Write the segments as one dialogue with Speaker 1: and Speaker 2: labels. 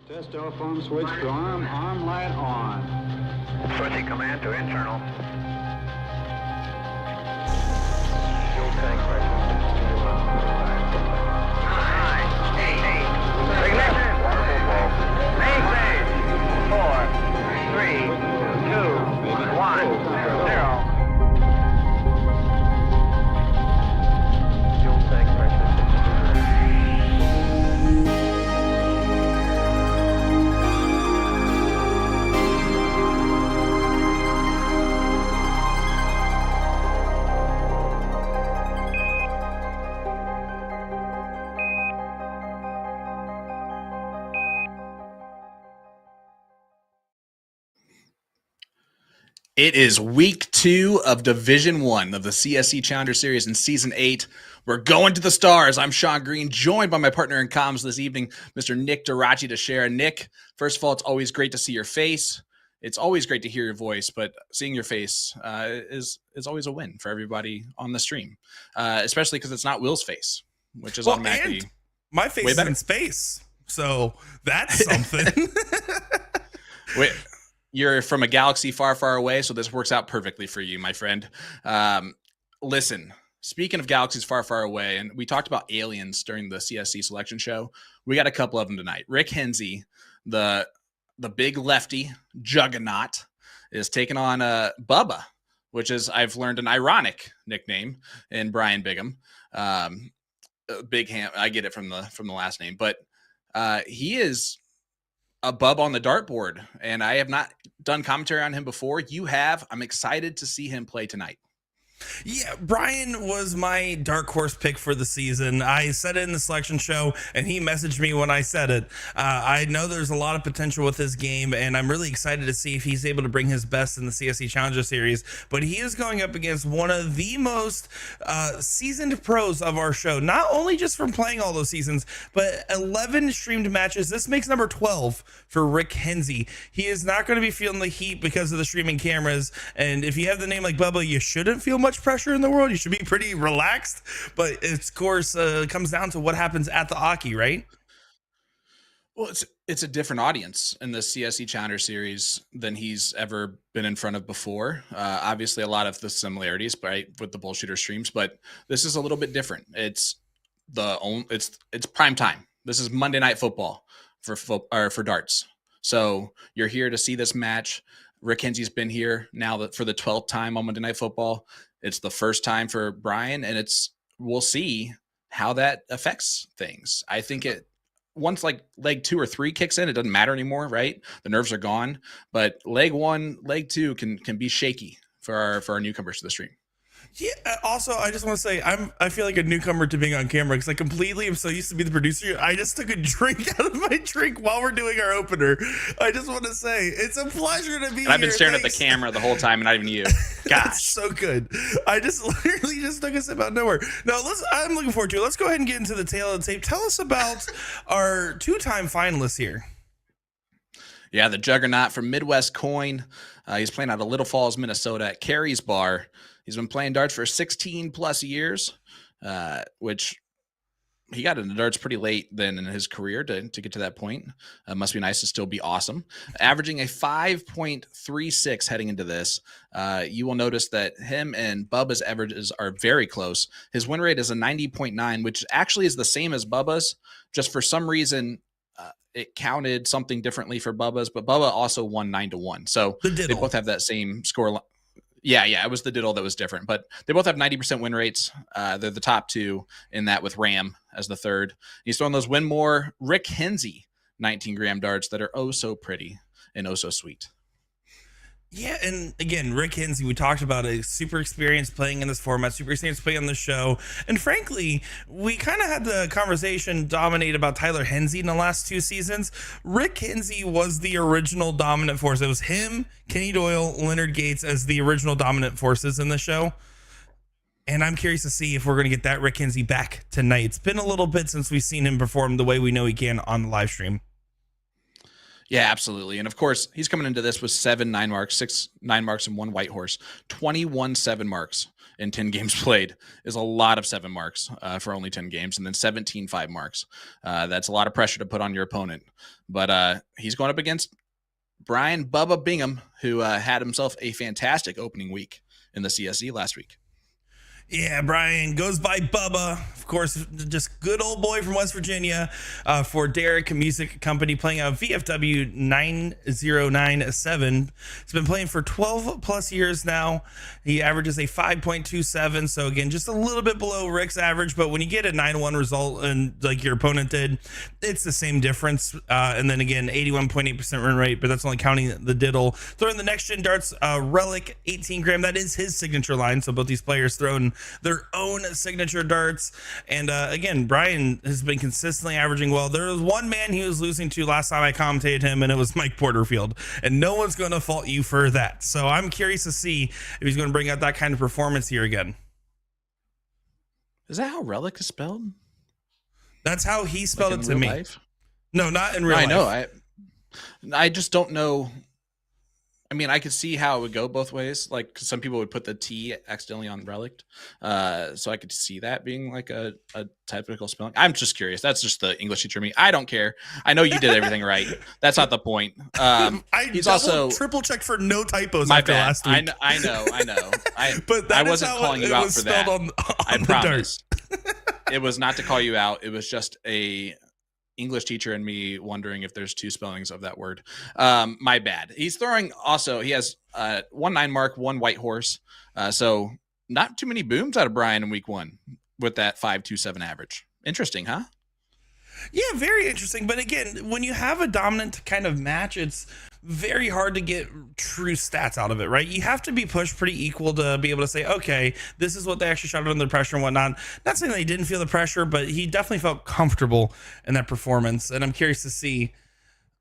Speaker 1: Test telephone switch to arm light on.
Speaker 2: Switching command to internal. Fuel tank pressure. 9, 8, ignition. Maintain. 4, 3, 2, 1, 0. Fuel tank pressure.
Speaker 3: It is week 2 of Division 1 of the CSC Challenger Series in Season 8. We're going to the stars. I'm Sean Green, joined by my partner in comms this evening, Mr. Nick Dirachi to share. Nick, first of all, it's always great to see your face. It's always great to hear your voice, but seeing your face is always a win for everybody on the stream, especially because it's not Will's face, which is automatically
Speaker 4: my face is in space, so that's something.
Speaker 3: Wait. You're from a galaxy far, far away, so this works out perfectly for you, my friend. Listen, speaking of galaxies far, far away, and we talked about aliens during the CSC selection show, we got a couple of them tonight. Rick Henze, the big lefty juggernaut, is taking on Bubba, which is, I've learned, an ironic nickname in Bryan Bigham. Big Ham, I get it from the last name, but he is a bub on the dartboard, and I have not done commentary on him before. You have. I'm excited to see him play tonight.
Speaker 4: Yeah, Bryan was my dark horse pick for the season. I said it in the selection show, and he messaged me when I said it. I know there's a lot of potential with his game, and I'm really excited to see if he's able to bring his best in the CSC Challenger Series. But he is going up against one of the most seasoned pros of our show, not only just from playing all those seasons, but 11 streamed matches. This makes number 12 for Rick Henze. He is not going to be feeling the heat because of the streaming cameras, and if you have the name like Bubba, you shouldn't feel much pressure in the world. You should be pretty relaxed, but of course comes down to what happens at the Aki, right?
Speaker 3: Well, it's a different audience in the CSC Challenger Series than he's ever been in front of before. Obviously a lot of the similarities, right, with the bullshooter streams, but this is a little bit different. It's prime time. This is Monday Night Football for darts. So you're here to see this match. Rick Henze's been here now for the 12th time on Monday Night Football. It's the first time for Bryan, and we'll see how that affects things. I think once like leg 2 or 3 kicks in, it doesn't matter anymore, right? The nerves are gone, but leg 1, leg 2 can be shaky for our newcomers to the stream.
Speaker 4: Yeah. Also, I just want to say I feel like a newcomer to being on camera because I completely am so used to be the producer. I just took a drink out of my drink while we're doing our opener. I just want to say it's a pleasure to be here.
Speaker 3: I've been staring at the camera the whole time and not even you. Gosh,
Speaker 4: that's so good. I just literally just took a sip out of nowhere. No, I'm looking forward to it. Let's go ahead and get into the tail of the tape. Tell us about our 2-time finalists here.
Speaker 3: Yeah, the juggernaut from Midwest Coin. He's playing out of Little Falls, Minnesota at Carrie's Bar. He's been playing darts for 16 plus years, which he got into darts pretty late then in his career to get to that point. Must be nice to still be awesome. Averaging a 5.36 heading into this. You will notice that him and Bubba's averages are very close. His win rate is a 90.9, which actually is the same as Bubba's. Just for some reason, it counted something differently for Bubba's, but Bubba also won 9-1. So they both have that same score. Yeah, it was the diddle that was different, but they both have 90% win rates. They're the top 2 in that, with Ram as the third. He's throwing those Winmore Rick Henze 19-gram darts that are oh so pretty and oh so sweet.
Speaker 4: Yeah, and again, Rick Henze, we talked about a super experienced playing in this format, super experienced playing on the show. And frankly, we kind of had the conversation dominate about Tyler Henze in the last 2 seasons. Rick Henze was the original dominant force. It was him, Kenny Doyle, Leonard Gates as the original dominant forces in the show. And I'm curious to see if we're going to get that Rick Henze back tonight. It's been a little bit since we've seen him perform the way we know he can on the live stream.
Speaker 3: Yeah, absolutely. And of course, he's coming into this with 7 9 marks, 6 9 marks, and 1 white horse. 21 7 marks in 10 games played is a lot of 7 marks for only 10 games, and then 17 5 marks. That's a lot of pressure to put on your opponent. But he's going up against Bryan Bubba Bigham, who had himself a fantastic opening week in the CSC last week.
Speaker 4: Yeah, Brian goes by Bubba. Of course, just good old boy from West Virginia for Derek Music Company, playing out VFW 9097. He's been playing for 12 plus years now. He averages a 5.27. So again, just a little bit below Rick's average. But when you get a 9-1 result and like your opponent did, it's the same difference. And then again, 81.8% run rate, but that's only counting the diddle. Throwing the next gen darts, Relic 18 gram. That is his signature line. So both these players throwing their own signature darts. And again, Brian has been consistently averaging well. There was one man he was losing to last time I commentated him, and it was Mike Porterfield. And no one's going to fault you for that. So I'm curious to see if he's going to bring out that kind of performance here again.
Speaker 3: Is that how Relic is spelled?
Speaker 4: That's how he spelled
Speaker 3: like
Speaker 4: it to me.
Speaker 3: Life?
Speaker 4: No, not in real life.
Speaker 3: I know. I just don't know. I mean, I could see how it would go both ways. Like, 'cause some people would put the T accidentally on Relic. So I could see that being like a typical spelling. I'm just curious. That's just the English teacher me. I don't care. I know you did everything right. That's not the point. He's also
Speaker 4: triple checked for no typos
Speaker 3: my
Speaker 4: after
Speaker 3: bad.
Speaker 4: last week.
Speaker 3: I know.
Speaker 4: But
Speaker 3: I wasn't calling you out for that. I promise. It was not to call you out. It was just a English teacher and me wondering if there's 2 spellings of that word. My bad. He's throwing also, he has 1 9 mark, 1 white horse. So not too many booms out of Brian in week 1 with that 5.27 average. Interesting, huh?
Speaker 4: Yeah, very interesting. But again, when you have a dominant kind of match, it's very hard to get true stats out of it, right? You have to be pushed pretty equal to be able to say, okay, this is what they actually shot under the pressure and whatnot. Not saying that he didn't feel the pressure, but he definitely felt comfortable in that performance. And I'm curious to see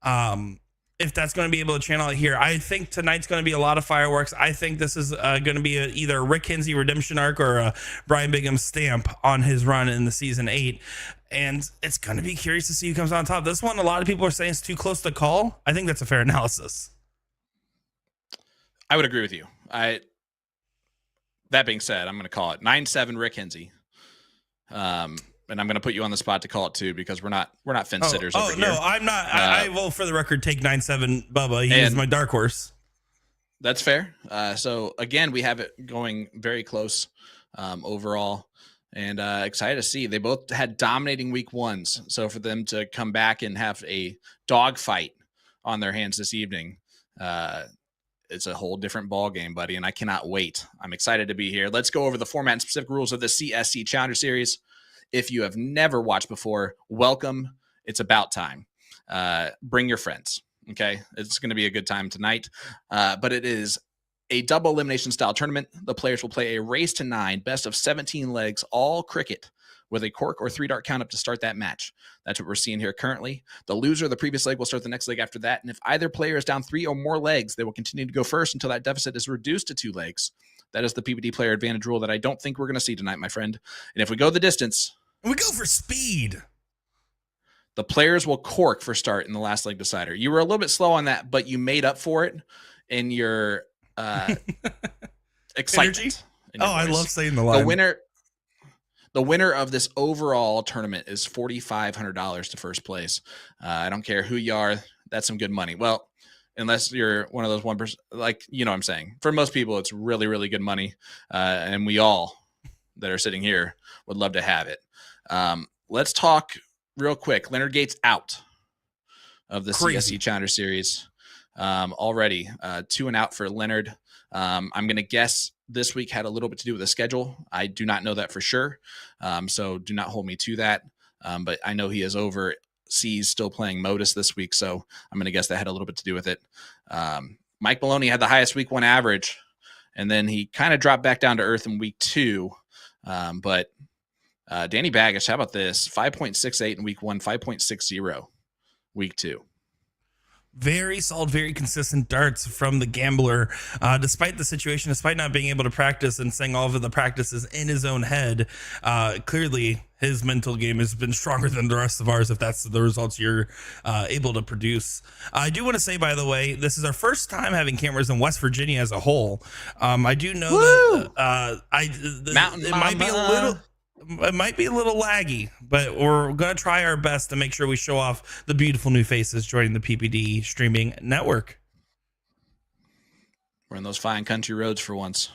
Speaker 4: if that's going to be able to channel it here. I think tonight's going to be a lot of fireworks. I think this is going to be either a Rick Henze redemption arc or a Bryan Bigham stamp on his run in the season 8. And it's going to be curious to see who comes on top. This one, a lot of people are saying it's too close to call. I think that's a fair analysis.
Speaker 3: I would agree with you. That being said, I'm going to call it 9-7 Rick Henze. And I'm going to put you on the spot to call it too, because we're not fence sitters over here.
Speaker 4: No, I'm not. I will, for the record, take 9-7 Bubba. He is my dark horse.
Speaker 3: That's fair. So again, we have it going very close overall, and excited to see. They both had dominating week 1s. So for them to come back and have a dogfight on their hands this evening, it's a whole different ball game, buddy. And I cannot wait. I'm excited to be here. Let's go over the format and specific rules of the CSC Challenger Series. If you have never watched before, welcome. It's about time. Bring your friends. Okay. It's going to be a good time tonight. But it is a double elimination style tournament. The players will play a race to 9, best of 17 legs, all cricket, with a cork or 3-dart count up to start that match. That's what we're seeing here currently. The loser of the previous leg will start the next leg after that. And if either player is down 3 or more legs, they will continue to go first until that deficit is reduced to 2 legs. That is the PBD player advantage rule that I don't think we're going to see tonight, my friend. And if we go the distance,
Speaker 4: we go for speed.
Speaker 3: The players will cork for start in the last leg decider. You were a little bit slow on that, but you made up for it in your excitement.
Speaker 4: I love saying the line.
Speaker 3: The winner of this overall tournament is $4,500 to first place. I don't care who you are. That's some good money. Well, unless you're one of those 1%, like, you know what I'm saying. For most people, it's really, really good money. And we all that are sitting here would love to have it. Let's talk real quick. Leonard Gates out of the CSC Challenger Series already. 2 and out for Leonard. I'm going to guess this week had a little bit to do with the schedule. I do not know that for sure. So do not hold me to that. But I know he is overseas still playing Modus this week. So I'm going to guess that had a little bit to do with it. Mike Maloney had the highest week 1 average, and then he kind of dropped back down to earth in week 2. But Danny Baggish, how about this? 5.68 in week 1, 5.60 week 2.
Speaker 4: Very solid, very consistent darts from the gambler, despite the situation, despite not being able to practice and saying all of the practices in his own head. Clearly, his mental game has been stronger than the rest of ours, if that's the results you're able to produce. I do want to say, by the way, this is our first time having cameras in West Virginia as a whole. I do know that
Speaker 3: Mountain
Speaker 4: it might be a little. It might be a little laggy, but we're going to try our best to make sure we show off the beautiful new faces joining the PPD streaming network.
Speaker 3: We're in those fine country roads for once.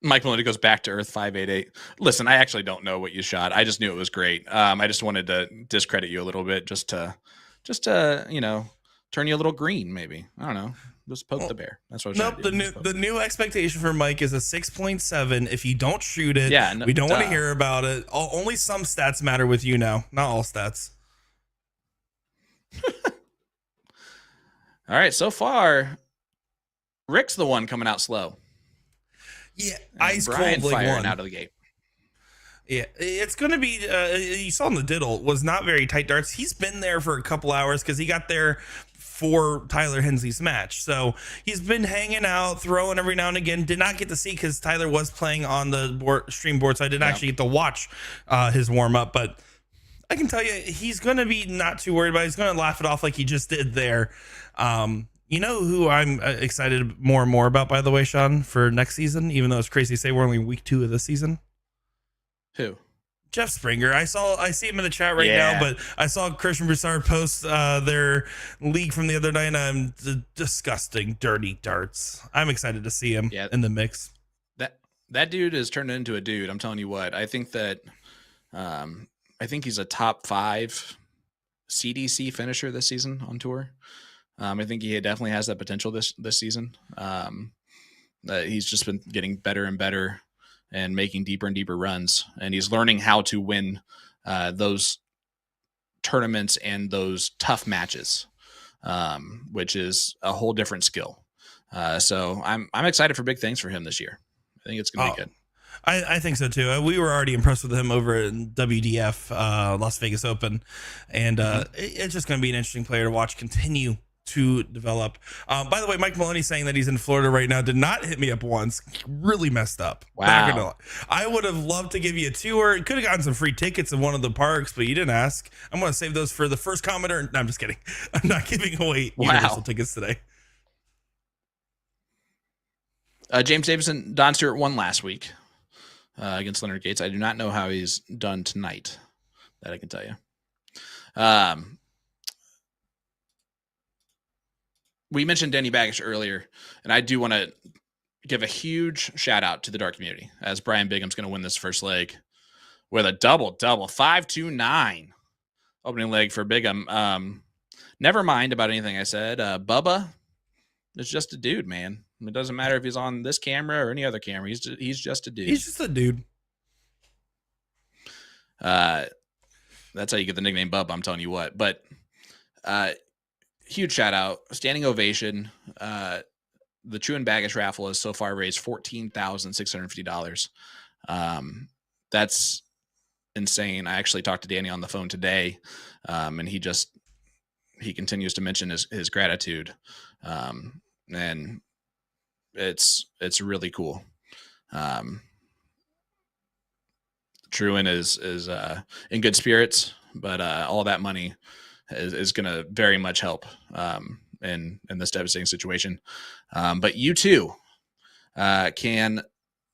Speaker 3: Mike Maloney goes back to Earth 588. Listen, I actually don't know what you shot. I just knew it was great. I just wanted to discredit you a little bit just to turn you a little green, maybe. I don't know. Just poke the bear. That's what I'm trying to do.
Speaker 4: The new expectation for Mike is a 6.7. If you don't shoot it,
Speaker 3: yeah,
Speaker 4: we don't want to hear about it. Only some stats matter with you now, not all stats.
Speaker 3: All right, so far, Rick's the one coming out slow.
Speaker 4: Yeah,
Speaker 3: and
Speaker 4: ice
Speaker 3: Bryan
Speaker 4: cold
Speaker 3: firing
Speaker 4: one
Speaker 3: out of the gate.
Speaker 4: Yeah, it's going to be, you saw in the diddle, was not very tight darts. He's been there for a couple hours because he got there for Tyler Henze's match. So he's been hanging out, throwing every now and again. Did not get to see because Tyler was playing on the stream board, so I didn't actually get to watch his warm-up. But I can tell you, he's going to be not too worried about it. He's going to laugh it off like he just did there. You know who I'm excited more and more about, by the way, Sean, for next season, even though it's crazy to say we're only in week 2 of this season?
Speaker 3: Who?
Speaker 4: Jeff Springer. I see him in the chat right now, but I saw Christian Broussard post their league from the other night, and disgusting, dirty darts. I'm excited to see him in the mix.
Speaker 3: That dude has turned into a dude. I'm telling you what. I think that I think he's a top 5 CDC finisher this season on tour. I think he definitely has that potential this season. He's just been getting better and better and making deeper and deeper runs. And he's learning how to win those tournaments and those tough matches, which is a whole different skill. So I'm excited for big things for him this year. I think it's going to be good.
Speaker 4: I think so too. We were already impressed with him over in WDF, Las Vegas Open. And it's just going to be an interesting player to watch continue to develop. By the way, Mike Maloney saying that he's in Florida right now did not hit me up once. Really messed up.
Speaker 3: Wow.
Speaker 4: I would have loved to give you a tour. Could have gotten some free tickets in one of the parks, but you didn't ask. I'm going to save those for the first commenter. No, I'm just kidding. I'm not giving away Universal tickets today.
Speaker 3: James Davison, Don Stewart won last week against Leonard Gates. I do not know how he's done tonight. That I can tell you. We mentioned Denny Baggish earlier, and I do want to give a huge shout out to the dart community as Bryan Bigham's going to win this first leg with a double 5-2-9 opening leg for Bigham. Never mind about anything I said. Bubba is just a dude, man. It doesn't matter if he's on this camera or any other camera. He's just a dude.
Speaker 4: He's just a dude.
Speaker 3: That's how you get the nickname Bubba. I'm telling you what. But huge shout out, standing ovation. The True and Baggish raffle has so far raised $14,650. That's insane. I actually talked to Danny on the phone today, and he continues to mention his gratitude, and it's really cool. Truin is in good spirits, but all that money is going to very much help in this devastating situation. But you too can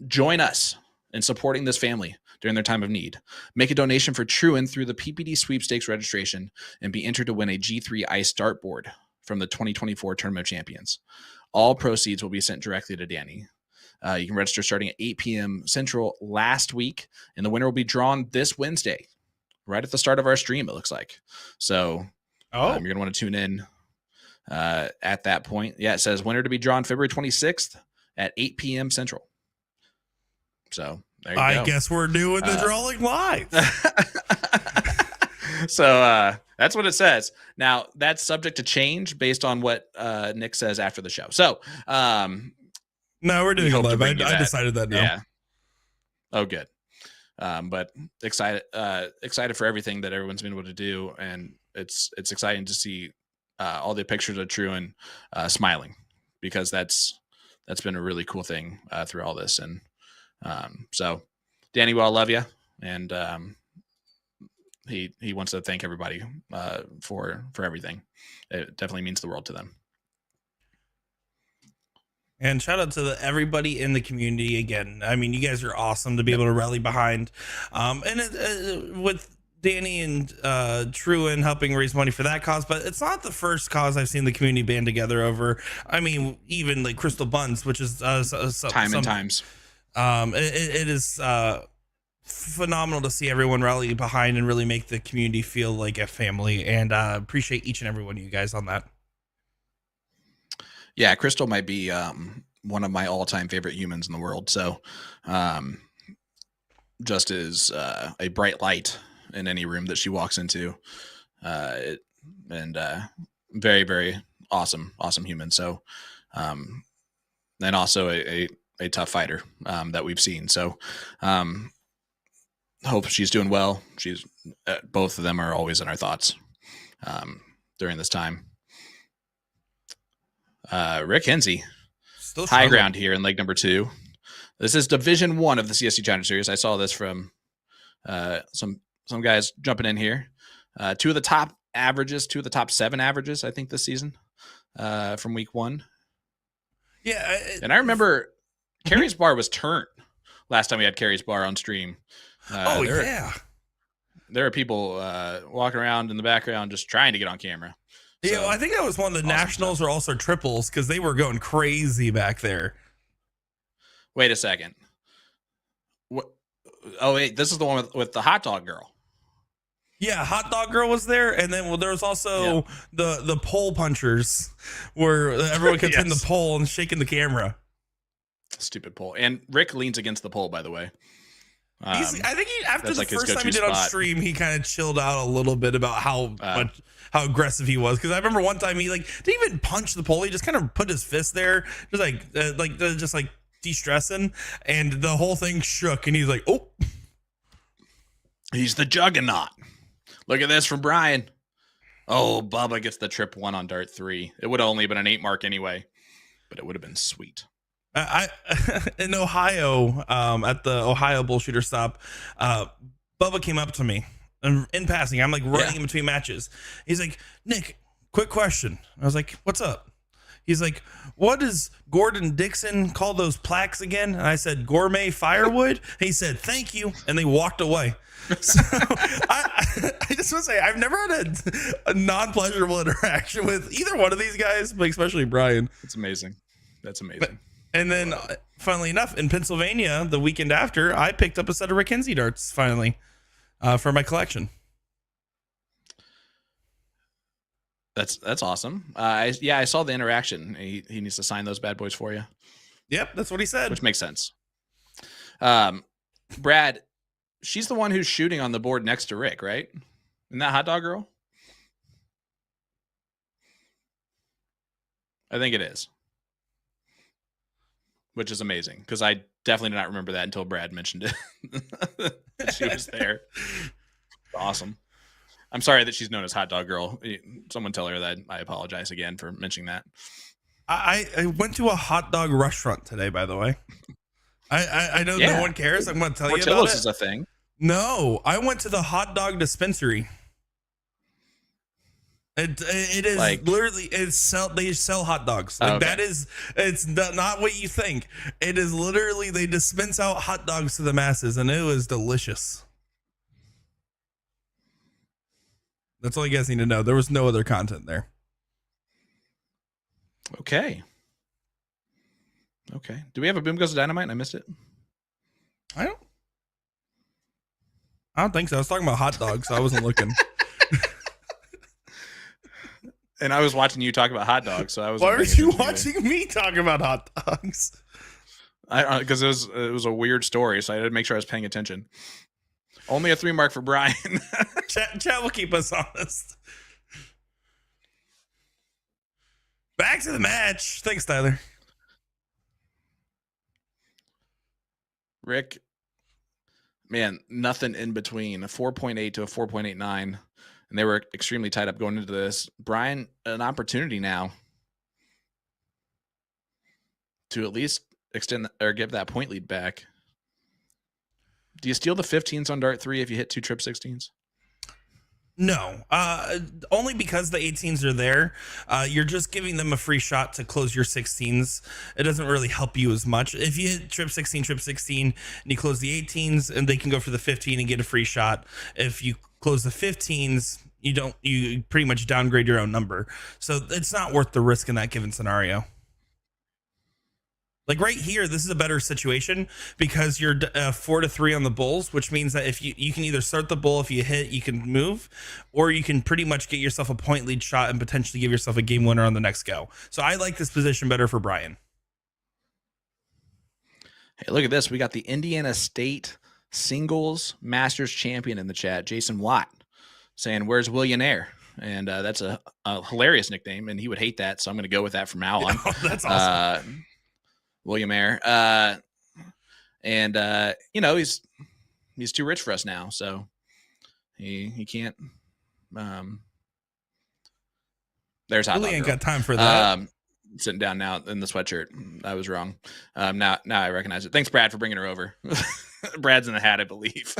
Speaker 3: join us in supporting this family during their time of need. Make a donation for Truin through the PPD sweepstakes registration and be entered to win a G3 Ice dartboard from the 2024 Tournament of Champions. All proceeds will be sent directly to Danny. You can register starting at 8 p.m. Central last week, and the winner will be drawn this Wednesday, right at the start of our stream, it looks like. So you're going to want to tune in at that point. Yeah, it says winner to be drawn February 26th at 8 p.m. Central. So there you go.
Speaker 4: I guess we're doing the drawing live.
Speaker 3: So that's what it says. Now, that's subject to change based on what Nick says after the show. So
Speaker 4: no, we're doing it live. I decided that now.
Speaker 3: Yeah. Oh, good. But excited for everything that everyone's been able to do, and it's exciting to see all the pictures of Truan smiling, because that's been a really cool thing through all this. And so, Danny, well, I love you, and he wants to thank everybody for everything. It definitely means the world to them.
Speaker 4: And shout out to everybody in the community again. I mean, you guys are awesome to be able to rally behind. With Danny and Truan helping raise money for that cause, but it's not the first cause I've seen the community band together over. I mean, even like Crystal Buns, which is
Speaker 3: times.
Speaker 4: It is phenomenal to see everyone rally behind and really make the community feel like a family. And appreciate each and every one of you guys on that.
Speaker 3: Yeah, Crystal might be one of my all-time favorite humans in the world. So, just as a bright light in any room that she walks into, and very, very awesome human. So, and also a tough fighter that we've seen. So, hope she's doing well. She's both of them are always in our thoughts during this time. Rick Henze, still high ground here in leg number 2. This is Division 1 of the CSC Challenge Series. I saw this from some guys jumping in here. 2 of the top averages, 2 of the top 7 averages, I think, this season from week 1.
Speaker 4: Yeah,
Speaker 3: and I remember Carrie's bar was turned last time we had Carrie's bar on stream. There are people walking around in the background just trying to get on camera.
Speaker 4: So, yeah, well, I think that was one of the awesome nationals stuff. Or also triples, because they were going crazy back there.
Speaker 3: Wait a second. What? Oh, wait, this is the one with the hot dog girl.
Speaker 4: Yeah, hot dog girl was there, and then there was also the pole punchers, where everyone kept hitting the pole and shaking the camera.
Speaker 3: Stupid pole. And Rick leans against the pole, by the way.
Speaker 4: I think after the first time he did on stream, he kind of chilled out a little bit about how aggressive he was. Because I remember one time he didn't even punch the pole; he just kind of put his fist there, just like de-stressing, and the whole thing shook. And he's like, "Oh,
Speaker 3: he's the juggernaut." Look at this from Bryan. Oh, Bubba gets the trip 1 on dart 3. It would have only been an 8 mark anyway, but it would have been sweet.
Speaker 4: In Ohio, at the Ohio bullshooter stop, Bubba came up to me and in passing, I'm like running in between matches. He's like, "Nick, quick question." I was like, "What's up?" He's like, "What does Gordon Dixon call those plaques again?" And I said, "Gourmet firewood." He said, "Thank you." And they walked away. So I just want to say, I've never had a non-pleasurable interaction with either one of these guys, but especially Bryan.
Speaker 3: It's amazing. That's amazing.
Speaker 4: And then, funnily enough, in Pennsylvania, the weekend after, I picked up a set of Rick Henze darts finally for my collection.
Speaker 3: That's awesome. I saw the interaction. He needs to sign those bad boys for you.
Speaker 4: Yep, that's what he said.
Speaker 3: Which makes sense. Brad, she's the one who's shooting on the board next to Rick, right? Isn't that hot dog girl? I think it is. Which is amazing, because I definitely did not remember that until Brad mentioned it. She was there. Awesome. I'm sorry that she's known as Hot Dog Girl. Someone tell her that I apologize again for mentioning that.
Speaker 4: I went to a hot dog restaurant today, by the way. I know no one cares. I'm going to tell you about it.
Speaker 3: Portillo's is a thing.
Speaker 4: No, I went to the hot dog dispensary. It is like, literally they sell hot dogs. Like that is, it's not what you think. It is literally, they dispense out hot dogs to the masses, and it was delicious. That's all you guys need to know. There was no other content there.
Speaker 3: Okay. Do we have a Boom Goes Dynamite? I missed it.
Speaker 4: I don't think so. I was talking about hot dogs, so I wasn't looking.
Speaker 3: And I was watching you talk about hot dogs, so I was.
Speaker 4: Why were you watching me talk about hot dogs?
Speaker 3: Because it was a weird story, so I had to make sure I was paying attention. Only a 3 mark for Bryan.
Speaker 4: Chat will keep us honest. Back to the match. Thanks, Tyler.
Speaker 3: Rick, man, nothing in between. A 4.8 to a 4.89. and they were extremely tied up going into this. Bryan, an opportunity now to at least extend or give that point lead back. Do you steal the 15s on dart 3 if you hit 2 trip 16s?
Speaker 4: No, only because the 18s are there. You're just giving them a free shot to close your 16s. It doesn't really help you as much. If you hit trip 16, and you close the 18s, and they can go for the 15 and get a free shot. If you close the 15s, you pretty much downgrade your own number. So it's not worth the risk in that given scenario. Like right here, this is a better situation because you're 4-3 on the bulls, which means that if you can either start the bull, if you hit, you can move, or you can pretty much get yourself a point lead shot and potentially give yourself a game winner on the next go. So I like this position better for Bryan.
Speaker 3: Hey, look at this. We got the Indiana State singles Masters champion in the chat, Jason Watt, saying, "Where's Willionaire?" And that's a hilarious nickname, and he would hate that. So I'm going to go with that from now on.
Speaker 4: Oh, that's awesome.
Speaker 3: William Air. You know, he's too rich for us now, so he can't. There's how
Speaker 4: Really ain't got time for that.
Speaker 3: Sitting down now in the sweatshirt. I was wrong. Now I recognize it. Thanks, Brad, for bringing her over. Brad's in the hat, I believe.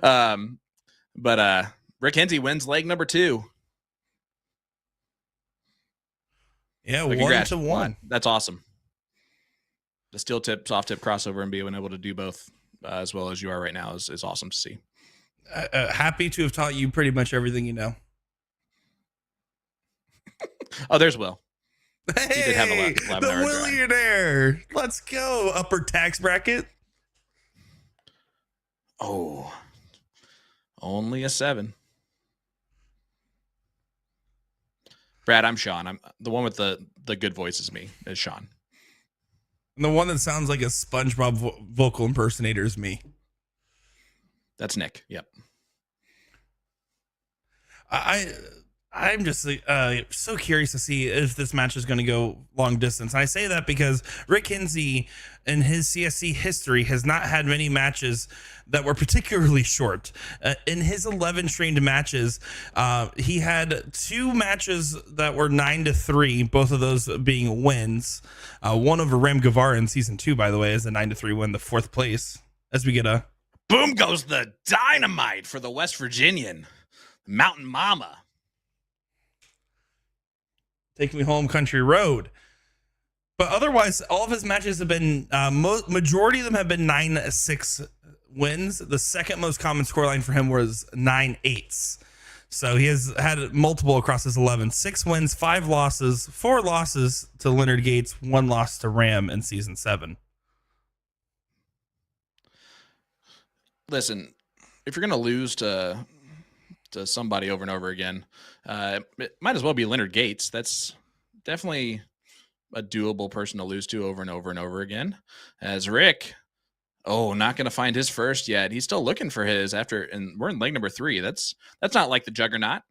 Speaker 3: But Rick Henze wins leg number 2.
Speaker 4: Yeah,
Speaker 3: But
Speaker 4: 1-1.
Speaker 3: That's awesome. The steel tip, soft tip crossover and being able to do both as well as you are right now is awesome to see.
Speaker 4: Happy to have taught you pretty much everything you know.
Speaker 3: Oh, there's Will.
Speaker 4: Hey,
Speaker 3: He did have a
Speaker 4: the Willionaire. Let's go. Upper tax bracket.
Speaker 3: Oh, only a 7. Brad, I'm Sean. I'm the one with the good voice is me. Is Sean.
Speaker 4: And the one that sounds like a SpongeBob vocal impersonator is me.
Speaker 3: That's Nick. Yep.
Speaker 4: I'm just so curious to see if this match is going to go long distance. And I say that because Rick Henze in his CSC history has not had many matches that were particularly short. In his 11 streamed matches, he had 2 matches that were 9-3, both of those being wins. One over Ram Guevara in season 2, by the way, is a 9-3 win, the 4th place. As we get a
Speaker 3: boom goes the dynamite for the West Virginian Mountain Mama.
Speaker 4: Take Me Home Country Road. But otherwise, all of his matches have been, majority of them have been 9-6 wins. The second most common scoreline for him was 9-8s. So he has had multiple across his 11. 6 wins, 5 losses, 4 losses to Leonard Gates, 1 loss to Ram in season 7.
Speaker 3: Listen, if you're going to lose to somebody over and over again, it might as well be Leonard Gates. That's definitely a doable person to lose to over and over and over again. As Rick, not going to find his first yet. He's still looking for his after, and we're in leg number 3. That's not like the Juggernaut.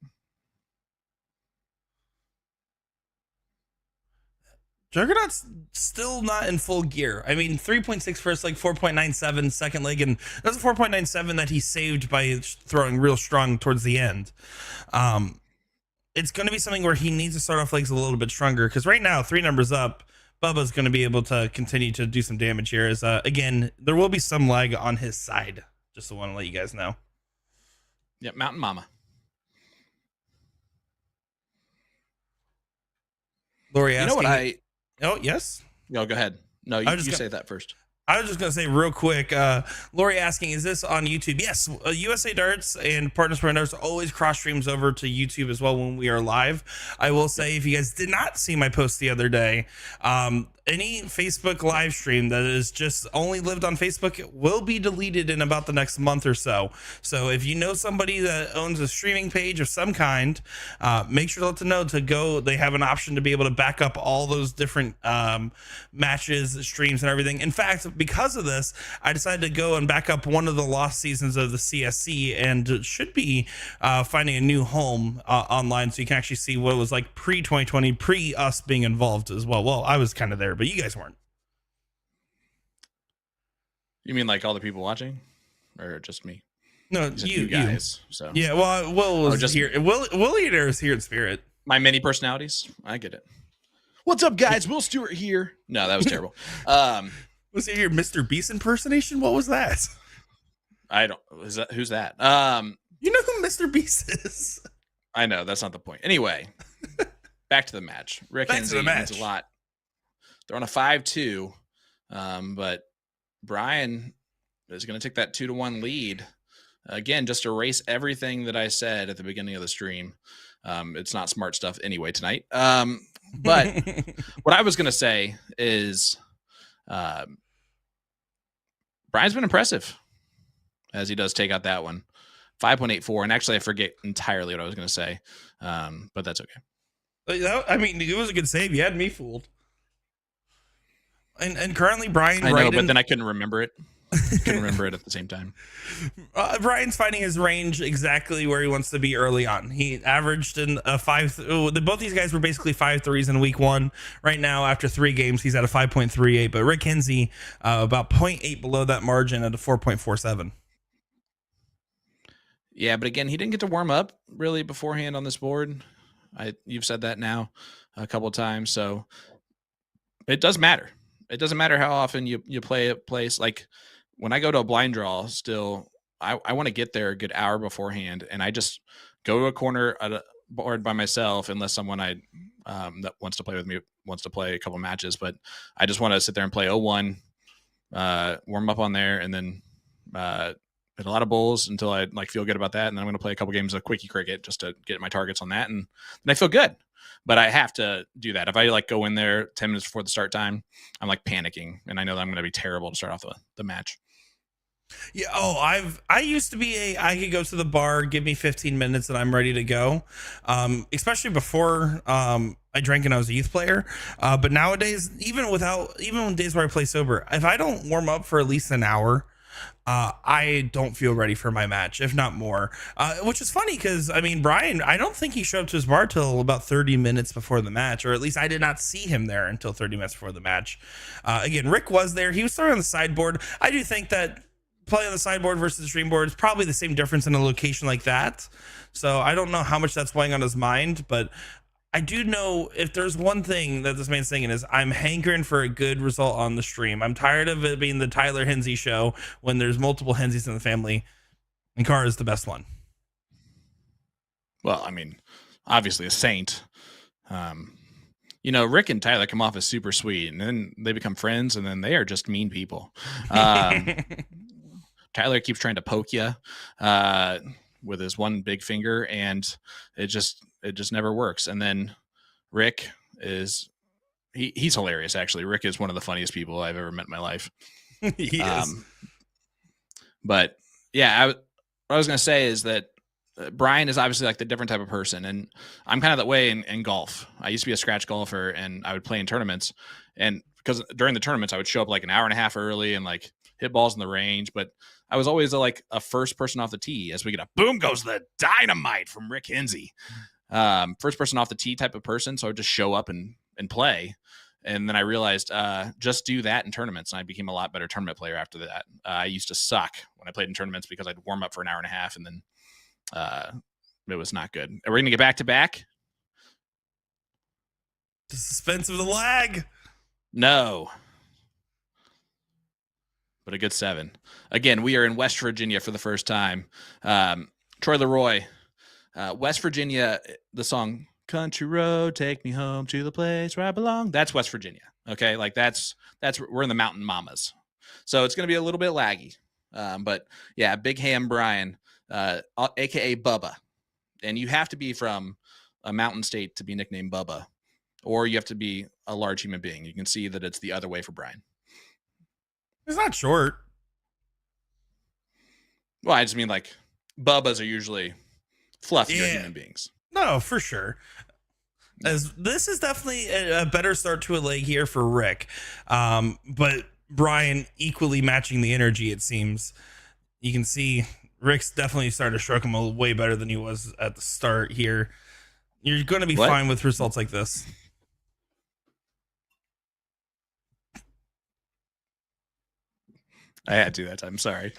Speaker 4: Juggernaut's still not in full gear. I mean, 3.6 first leg, 4.97 second leg, and that's a 4.97 that he saved by throwing real strong towards the end. It's going to be something where he needs to start off legs a little bit stronger, because right now, 3 numbers up, Bubba's going to be able to continue to do some damage here. As again, there will be some lag on his side. Just want to let you guys know.
Speaker 3: Yep, Mountain Mama.
Speaker 4: Lori asking,
Speaker 3: you know what
Speaker 4: Oh, yes?
Speaker 3: No, go ahead. No, you say that first.
Speaker 4: I was just going to say real quick, Lori asking, is this on YouTube? Yes, USA Darts and Partners for Darts always cross streams over to YouTube as well when we are live. I will say, if you guys did not see my post the other day, any Facebook live stream that is just only lived on Facebook will be deleted in about the next month or so. So if you know somebody that owns a streaming page of some kind, make sure to let them know to go. They have an option to be able to back up all those different matches, streams, and everything. In fact, because of this, I decided to go and back up one of the lost seasons of the CSC, and should be finding a new home online, so you can actually see what it was like pre-2020, pre us being involved as well. Well, I was kind of there, but you guys weren't.
Speaker 3: You mean like all the people watching, or just me?
Speaker 4: No,
Speaker 3: You said
Speaker 4: you
Speaker 3: guys. So
Speaker 4: Yeah, well, Will was
Speaker 3: just
Speaker 4: here. Will Eater is here in spirit.
Speaker 3: my many personalities. I get it. What's up, guys? Will Stewart here. No, that was terrible.
Speaker 4: Was he your Mr. Beast impersonation? What was that?
Speaker 3: I don't. Who's that?
Speaker 4: You know who Mr. Beast is?
Speaker 3: I know that's not the point. Anyway, back to the match. Rick
Speaker 4: Back to the
Speaker 3: Henze means
Speaker 4: match.
Speaker 3: a lot. They're on a 5-2, but Bryan is going to take that 2-1 lead. Again, just erase everything that I said at the beginning of the stream. It's not smart stuff anyway tonight. But what I was going to say is Bryan's been impressive as he does take out that one. 5.84. And actually, I forget entirely what I was going to say, but that's okay.
Speaker 4: I mean, it was a good save. You had me fooled. And currently, Bryan.
Speaker 3: I know, but then I couldn't remember it. Couldn't remember it at the same time.
Speaker 4: Bryan's finding his range exactly where he wants to be early on. He averaged in a 5. Both these guys were basically 5.3s in week 1. Right now, after 3 games, he's at a 5.38. But Rick Henze about 0.8 below that margin at a 4.47.
Speaker 3: Yeah, but again, he didn't get to warm up really beforehand on this board. You've said that now a couple of times, so it does matter. It doesn't matter how often you play a place. Like when I go to a blind draw, still I want to get there a good hour beforehand, and I just go to a corner at a board by myself, unless someone that wants to play with me wants to play a couple matches. But I just want to sit there and play 0-1, warm up on there, and then hit a lot of bowls until I feel good about that, and then I'm going to play a couple games of quickie cricket just to get my targets on that, and then I feel good. But I have to do that. If I go in there 10 minutes before the start time, I'm panicking, and I know that I'm going to be terrible to start off the match.
Speaker 4: Yeah. Oh, I used to be I could go to the bar, give me 15 minutes, and I'm ready to go. Especially before I drank and I was a youth player. But nowadays, even on days where I play sober, if I don't warm up for at least an hour, I don't feel ready for my match, if not more. Which is funny because, I mean, Bryan, I don't think he showed up to his bar till about 30 minutes before the match, or at least I did not see him there until 30 minutes before the match. Again, Rick was there. He was throwing on the sideboard. I do think that playing on the sideboard versus the stream board is probably the same difference in a location like that. So I don't know how much that's weighing on his mind, but I do know if there's one thing that this man's saying is I'm hankering for a good result on the stream. I'm tired of it being the Tyler Henze show when there's multiple Henzes in the family, and Carr is the best one.
Speaker 3: Well, I mean, obviously a saint. Rick and Tyler come off as super sweet, and then they become friends, and then they are just mean people. Tyler keeps trying to poke you with his one big finger, and it just never works. And then Rick he's hilarious. Actually, Rick is one of the funniest people I've ever met in my life.
Speaker 4: He is.
Speaker 3: But yeah, what I was going to say is that Bryan is obviously the different type of person, and I'm kind of that way in golf. I used to be a scratch golfer, and I would play in tournaments, and because during the tournaments I would show up an hour and a half early and hit balls in the range, but I was always a first person off the tee. As we get a boom goes the dynamite from Rick Henze. First person off the tee type of person. So I would just show up and play. And then I realized just do that in tournaments. And I became a lot better tournament player after that. I used to suck when I played in tournaments because I'd warm up for an hour and a half, and then it was not good. Are we going to get back to back?
Speaker 4: The suspense of the lag.
Speaker 3: No. But a good 7. Again, we are in West Virginia for the first time. Troy Leroy, West Virginia, the song Country Road, Take Me Home to the Place Where I Belong. That's West Virginia. Okay. That's we're in the Mountain Mamas. So it's going to be a little bit laggy. But yeah, Big Ham Bryan, AKA Bubba. And you have to be from a mountain state to be nicknamed Bubba, or you have to be a large human being. You can see that it's the other way for Bryan.
Speaker 4: It's not short.
Speaker 3: Well, I just mean Bubbas are usually fluffier human beings.
Speaker 4: No, for sure. As this is definitely a better start to a leg here for Rick. But Bryan equally matching the energy, it seems. You can see Rick's definitely starting to stroke him way better than he was at the start here. You're going to be fine with results like this.
Speaker 3: I had to that time. Sorry.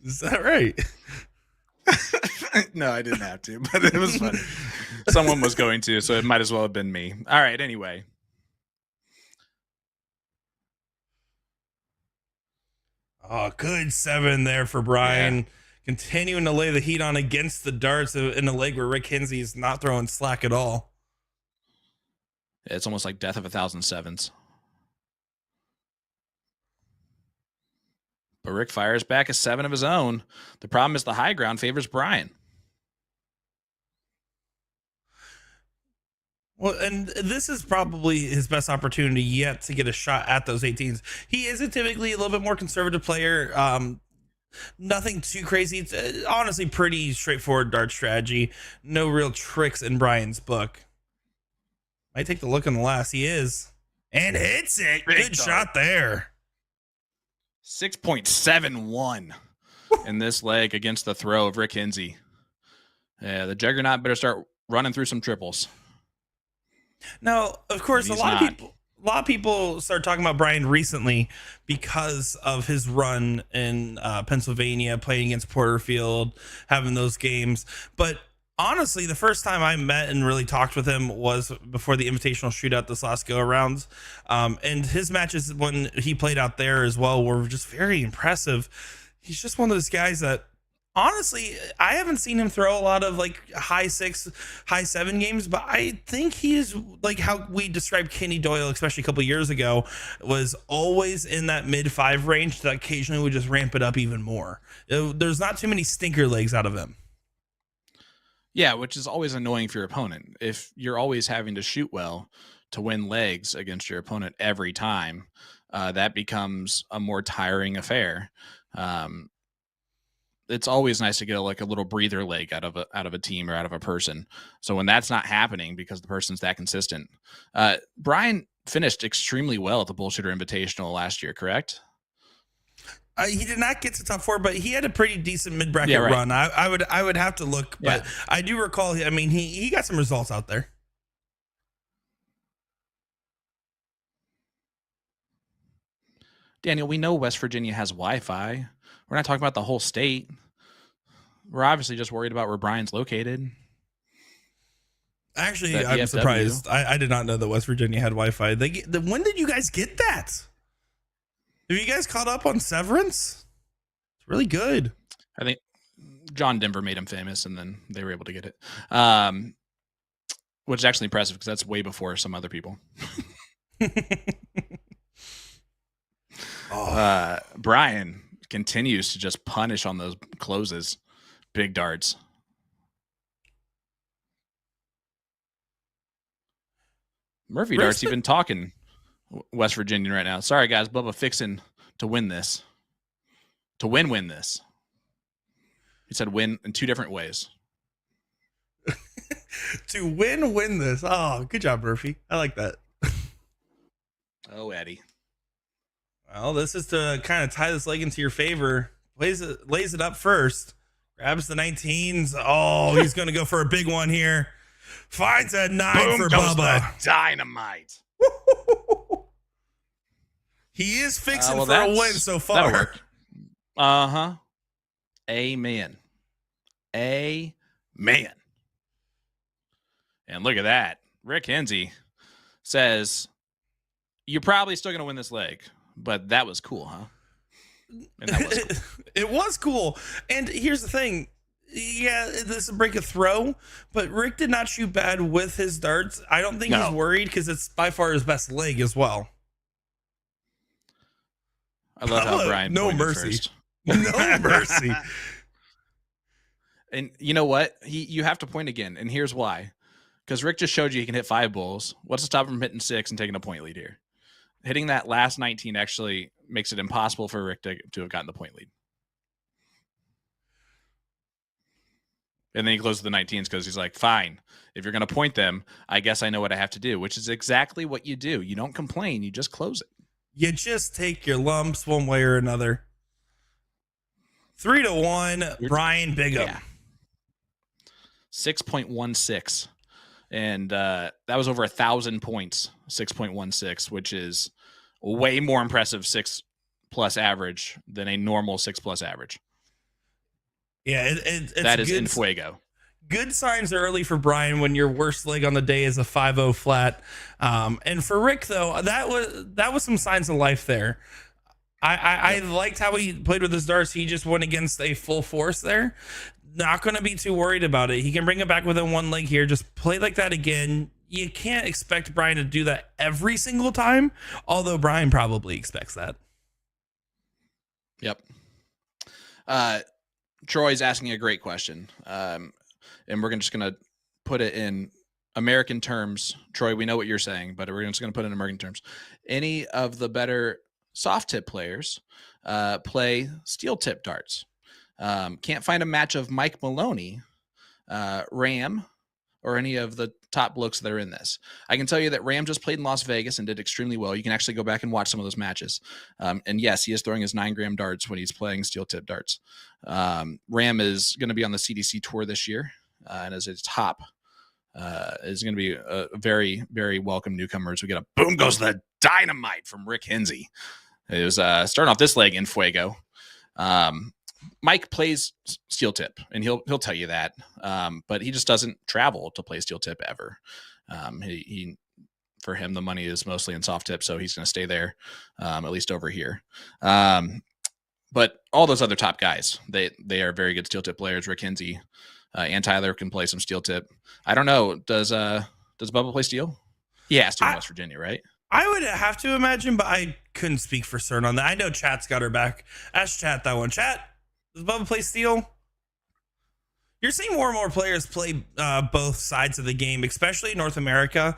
Speaker 4: Is that right?
Speaker 3: No, I didn't have to, but it was funny. Someone was going to, so it might as well have been me. All right, anyway.
Speaker 4: Oh, good 7 there for Bryan.
Speaker 3: Yeah.
Speaker 4: Continuing to lay the heat on against the darts in a leg where Rick Henze is not throwing slack at all.
Speaker 3: It's almost like death of 1,000 sevens. But Rick fires back a 7 of his own. The problem is the high ground favors Bryan.
Speaker 4: Well, and this is probably his best opportunity yet to get a shot at those 18s. He is typically a little bit more conservative player. Nothing too crazy. It's honestly pretty straightforward dart strategy. No real tricks in Bryan's book. Might take the look on the last. He is. And hits it.
Speaker 3: Big
Speaker 4: Good
Speaker 3: dart.
Speaker 4: shot there.
Speaker 3: 6.71 in this leg against the throw of Rick Henze. Yeah, the Juggernaut better start running through some triples.
Speaker 4: Now, of course, a lot of people started talking about Bryan recently because of his run in Pennsylvania, playing against Porterfield, having those games. But honestly, the first time I met and really talked with him was before the Invitational Shootout this last go around. And his matches when he played out there as well were just very impressive. He's just one of those guys that, honestly, I haven't seen him throw a lot of like high 6, high 7 games, but I think he is like how we described Kenny Doyle, especially a couple of years ago, was always in that mid 5 range that occasionally would just ramp it up even more. There's not too many stinker legs out of him.
Speaker 3: Yeah, which is always annoying for your opponent. If you're always having to shoot well to win legs against your opponent every time, that becomes a more tiring affair. It's always nice to get like a little breather leg out of a team or out of a person. So when that's not happening because the person's that consistent, Bryan finished extremely well at the Bullshitter Invitational last year, correct?
Speaker 4: He did not get to top 4, but he had a pretty decent mid-bracket run. I would have to look, but I do recall. I mean, he got some results out there.
Speaker 3: Daniel, we know West Virginia has Wi-Fi. We're not talking about the whole state. We're obviously just worried about where Bryan's located.
Speaker 4: Actually,
Speaker 3: That
Speaker 4: I'm
Speaker 3: VFW.
Speaker 4: surprised. I did not know that West Virginia had Wi-Fi. When did you guys get that? Have you guys caught up on Severance? It's really good.
Speaker 3: I think John Denver made him famous, and then they were able to get it, which is actually impressive because that's way before some other people. Bryan continues to just punish on those closes. Big darts. Murphy darts even talking West Virginia right now. Sorry, guys. Bubba fixing to win this. To win this. He said win in 2 different ways.
Speaker 4: To win this. Oh, good job, Murphy. I like that.
Speaker 3: Oh, Eddie.
Speaker 4: Well, this is to kind of tie this leg into your favor. Lays it up first. Grabs the 19s. Oh, he's going to go for a big one here. Finds a 9
Speaker 3: Boom
Speaker 4: for
Speaker 3: goes
Speaker 4: Bubba.
Speaker 3: the dynamite.
Speaker 4: He is fixing
Speaker 3: Well,
Speaker 4: for a win so far.
Speaker 3: That'll work. Uh-huh. Amen. Amen. And look at that. Rick Henze says, you're probably still going to win this leg, but that was cool, huh? And that was cool.
Speaker 4: It was cool. And here's the thing. Yeah, this is a break a throw, but Rick did not shoot bad with his darts. I don't think he's worried because it's by far his best leg as well.
Speaker 3: I love how Bryan
Speaker 4: no
Speaker 3: pointed
Speaker 4: mercy.
Speaker 3: first.
Speaker 4: No mercy.
Speaker 3: And you know what? You have to point again, and here's why. Because Rick just showed you he can hit 5 bulls. What's to stop him from hitting 6 and taking a point lead here? Hitting that last 19 actually makes it impossible for Rick to have gotten the point lead. And then he closes the 19s because he's like, fine, if you're going to point them, I guess I know what I have to do, which is exactly what you do. You don't complain. You just close it.
Speaker 4: You just take your lumps one way or another. 3-1, Bryan Bigham.
Speaker 3: Yeah. 6.16. And that was over 1,000 points, 6.16, which is way more impressive 6+ average than a normal 6+ average.
Speaker 4: Yeah, it's
Speaker 3: That is
Speaker 4: good,
Speaker 3: in fuego.
Speaker 4: good signs early for Bryan when your worst leg on the day is a 5-0 flat. And for Rick, though, that was some signs of life there. I liked how he played with his darts. He just went against a full force there. Not going to be too worried about it. He can bring it back within one leg here. Just play like that again. You can't expect Bryan to do that every single time, although Bryan probably expects that.
Speaker 3: Yep. Troy's asking a great question. And we're just going to put it in American terms. Troy, we know what you're saying, but we're just going to put it in American terms. Any of the better soft tip players play steel tip darts. Can't find a match of Mike Maloney, Ram, or any of the top blokes that are in this. I can tell you that Ram just played in Las Vegas and did extremely well. You can actually go back and watch some of those matches. And yes, he is throwing his 9-gram darts when he's playing steel tip darts. Ram is going to be on the CDC tour this year, and as its top is going to be a very, very welcome newcomers. We get a boom goes the dynamite from Rick Henze. It was starting off this leg in fuego. Mike plays steel tip, and he'll tell you that, but he just doesn't travel to play steel tip ever. He for him, the money is mostly in soft tip, so he's going to stay there, at least over here. But all those other top guys, they are very good steel tip players. Rick Henze and Tyler can play some steel tip. I don't know. Does Bubba play steel? He has to in West Virginia, right?
Speaker 4: I would have to imagine, but I couldn't speak for certain on that. I know Chat's got her back. Ask Chat that one. Chat, does Bubba play steel? You're seeing more and more players play both sides of the game, especially in North America,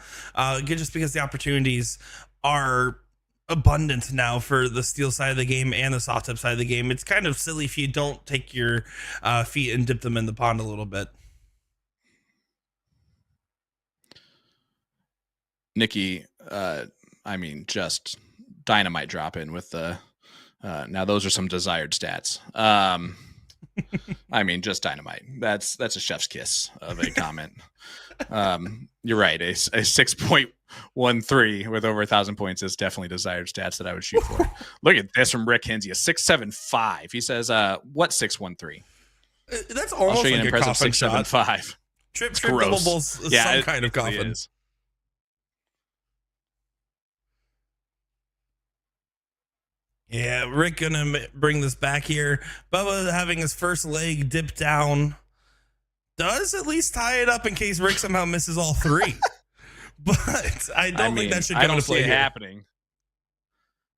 Speaker 4: just because the opportunities are abundant now for the steel side of the game and the soft tip side of the game. It's kind of silly if you don't take your feet and dip them in the pond a little bit.
Speaker 3: Nikki, I mean, just dynamite drop in with the now those are some desired stats. I mean, just dynamite. That's a chef's kiss of a comment. You're right. A 6.13 with over 1,000 points is definitely desired stats that I would shoot for. Look at this from Rick Henze, a 6.75. He says, what 6.13?
Speaker 4: That's almost
Speaker 3: I'll show you
Speaker 4: like
Speaker 3: an
Speaker 4: a
Speaker 3: impressive
Speaker 4: coffin
Speaker 3: 6.75.
Speaker 4: Trip
Speaker 3: Gross.
Speaker 4: double some kind of
Speaker 3: really
Speaker 4: coffin.
Speaker 3: is.
Speaker 4: Yeah, Rick gonna bring this back here. Bubba having his first leg dip down does at least tie it up in case Rick somehow misses all three. But I don't think that should come into play
Speaker 3: it
Speaker 4: here.
Speaker 3: happening.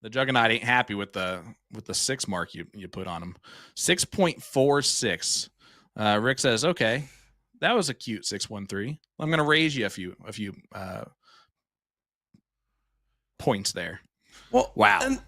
Speaker 3: The Juggernaut ain't happy with the 6 mark you put on him. 6.46. Rick says, okay, that was a cute 6.13. I'm gonna raise you a few points there.
Speaker 4: Well,
Speaker 3: wow.
Speaker 4: And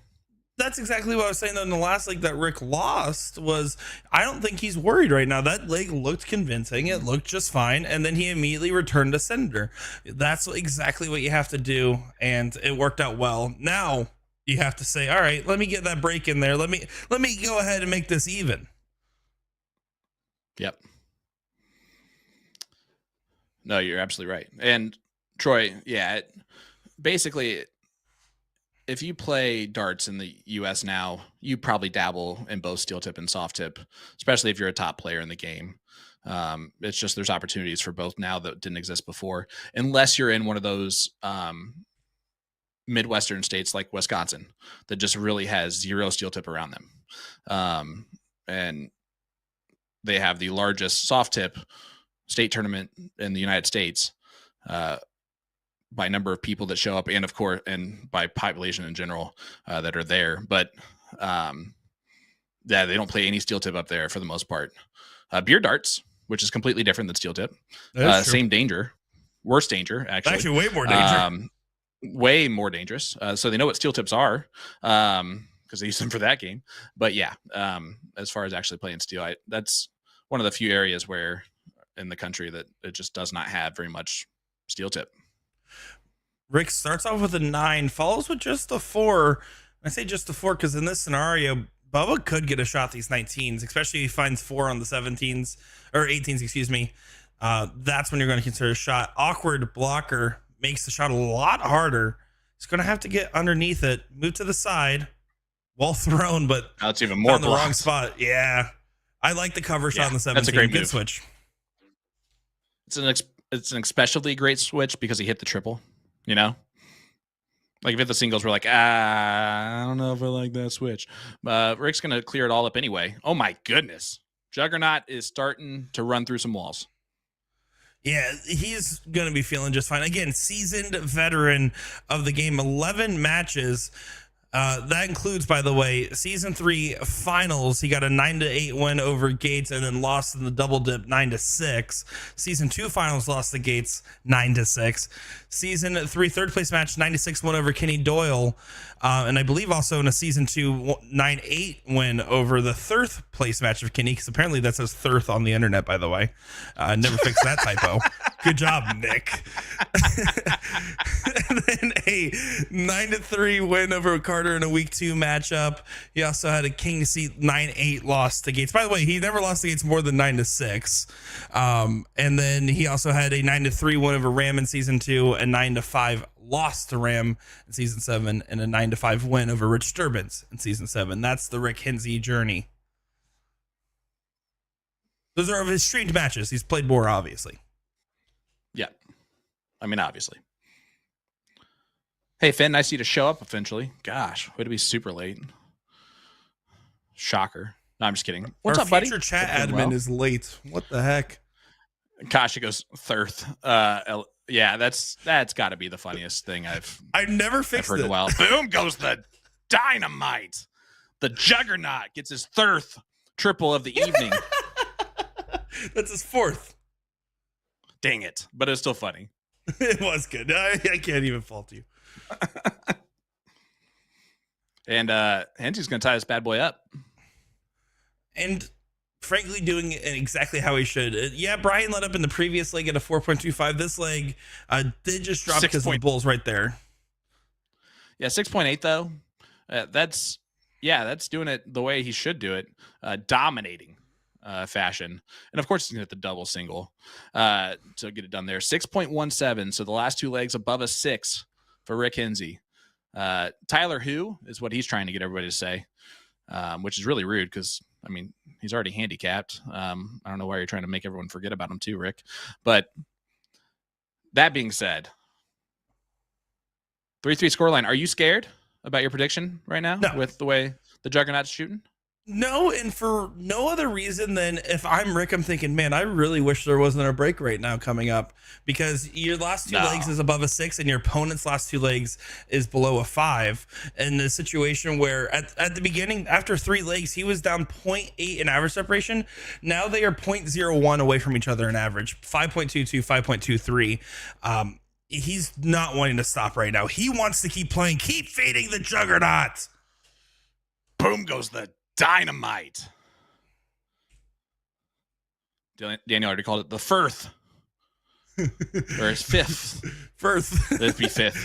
Speaker 4: that's exactly what I was saying in the last leg that Rick lost was I don't think he's worried right now. That leg looked convincing. It looked just fine. And then he immediately returned to sender. That's exactly what you have to do. And it worked out well. Now you have to say, all right, let me get that break in there. Let me go ahead and make this even.
Speaker 3: Yep. No, you're absolutely right. And Troy, yeah, basically, if you play darts in the U.S. now, you probably dabble in both steel tip and soft tip, especially if you're a top player in the game. It's just there's opportunities for both now that didn't exist before, unless you're in one of those Midwestern states like Wisconsin that just really has zero steel tip around them. And they have the largest soft tip state tournament in the United States. By number of people that show up, and of course, and by population in general that are there. But yeah, they don't play any steel tip up there for the most part. Beer darts, which is completely different than steel tip. Same danger, worse danger actually
Speaker 4: way more danger.
Speaker 3: Way more dangerous. So they know what steel tips are because they use them for that game. But yeah, as far as actually playing steel, that's one of the few areas where in the country that it just does not have very much steel tip.
Speaker 4: Rick starts off with a 9, follows with just a 4. I say just a 4 because in this scenario, Bubba could get a shot at these 19s, especially if he finds 4 on the 17s or 18s, excuse me. That's when you're going to consider a shot. Awkward blocker makes the shot a lot harder. He's going to have to get underneath it, move to the side, well thrown, but
Speaker 3: now it's even more
Speaker 4: in the wrong spot. Yeah. I like the cover shot on the 17.
Speaker 3: That's a great
Speaker 4: Good
Speaker 3: move.
Speaker 4: switch.
Speaker 3: It's an especially great switch because he hit the triple, you know? Like if he hit the singles, we're like, I don't know if I like that switch. Rick's going to clear it all up anyway. Oh my goodness. Juggernaut is starting to run through some walls.
Speaker 4: Yeah, he's going to be feeling just fine. Again, seasoned veteran of the game, 11 matches. That includes, by the way, season 3 finals. He got a 9-8 win over Gates and then lost in the double dip 9-6. Season 2 finals lost to Gates 9-6. Season 3 third place match 9-6 win over Kenny Doyle. And I believe also in a season 2 9-8 win over the third place match of Kenny, because apparently that says third on the internet, by the way. Never fixed that typo. Good job, Nick. And then a 9-3 win over Carter in a week 2 matchup. He also had a King seat 9-8 loss to Gates. By the way, he never lost to Gates more than 9-6. And then he also had a 9-3 win over Ram in season 2, a 9-5 loss to Ram in season 7, and a 9-5 win over Rich Sturbins in season 7. That's the Rick Henze journey. Those are of his streamed matches. He's played more, obviously.
Speaker 3: Yeah. I mean, obviously. Hey, Finn, nice of you to show up eventually. Gosh, way to be super late. Shocker. No, I'm just kidding. What's
Speaker 4: Our
Speaker 3: up, buddy?
Speaker 4: future chat
Speaker 3: Hope
Speaker 4: admin
Speaker 3: you're well.
Speaker 4: is late. What the heck?
Speaker 3: Kasha goes thirth. Yeah, that's got to be the funniest thing I've
Speaker 4: never fixed
Speaker 3: heard in
Speaker 4: it.
Speaker 3: a while. Boom goes the dynamite. The Juggernaut gets his third triple of the evening.
Speaker 4: That's his fourth.
Speaker 3: Dang it. But it was still funny.
Speaker 4: It was good. I can't even fault you.
Speaker 3: And Henze's going to tie this bad boy up.
Speaker 4: And frankly, doing it exactly how he should. Yeah, Bryan led up in the previous leg at a 4.25. This leg did just drop because of the Bulls right there.
Speaker 3: Yeah, 6.8 though. That's doing it the way he should do it, dominating fashion. And of course, he's going to hit the double single to get it done there. 6.17. So the last 2 legs above a 6 for Rick Henze. Tyler Who is what he's trying to get everybody to say, which is really rude because, I mean, he's already handicapped. I don't know why you're trying to make everyone forget about him too, Rick. But that being said, 3-3 scoreline. Are you scared about your prediction right now with the way the Juggernaut's shooting?
Speaker 4: No, and for no other reason than if I'm Rick, I'm thinking, man, I really wish there wasn't a break right now coming up, because your last 2 legs is above a 6 and your opponent's last 2 legs is below a 5. And the situation where at the beginning, after 3 legs, he was down 0.8 in average separation. Now they are 0.01 away from each other in average, 5.22, 5.23. He's not wanting to stop right now. He wants to keep playing, keep feeding the Juggernaut.
Speaker 3: Boom goes the dynamite. Daniel already called it the firth. Or his fifth.
Speaker 4: First.
Speaker 3: It'd be fifth.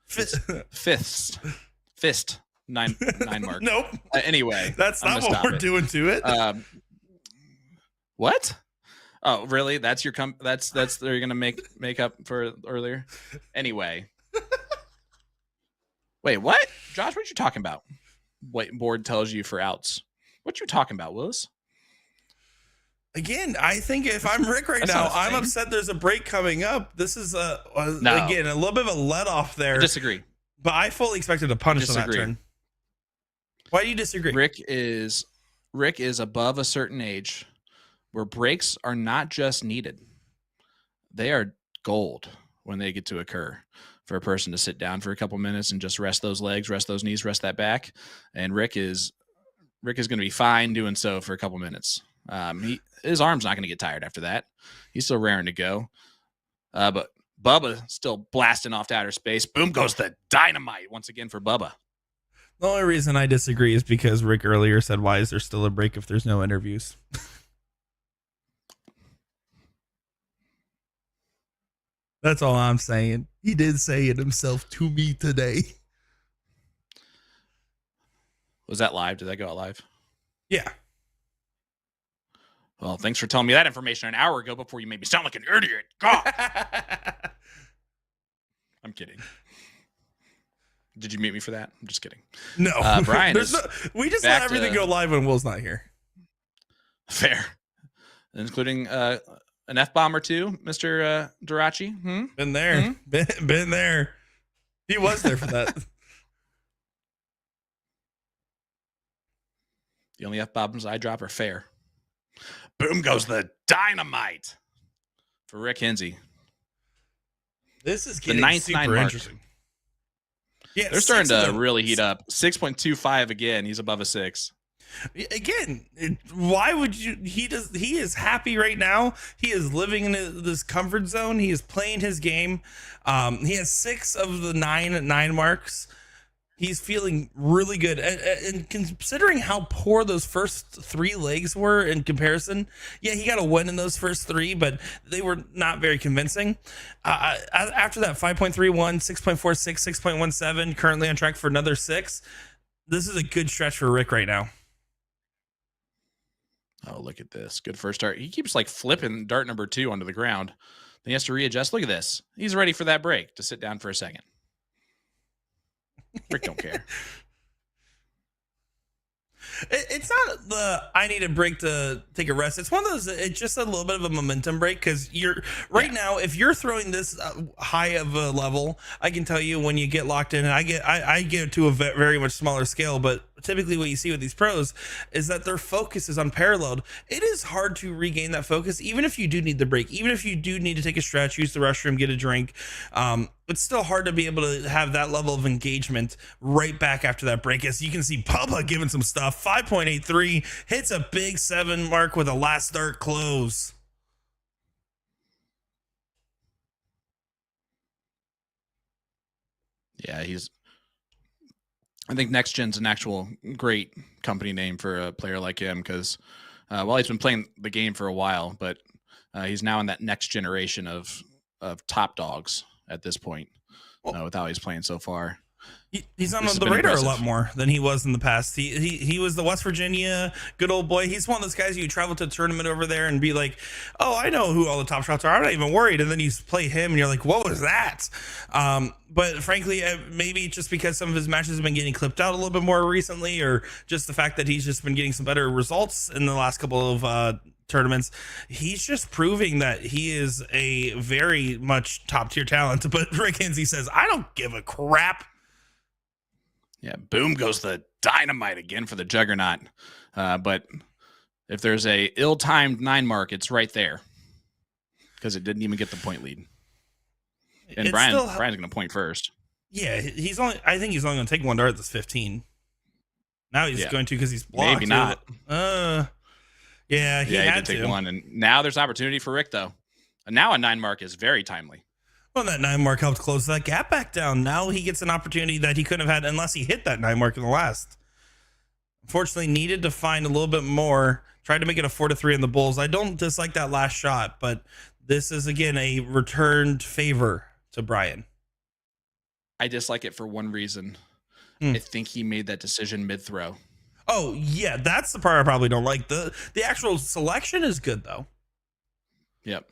Speaker 3: Fist. Nine mark.
Speaker 4: Nope.
Speaker 3: Anyway.
Speaker 4: That's not what we're doing to it.
Speaker 3: What? Oh, really? That's your that's you're gonna make up for earlier? Anyway. Wait, what? Josh, what you talking about? Whiteboard tells you for outs. What you talking about, Willis?
Speaker 4: Again, I think if I'm Rick right now, I'm upset there's a break coming up. This is again a little bit of a let off there.
Speaker 3: I disagree.
Speaker 4: But I fully expected a punish on that turn. Why do you disagree?
Speaker 3: Rick is above a certain age where breaks are not just needed. They are gold when they get to occur. For a person to sit down for a couple minutes and just rest those legs, rest those knees, rest that back. And Rick is going to be fine doing so for a couple minutes. His arm's not going to get tired after that. He's still raring to go. But Bubba still blasting off to outer space. Boom goes the dynamite once again for Bubba.
Speaker 4: The only reason I disagree is because Rick earlier said, why is there still a break if there's no interviews? That's all I'm saying. He did say it himself to me today.
Speaker 3: Was that live? Did that go out live?
Speaker 4: Yeah.
Speaker 3: Well, thanks for telling me that information an hour ago before you made me sound like an idiot. God. I'm kidding. Did you mute me for that? I'm just kidding.
Speaker 4: No.
Speaker 3: Brian,
Speaker 4: we just let everything go live when Will's not here.
Speaker 3: Fair. Including an F-bomb or two, Mr. Durachi.
Speaker 4: Been there. Been there. He was there for that.
Speaker 3: The only F-bombs I drop are fair. Boom goes the dynamite for Rick Henze.
Speaker 4: This is
Speaker 3: The
Speaker 4: getting
Speaker 3: ninth
Speaker 4: super
Speaker 3: nine mark.
Speaker 4: interesting. Yeah,
Speaker 3: They're starting to really heat up. 6.25 again. He's above a 6.
Speaker 4: Again, why would you? He is happy right now. He is living in this comfort zone. He is playing his game. He has 6 of the 9 marks. He's feeling really good. And considering how poor those first 3 legs were in comparison, yeah, he got a win in those first 3, but they were not very convincing. After that 5.31, 6.46, 6.17, currently on track for another 6. This is a good stretch for Rick right now.
Speaker 3: Oh, look at this. Good first start. He keeps like flipping dart number 2 onto the ground. Then he has to readjust. Look at this. He's ready for that break to sit down for a second. Rick don't care.
Speaker 4: It's not the I need a break to take a rest. It's one of those. It's just a little bit of a momentum break because you're right now. If you're throwing this high of a level, I can tell you when you get locked in, and I get it to a very much smaller scale. But typically, what you see with these pros is that their focus is unparalleled. It is hard to regain that focus, even if you do need the break, even if you do need to take a stretch, use the restroom, get a drink. It's still hard to be able to have that level of engagement right back after that break. As you can see, Bubba giving some stuff. 5.83 hits a big 7 mark with a last dart close.
Speaker 3: Yeah, I think Next Gen's an actual great company name for a player like him because, well, he's been playing the game for a while, but he's now in that next generation of top dogs at this point with how he's playing so far.
Speaker 4: He's on the radar a lot more than he was in the past. He was the West Virginia good old boy. He's one of those guys you travel to a tournament over there and be like, oh, I know who all the top shots are. I'm not even worried. And then you play him and you're like, what was that? But frankly, maybe just because some of his matches have been getting clipped out a little bit more recently, or just the fact that he's just been getting some better results in the last couple of tournaments, he's just proving that he is a very much top tier talent. But Rick Henze says, I don't give a crap.
Speaker 3: Yeah, boom goes the dynamite again for the Juggernaut. But if there's a ill-timed 9 mark, it's right there because it didn't even get the point lead. And Brian's going to point first.
Speaker 4: Yeah, I think he's only going to take 1 dart that's 15. Now he's going to because he's blocked.
Speaker 3: Maybe not.
Speaker 4: Yeah, he had
Speaker 3: to
Speaker 4: to
Speaker 3: take 1, and now there's opportunity for Rick though. And now a 9 mark is very timely.
Speaker 4: Well, that 9 mark helped close that gap back down. Now he gets an opportunity that he couldn't have had unless he hit that 9 mark in the last. Unfortunately, needed to find a little bit more. Tried to make it a 4-3 in the Bulls. I don't dislike that last shot, but this is again a returned favor to Bryan.
Speaker 3: I dislike it for one reason. I think he made that decision mid-throw.
Speaker 4: Oh, yeah, that's the part I probably don't like. The actual selection is good, though.
Speaker 3: Yep.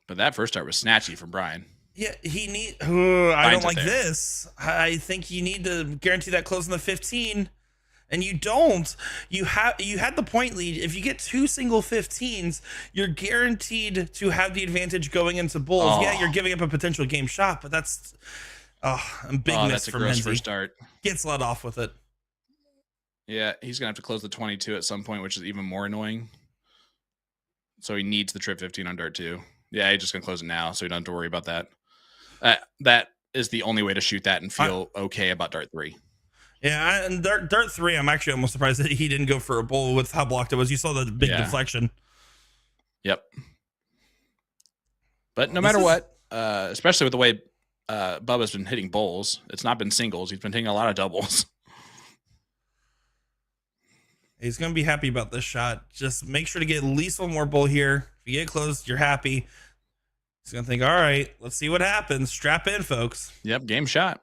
Speaker 3: But that first start was snatchy from Bryan.
Speaker 4: Yeah, I don't like this. I think you need to guarantee that close in the 15, and you don't. You had the point lead. If you get 2 single 15s, you're guaranteed to have the advantage going into Bulls. Oh. Yeah, you're giving up a potential game shot, but that's a big miss
Speaker 3: that's a
Speaker 4: from
Speaker 3: gross
Speaker 4: Henze.
Speaker 3: first start.
Speaker 4: Gets let off with it.
Speaker 3: Yeah, he's gonna have to close the 22 at some point, which is even more annoying. So he needs the trip 15 on dart 2. Yeah, he's just gonna close it now, so you don't have to worry about that. That is the only way to shoot that and feel okay about dart 3.
Speaker 4: Yeah, and dart 3, I'm actually almost surprised that he didn't go for a bull with how blocked it was. You saw the big deflection.
Speaker 3: Yep. But no matter what, especially with the way Bubba's been hitting bowls, it's not been singles. He's been hitting a lot of doubles.
Speaker 4: He's going to be happy about this shot. Just make sure to get at least 1 more bowl here. If you get close, you're happy. He's going to think, all right, let's see what happens. Strap in, folks.
Speaker 3: Yep, game shot.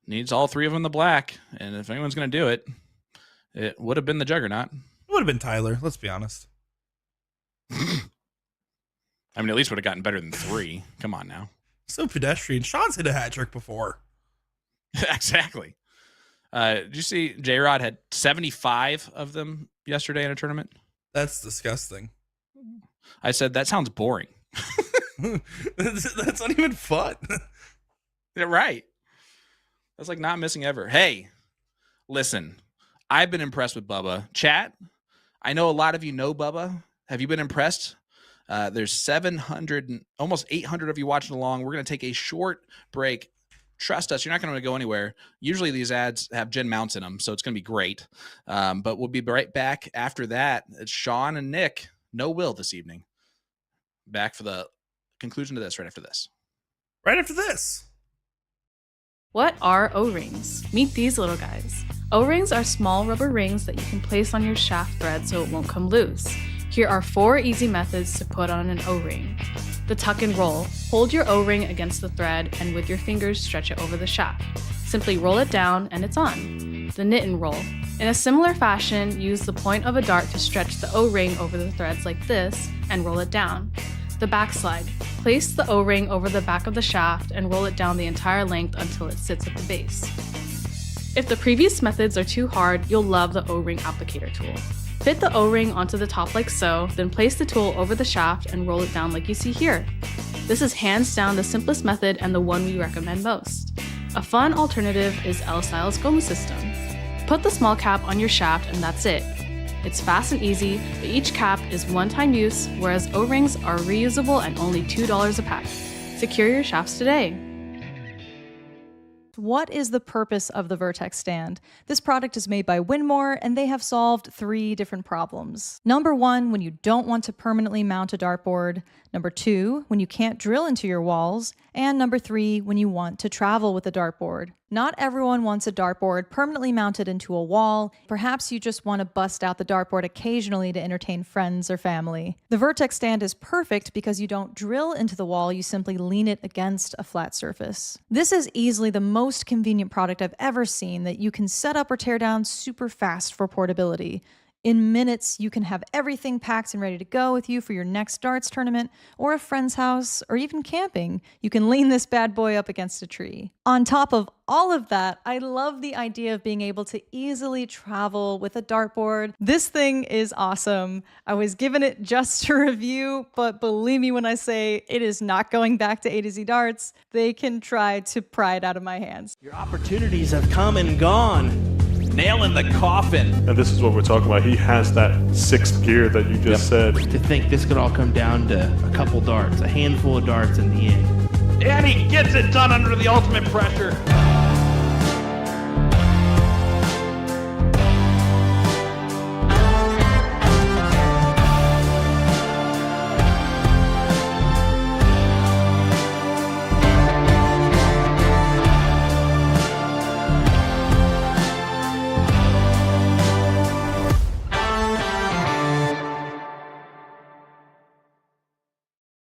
Speaker 3: Needs all 3 of them in the black. And if anyone's going to do it, it would have been the Juggernaut.
Speaker 4: It would have been Tyler, let's be honest.
Speaker 3: I mean, at least would have gotten better than 3. Come on now.
Speaker 4: So pedestrian. Sean's hit a hat trick before.
Speaker 3: Exactly. Did you see J-Rod had 75 of them yesterday in a tournament?
Speaker 4: That's disgusting.
Speaker 3: I said, that sounds boring.
Speaker 4: That's not even fun.
Speaker 3: Yeah, right. That's like not missing ever. Hey, listen, I've been impressed with Bubba. Chat, I know a lot of you know Bubba. Have you been impressed? There's 700, almost 800 of you watching along. We're going to take a short break. Trust us, you're not going to go anywhere. Usually these ads have Gen mounts in them, so it's going to be great. But we'll be right back after that. It's Sean and Nick. No Will this evening. Back for the conclusion to this right after this.
Speaker 4: Right after this.
Speaker 5: What are O-rings? Meet these little guys. O-rings are small rubber rings that you can place on your shaft thread so it won't come loose. Here are 4 easy methods to put on an O-ring. The tuck and roll. Hold your O-ring against the thread and with your fingers stretch it over the shaft. Simply roll it down and it's on. The knit and roll. In a similar fashion, use the point of a dart to stretch the O-ring over the threads like this and roll it down. The backslide. Place the O-ring over the back of the shaft and roll it down the entire length until it sits at the base. If the previous methods are too hard, you'll love the O-ring applicator tool. Fit the O-ring onto the top like so, then place the tool over the shaft and roll it down like you see here. This is hands down the simplest method and the one we recommend most. A fun alternative is L-Style's Gomu system. Put the small cap on your shaft and that's it. It's fast and easy, but each cap is one-time use, whereas O-rings are reusable and only $2 a pack. Secure your shafts today.
Speaker 6: What is the purpose of the Vertex stand? This product is made by Winmore, and they have solved 3 different problems. Number 1, when you don't want to permanently mount a dartboard. Number 2, when you can't drill into your walls. And number 3, when you want to travel with a dartboard. Not everyone wants a dartboard permanently mounted into a wall. Perhaps you just want to bust out the dartboard occasionally to entertain friends or family. The Vertex stand is perfect because you don't drill into the wall, you simply lean it against a flat surface. This is easily the most convenient product I've ever seen that you can set up or tear down super fast for portability. In minutes, you can have everything packed and ready to go with you for your next darts tournament or a friend's house or even camping. You can lean this bad boy up against a tree. On top of all of that, I love the idea of being able to easily travel with a dartboard. This thing is awesome. I was given it just to review, but believe me when I say it is not going back to A to Z Darts. They can try to pry it out of my hands.
Speaker 7: Your opportunities have come and gone. Nail in the coffin.
Speaker 8: And this is what we're talking about. He has that 6th gear that you just said.
Speaker 7: To think this could all come down to a couple darts, a handful of darts in the end. And he gets it done under the ultimate pressure.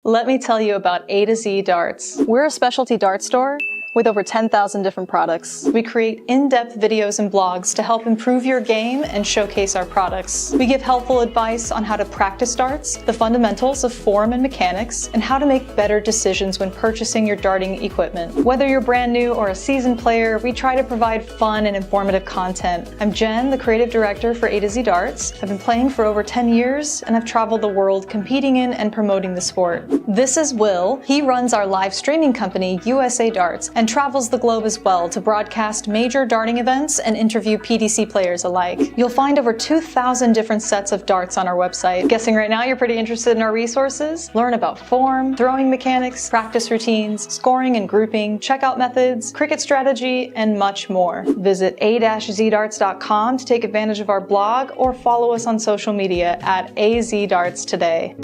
Speaker 6: Let me tell you about A to Z Darts. We're a specialty dart store with over 10,000 different products. We create in-depth videos and blogs to help improve your game and showcase our products. We give helpful advice on how to practice darts, the fundamentals of form and mechanics, and how to make better decisions when purchasing your darting equipment. Whether you're brand new or a seasoned player, we try to provide fun and informative content. I'm Jen, the creative director for A to Z Darts. I've been playing for over 10 years, and I've traveled the world competing in and promoting the sport. This is Will. He runs our live streaming company, USA Darts, and travels the globe as well to broadcast major darting events and interview PDC players alike. You'll find over 2,000 different sets of darts on our website. Guessing right now you're pretty interested in our resources? Learn about form, throwing mechanics, practice routines, scoring and grouping, checkout methods, cricket strategy, and much more. Visit a-zdarts.com to take advantage of our blog or follow us on social media at AZDarts today.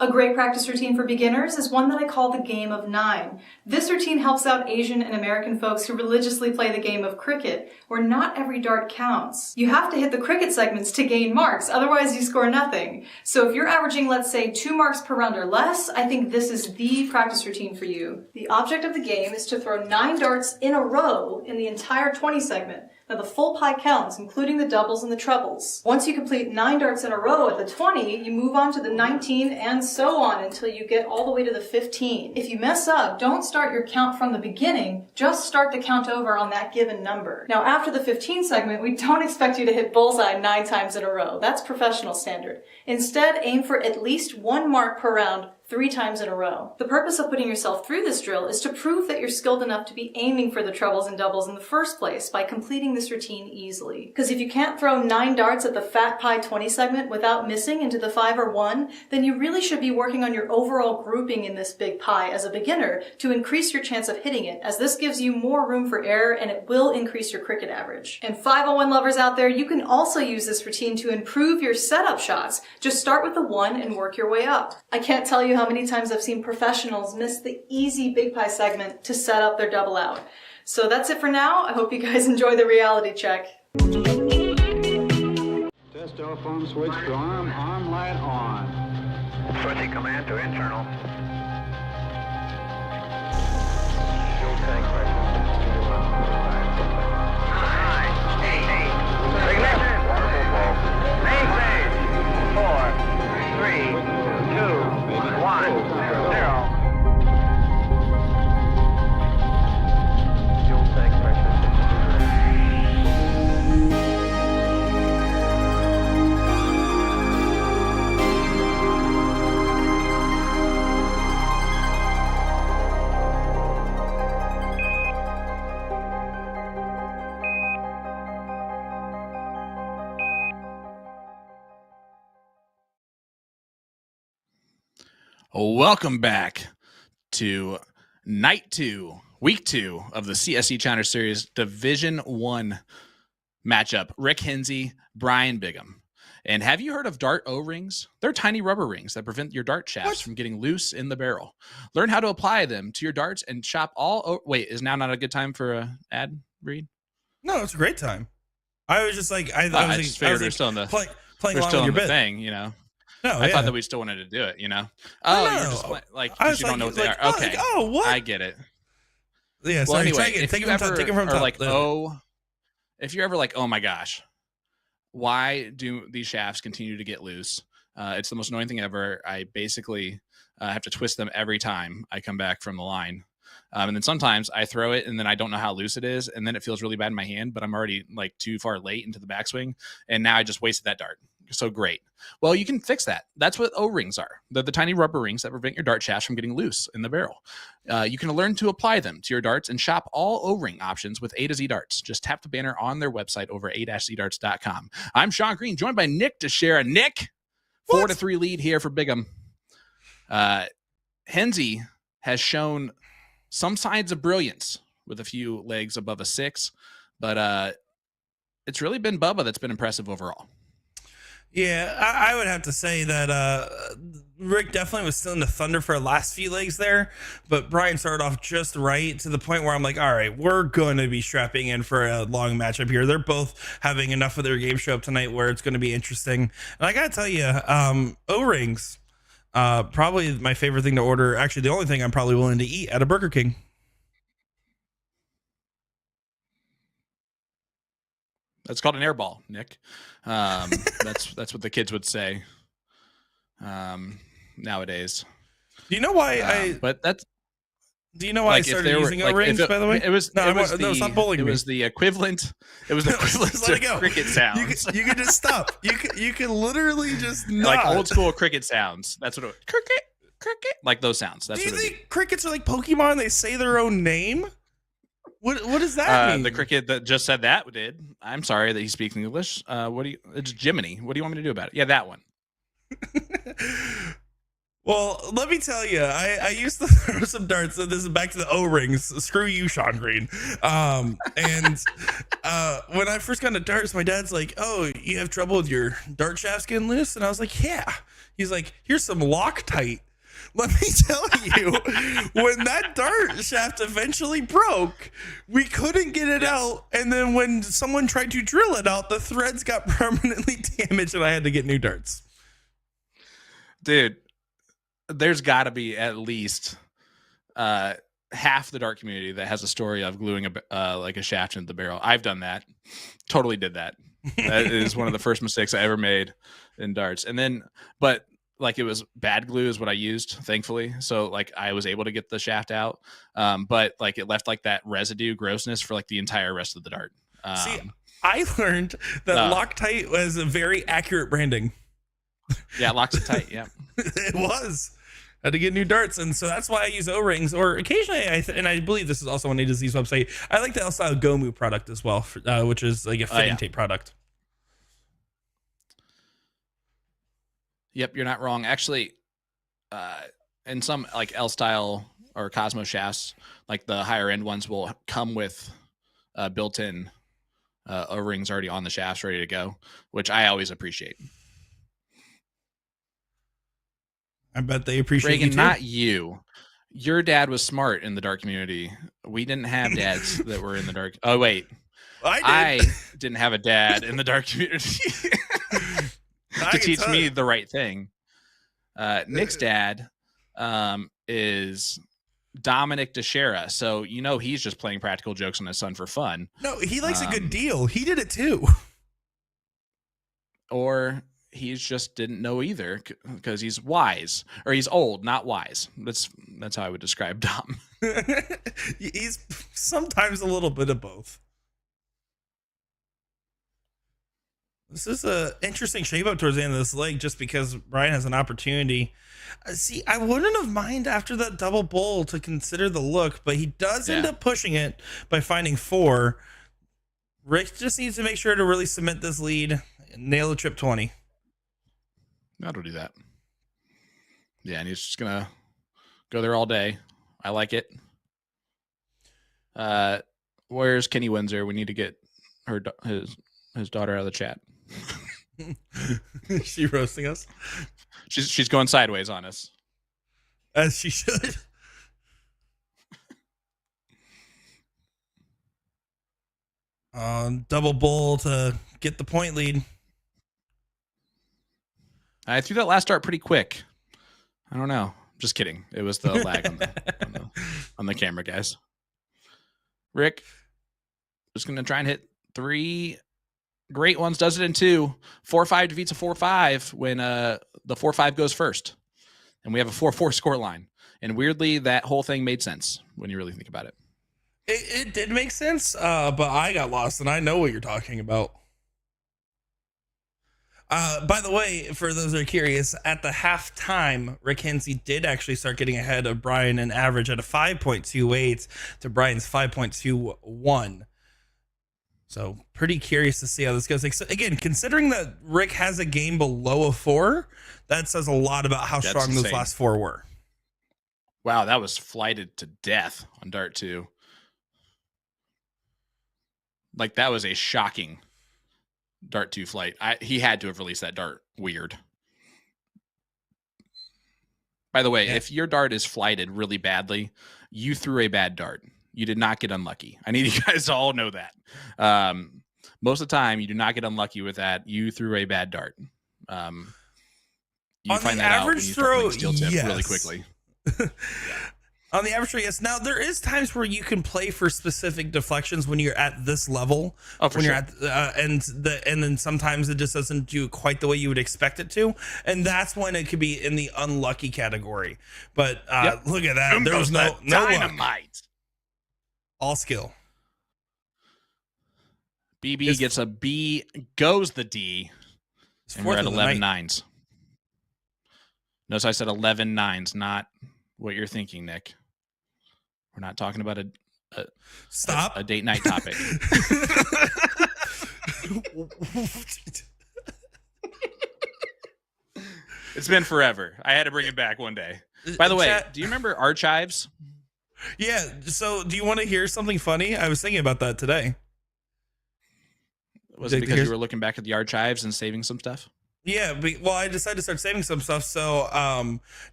Speaker 6: A great practice routine for beginners is one that I call the Game of 9. This routine helps out Asian and American folks who religiously play the game of cricket, where not every dart counts. You have to hit the cricket segments to gain marks, otherwise you score nothing. So if you're averaging, let's say, 2 marks per round or less, I think this is the practice routine for you. The object of the game is to throw 9 darts in a row in the entire 20 segment. Now the full pie counts, including the doubles and the trebles. Once you complete 9 darts in a row at the 20, you move on to the 19 and so on until you get all the way to the 15. If you mess up, don't start your count from the beginning, just start the count over on that given number. Now after the 15 segment, we don't expect you to hit bullseye 9 times in a row. That's professional standard. Instead, aim for at least 1 mark per round 3 times in a row. The purpose of putting yourself through this drill is to prove that you're skilled enough to be aiming for the trebles and doubles in the first place by completing this routine easily. Because if you can't throw 9 darts at the fat pie 20 segment without missing into the 5 or 1, then you really should be working on your overall grouping in this big pie as a beginner to increase your chance of hitting it, as this gives you more room for error and it will increase your cricket average. And 501 lovers out there, you can also use this routine to improve your setup shots. Just start with the 1 and work your way up. I can't tell you how many times I've seen professionals miss the easy big pie segment to set up their double out. So that's it for now. I hope you guys enjoy the reality check.
Speaker 1: Test telephone switch to arm light on.
Speaker 2: Switching command to internal. Fuel tank pressure. 9, 8. Ignition. Main stage. 4, 3, 2, 1, 0. Fuel tank pressure.
Speaker 3: Welcome back to night 2, week 2 of the CSC Challenger Series Division 1 matchup. Rick Henze, Bryan Bigham. And have you heard of dart O-rings? They're tiny rubber rings that prevent your dart shafts from getting loose in the barrel. Learn how to apply them to your darts and shop all. Wait, is now not a good time for a ad read?
Speaker 4: No, it's a great time. I was just like, I
Speaker 3: just figured we're still in the
Speaker 4: playing
Speaker 3: we're
Speaker 4: along
Speaker 3: still
Speaker 4: with
Speaker 3: in
Speaker 4: your
Speaker 3: the
Speaker 4: bit.
Speaker 3: thing, you know.
Speaker 4: No,
Speaker 3: I thought that we still wanted to do it, you know. Oh,
Speaker 4: no.
Speaker 3: you're just like
Speaker 4: I was
Speaker 3: you don't know what they
Speaker 4: like,
Speaker 3: are. Okay,
Speaker 4: what?
Speaker 3: I get it.
Speaker 4: Yeah.
Speaker 3: Well,
Speaker 4: Sorry,
Speaker 3: anyway,
Speaker 4: take it from top.
Speaker 3: like, if you're ever like, oh my gosh, why do these shafts continue to get loose? It's the most annoying thing ever. I basically have to twist them every time I come back from the line. And then sometimes I throw it and then I don't know how loose it is. And then it feels really bad in my hand, but I'm already like too far late into the backswing. And now I just wasted that dart. So great. Well, you can fix that. That's what O-rings are. They're the tiny rubber rings that prevent your dart shafts from getting loose in the barrel. You can learn to apply them to your darts and shop all O-ring options with A to Z Darts. Just tap the banner on their website over a-zdarts.com. I'm Sean Green, joined by Nick Teixeira. Nick, 4-3 lead here for Bigham. Henze has shown some signs of brilliance with a few legs above a 6, but it's really been Bubba that's been impressive overall.
Speaker 4: Yeah, I would have to say that Rick definitely was still in the thunder for the last few legs there, but Bryan started off just right to the point where I'm like, all right, we're going to be strapping in for a long matchup here. They're both having enough of their game show up tonight where it's going to be interesting. And I got to tell you, O-rings, probably my favorite thing to order. Actually, the only thing I'm probably willing to eat at a Burger King.
Speaker 3: That's called an air ball, Nick. That's what the kids would say nowadays.
Speaker 4: Do you know why Do you know why I started using O-rings? By the way,
Speaker 3: it was
Speaker 4: stop bullying me.
Speaker 3: It was the equivalent. It was the equivalent to cricket sounds.
Speaker 4: You can just stop. You can literally just
Speaker 3: like old school cricket sounds. That's what cricket, like those sounds. That's
Speaker 4: Do you
Speaker 3: what
Speaker 4: think crickets are like Pokemon? They say their own name. What does that mean?
Speaker 3: The cricket that just said that did. I'm sorry that he speaks English. It's Jiminy. What do you want me to do about it? Yeah, that one.
Speaker 4: Well, let me tell you, I used to throw some darts. So this is back to the O-rings. Screw you, Sean Green. And when I first got into darts, my dad's like, "Oh, you have trouble with your dart shafts getting loose?" And I was like, "Yeah." He's like, "Here's some Loctite." Let me tell you, when that dart shaft eventually broke, we couldn't get it out. And then when someone tried to drill it out, the threads got permanently damaged and I had to get new darts.
Speaker 3: Dude, there's got to be at least half the dart community that has a story of gluing like a shaft into the barrel. I've done that. Totally did that. That is one of the first mistakes I ever made in darts. And then, but like it was bad glue is what I used, thankfully. So like I was able to get the shaft out. But like it left like that residue grossness for like the entire rest of the dart.
Speaker 4: See, I learned that Loctite was a very accurate branding.
Speaker 3: Yeah, it locks it tight. Yeah.
Speaker 4: It was. I had to get new darts, and so that's why I use O-rings, or occasionally, and I believe this is also on A to Z's website, I like the L-Style Gomu product as well, which is like a fitting tape product.
Speaker 3: Yep, you're not wrong. Actually, in some like L-Style or Cosmo shafts, like the higher end ones will come with built-in O-rings already on the shafts ready to go, which I always appreciate.
Speaker 4: I bet they appreciate
Speaker 3: Reagan,
Speaker 4: you too.
Speaker 3: not you. Your dad was smart in the dart community. We didn't have dads that were in the dark. Oh, wait. I didn't have a dad in the dark community to teach me the right thing. Nick's dad is Dominic DeShera. So, you know, he's just playing practical jokes on his son for fun.
Speaker 4: No, he likes a good deal. He did it too.
Speaker 3: Or he just didn't know either because he's wise, or he's old, not wise. That's how I would describe Dom.
Speaker 4: He's sometimes a little bit of both. This is a interesting shape up towards the end of this leg, just because Bryan has an opportunity. See, I wouldn't have mind after that double bull to consider the look, but he does end up pushing it by finding 4. Rick just needs to make sure to really cement this lead, nail the trip 20.
Speaker 3: That'll do that. Yeah, and he's just gonna go there all day. I like it. Where's Kenny Windsor? We need to get his daughter out of the chat.
Speaker 4: Is she roasting us?
Speaker 3: She's going sideways on us.
Speaker 4: As she should. Double bull to get the point lead.
Speaker 3: I threw that last dart pretty quick. I don't know. Just kidding. It was the lag on the camera, guys. Rick, just going to try and hit 3 great ones. Does it in 2. 4-5 defeats a 4-5 when the 4-5 goes first. And we have a 4-4 score line. And weirdly, that whole thing made sense when you really think about it.
Speaker 4: It did make sense, but I got lost, and I know what you're talking about. By the way, for those that are curious, at the halftime, Rick Henze did actually start getting ahead of Bryan in average at a 5.28 to Bryan's 5.21. So pretty curious to see how this goes. Like, so again, considering that Rick has a game below a 4, that says a lot about how strong those last 4 were.
Speaker 3: Wow, that was flighted to death on Dart 2. Like, that was a shocking Dart 2 flight. He had to have released that dart weird. By the way, if your dart is flighted really badly, you threw a bad dart. You did not get unlucky. I need you guys to all know that. Most of the time, you do not get unlucky with that. You threw a bad dart. You find that out when you start playing steel tip really quickly.
Speaker 4: On the average throw, yes. Now, there is times where you can play for specific deflections when you're at this level.
Speaker 3: Oh, for sure.
Speaker 4: You're at, and then sometimes it just doesn't do quite the way you would expect it to, and that's when it could be in the unlucky category. But look at that. There was no dynamite.
Speaker 3: Luck.
Speaker 4: All skill.
Speaker 3: BB gets a B, goes the D, and we're at 11 nines. Notice I said 11 nines, not what you're thinking, Nick. We're not talking about a date night topic. It's been forever. I had to bring it back one day. By the way, do you remember archives?
Speaker 4: Yeah. So do you want to hear something funny? I was thinking about that today.
Speaker 3: Was it because you were looking back at the archives and saving some stuff?
Speaker 4: Yeah, well, I decided to start saving some stuff. So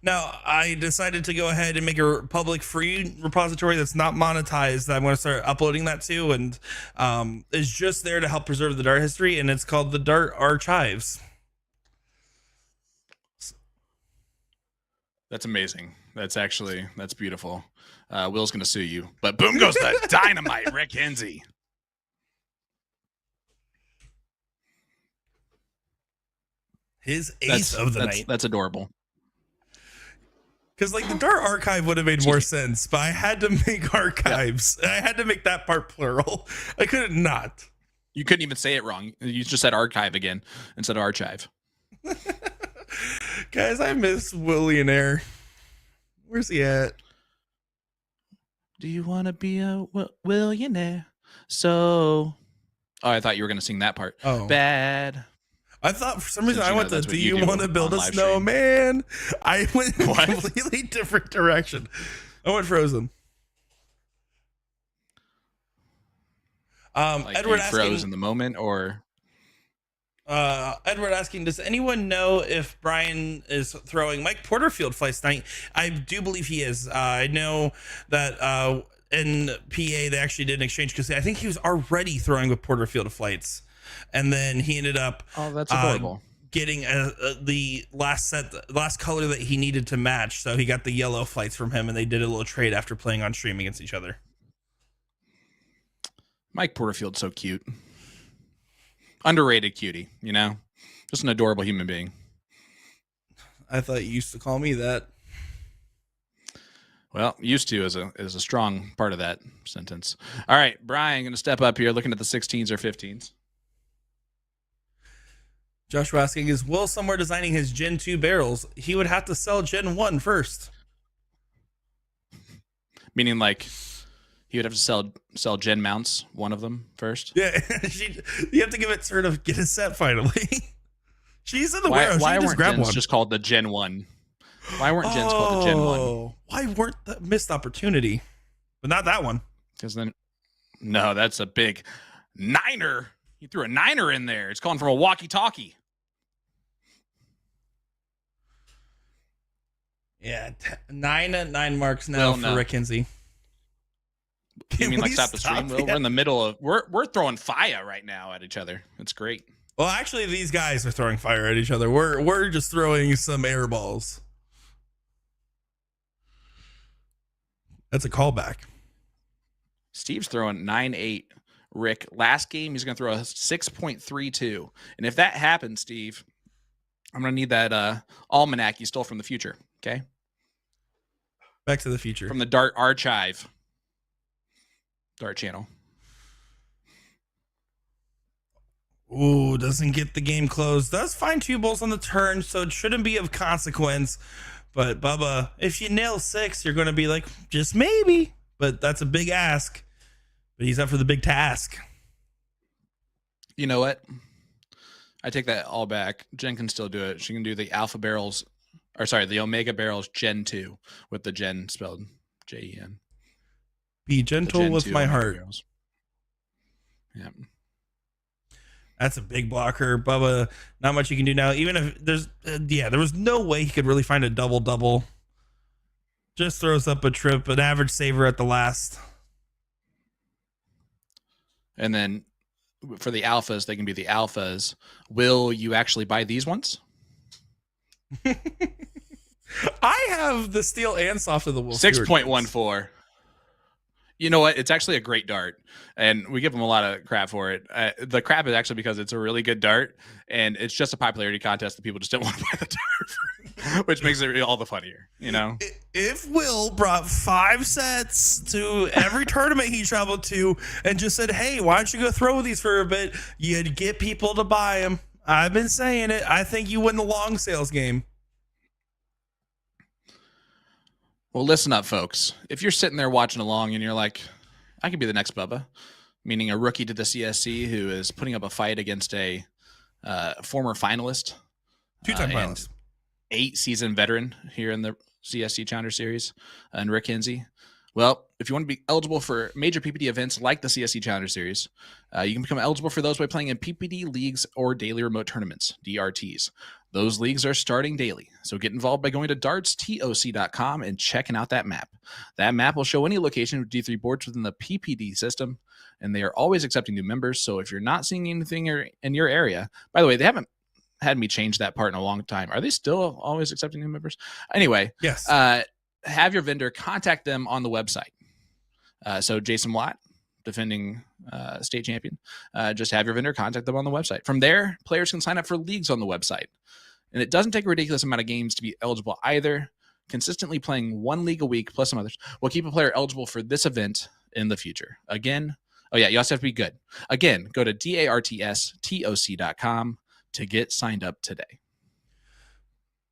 Speaker 4: now I decided to go ahead and make a public free repository that's not monetized that I'm going to start uploading that to. And it's just there to help preserve the Dart history. And it's called the Dart Archives.
Speaker 3: That's amazing. That's beautiful. Will's going to sue you. But boom goes the dynamite, Rick Henze.
Speaker 4: His ace of the night.
Speaker 3: That's adorable.
Speaker 4: Because like the Dart archive would have made more sense, but I had to make archives. Yeah. I had to make that part plural. I couldn't not.
Speaker 3: You couldn't even say it wrong. You just said archive again instead of archive.
Speaker 4: Guys, I miss Willionaire. Where's he at?
Speaker 3: Do you want to be a Willionaire? So, I thought you were going to sing that part.
Speaker 4: Oh,
Speaker 3: bad.
Speaker 4: I thought for some reason I went to do you want to build a snowman? I went in a completely different direction. I went Frozen.
Speaker 3: Like
Speaker 4: Edward
Speaker 3: you froze in the moment, or
Speaker 4: Edward asking, does anyone know if Bryan is throwing Mike Porterfield flights tonight? I do believe he is. I know that in PA they actually did an exchange because I think he was already throwing with Porterfield flights. And then he ended up
Speaker 3: that's adorable.
Speaker 4: Getting the last color that he needed to match. So he got the yellow flights from him, and they did a little trade after playing on stream against each other.
Speaker 3: Mike Porterfield's so cute. Underrated cutie, you know? Just an adorable human being.
Speaker 4: I thought you used to call me that.
Speaker 3: Well, used to is a strong part of that sentence. All right, Bryan, going to step up here looking at the 16s or 15s.
Speaker 4: Joshua asking, is Will somewhere designing his Gen 2 barrels? He would have to sell Gen 1 first.
Speaker 3: Meaning like he would have to sell Gen mounts, one of them first?
Speaker 4: Yeah, you have to give it sort of get a set finally. She's in the warehouse.
Speaker 3: Why
Speaker 4: just
Speaker 3: weren't
Speaker 4: grab
Speaker 3: gens
Speaker 4: one.
Speaker 3: just called the Gen 1? Why weren't gens called the Gen 1?
Speaker 4: Why weren't that missed opportunity? But not that one.
Speaker 3: Because then, no, that's a big niner. You threw a niner in there. It's calling from a walkie-talkie.
Speaker 4: Yeah, 9 marks now for Rick Henze.
Speaker 3: You mean like stop the stream? Will? We're in the middle of we're throwing fire right now at each other. It's great.
Speaker 4: Well, actually, these guys are throwing fire at each other. We're just throwing some air balls. That's a callback.
Speaker 3: Steve's throwing 9.8. Rick, last game he's going to throw a 6.32, and if that happens, Steve, I'm going to need that almanac you stole from the future. Okay.
Speaker 4: Back to the Future.
Speaker 3: From the Dart Archive. Dart channel.
Speaker 4: Ooh, doesn't get the game closed. Does find 2 balls on the turn, so it shouldn't be of consequence. But Bubba, if you nail 6, you're going to be like, just maybe. But that's a big ask. But he's up for the big task.
Speaker 3: You know what? I take that all back. Jen can still do it. She can do the Alpha Barrels, or sorry, the Omega Barrels Gen 2 with the Gen spelled Jen.
Speaker 4: Be gentle with my heart.
Speaker 3: Barrels. Yeah.
Speaker 4: That's a big blocker. Bubba, not much you can do now. Even if there's, there was no way he could really find a double-double. Just throws up a trip, an average saver at the last.
Speaker 3: And then for the alphas, they can be the alphas. Will you actually buy these ones?
Speaker 4: I have the steel and soft of the Will
Speaker 3: 6.14. You know what? It's actually a great dart, and we give them a lot of crap for it. The crap is actually because it's a really good dart, and it's just a popularity contest that people just don't want to buy the dart, which makes it all the funnier, you know?
Speaker 4: If Will brought 5 sets to every tournament he traveled to and just said, hey, why don't you go throw these for a bit, you'd get people to buy them. I've been saying it. I think you win the long sales game.
Speaker 3: Well, listen up, folks. If you're sitting there watching along and you're like, I could be the next Bubba, meaning a rookie to the CSC who is putting up a fight against a former finalist,
Speaker 4: 2-time finalist,
Speaker 3: 8-season veteran here in the CSC Challenger Series, and Rick Henze. Well, if you want to be eligible for major PPD events like the CSC Challenger Series, you can become eligible for those by playing in PPD leagues or daily remote tournaments, DRTs. Those leagues are starting daily, so get involved by going to dartstoc.com and checking out that map. That map will show any location of D3 boards within the PPD system, and they are always accepting new members, so if you're not seeing anything in your area, by the way, they haven't had me change that part in a long time. Are they still always accepting new members? Anyway,
Speaker 4: Yes.
Speaker 3: Have your vendor contact them on the website. So Jason Watt, defending state champion, just have your vendor contact them on the website. From there, players can sign up for leagues on the website. And it doesn't take a ridiculous amount of games to be eligible either. Consistently playing one league a week plus some others will keep a player eligible for this event in the future. Again, you also have to be good. Again, go to dartstoc.com to get signed up today.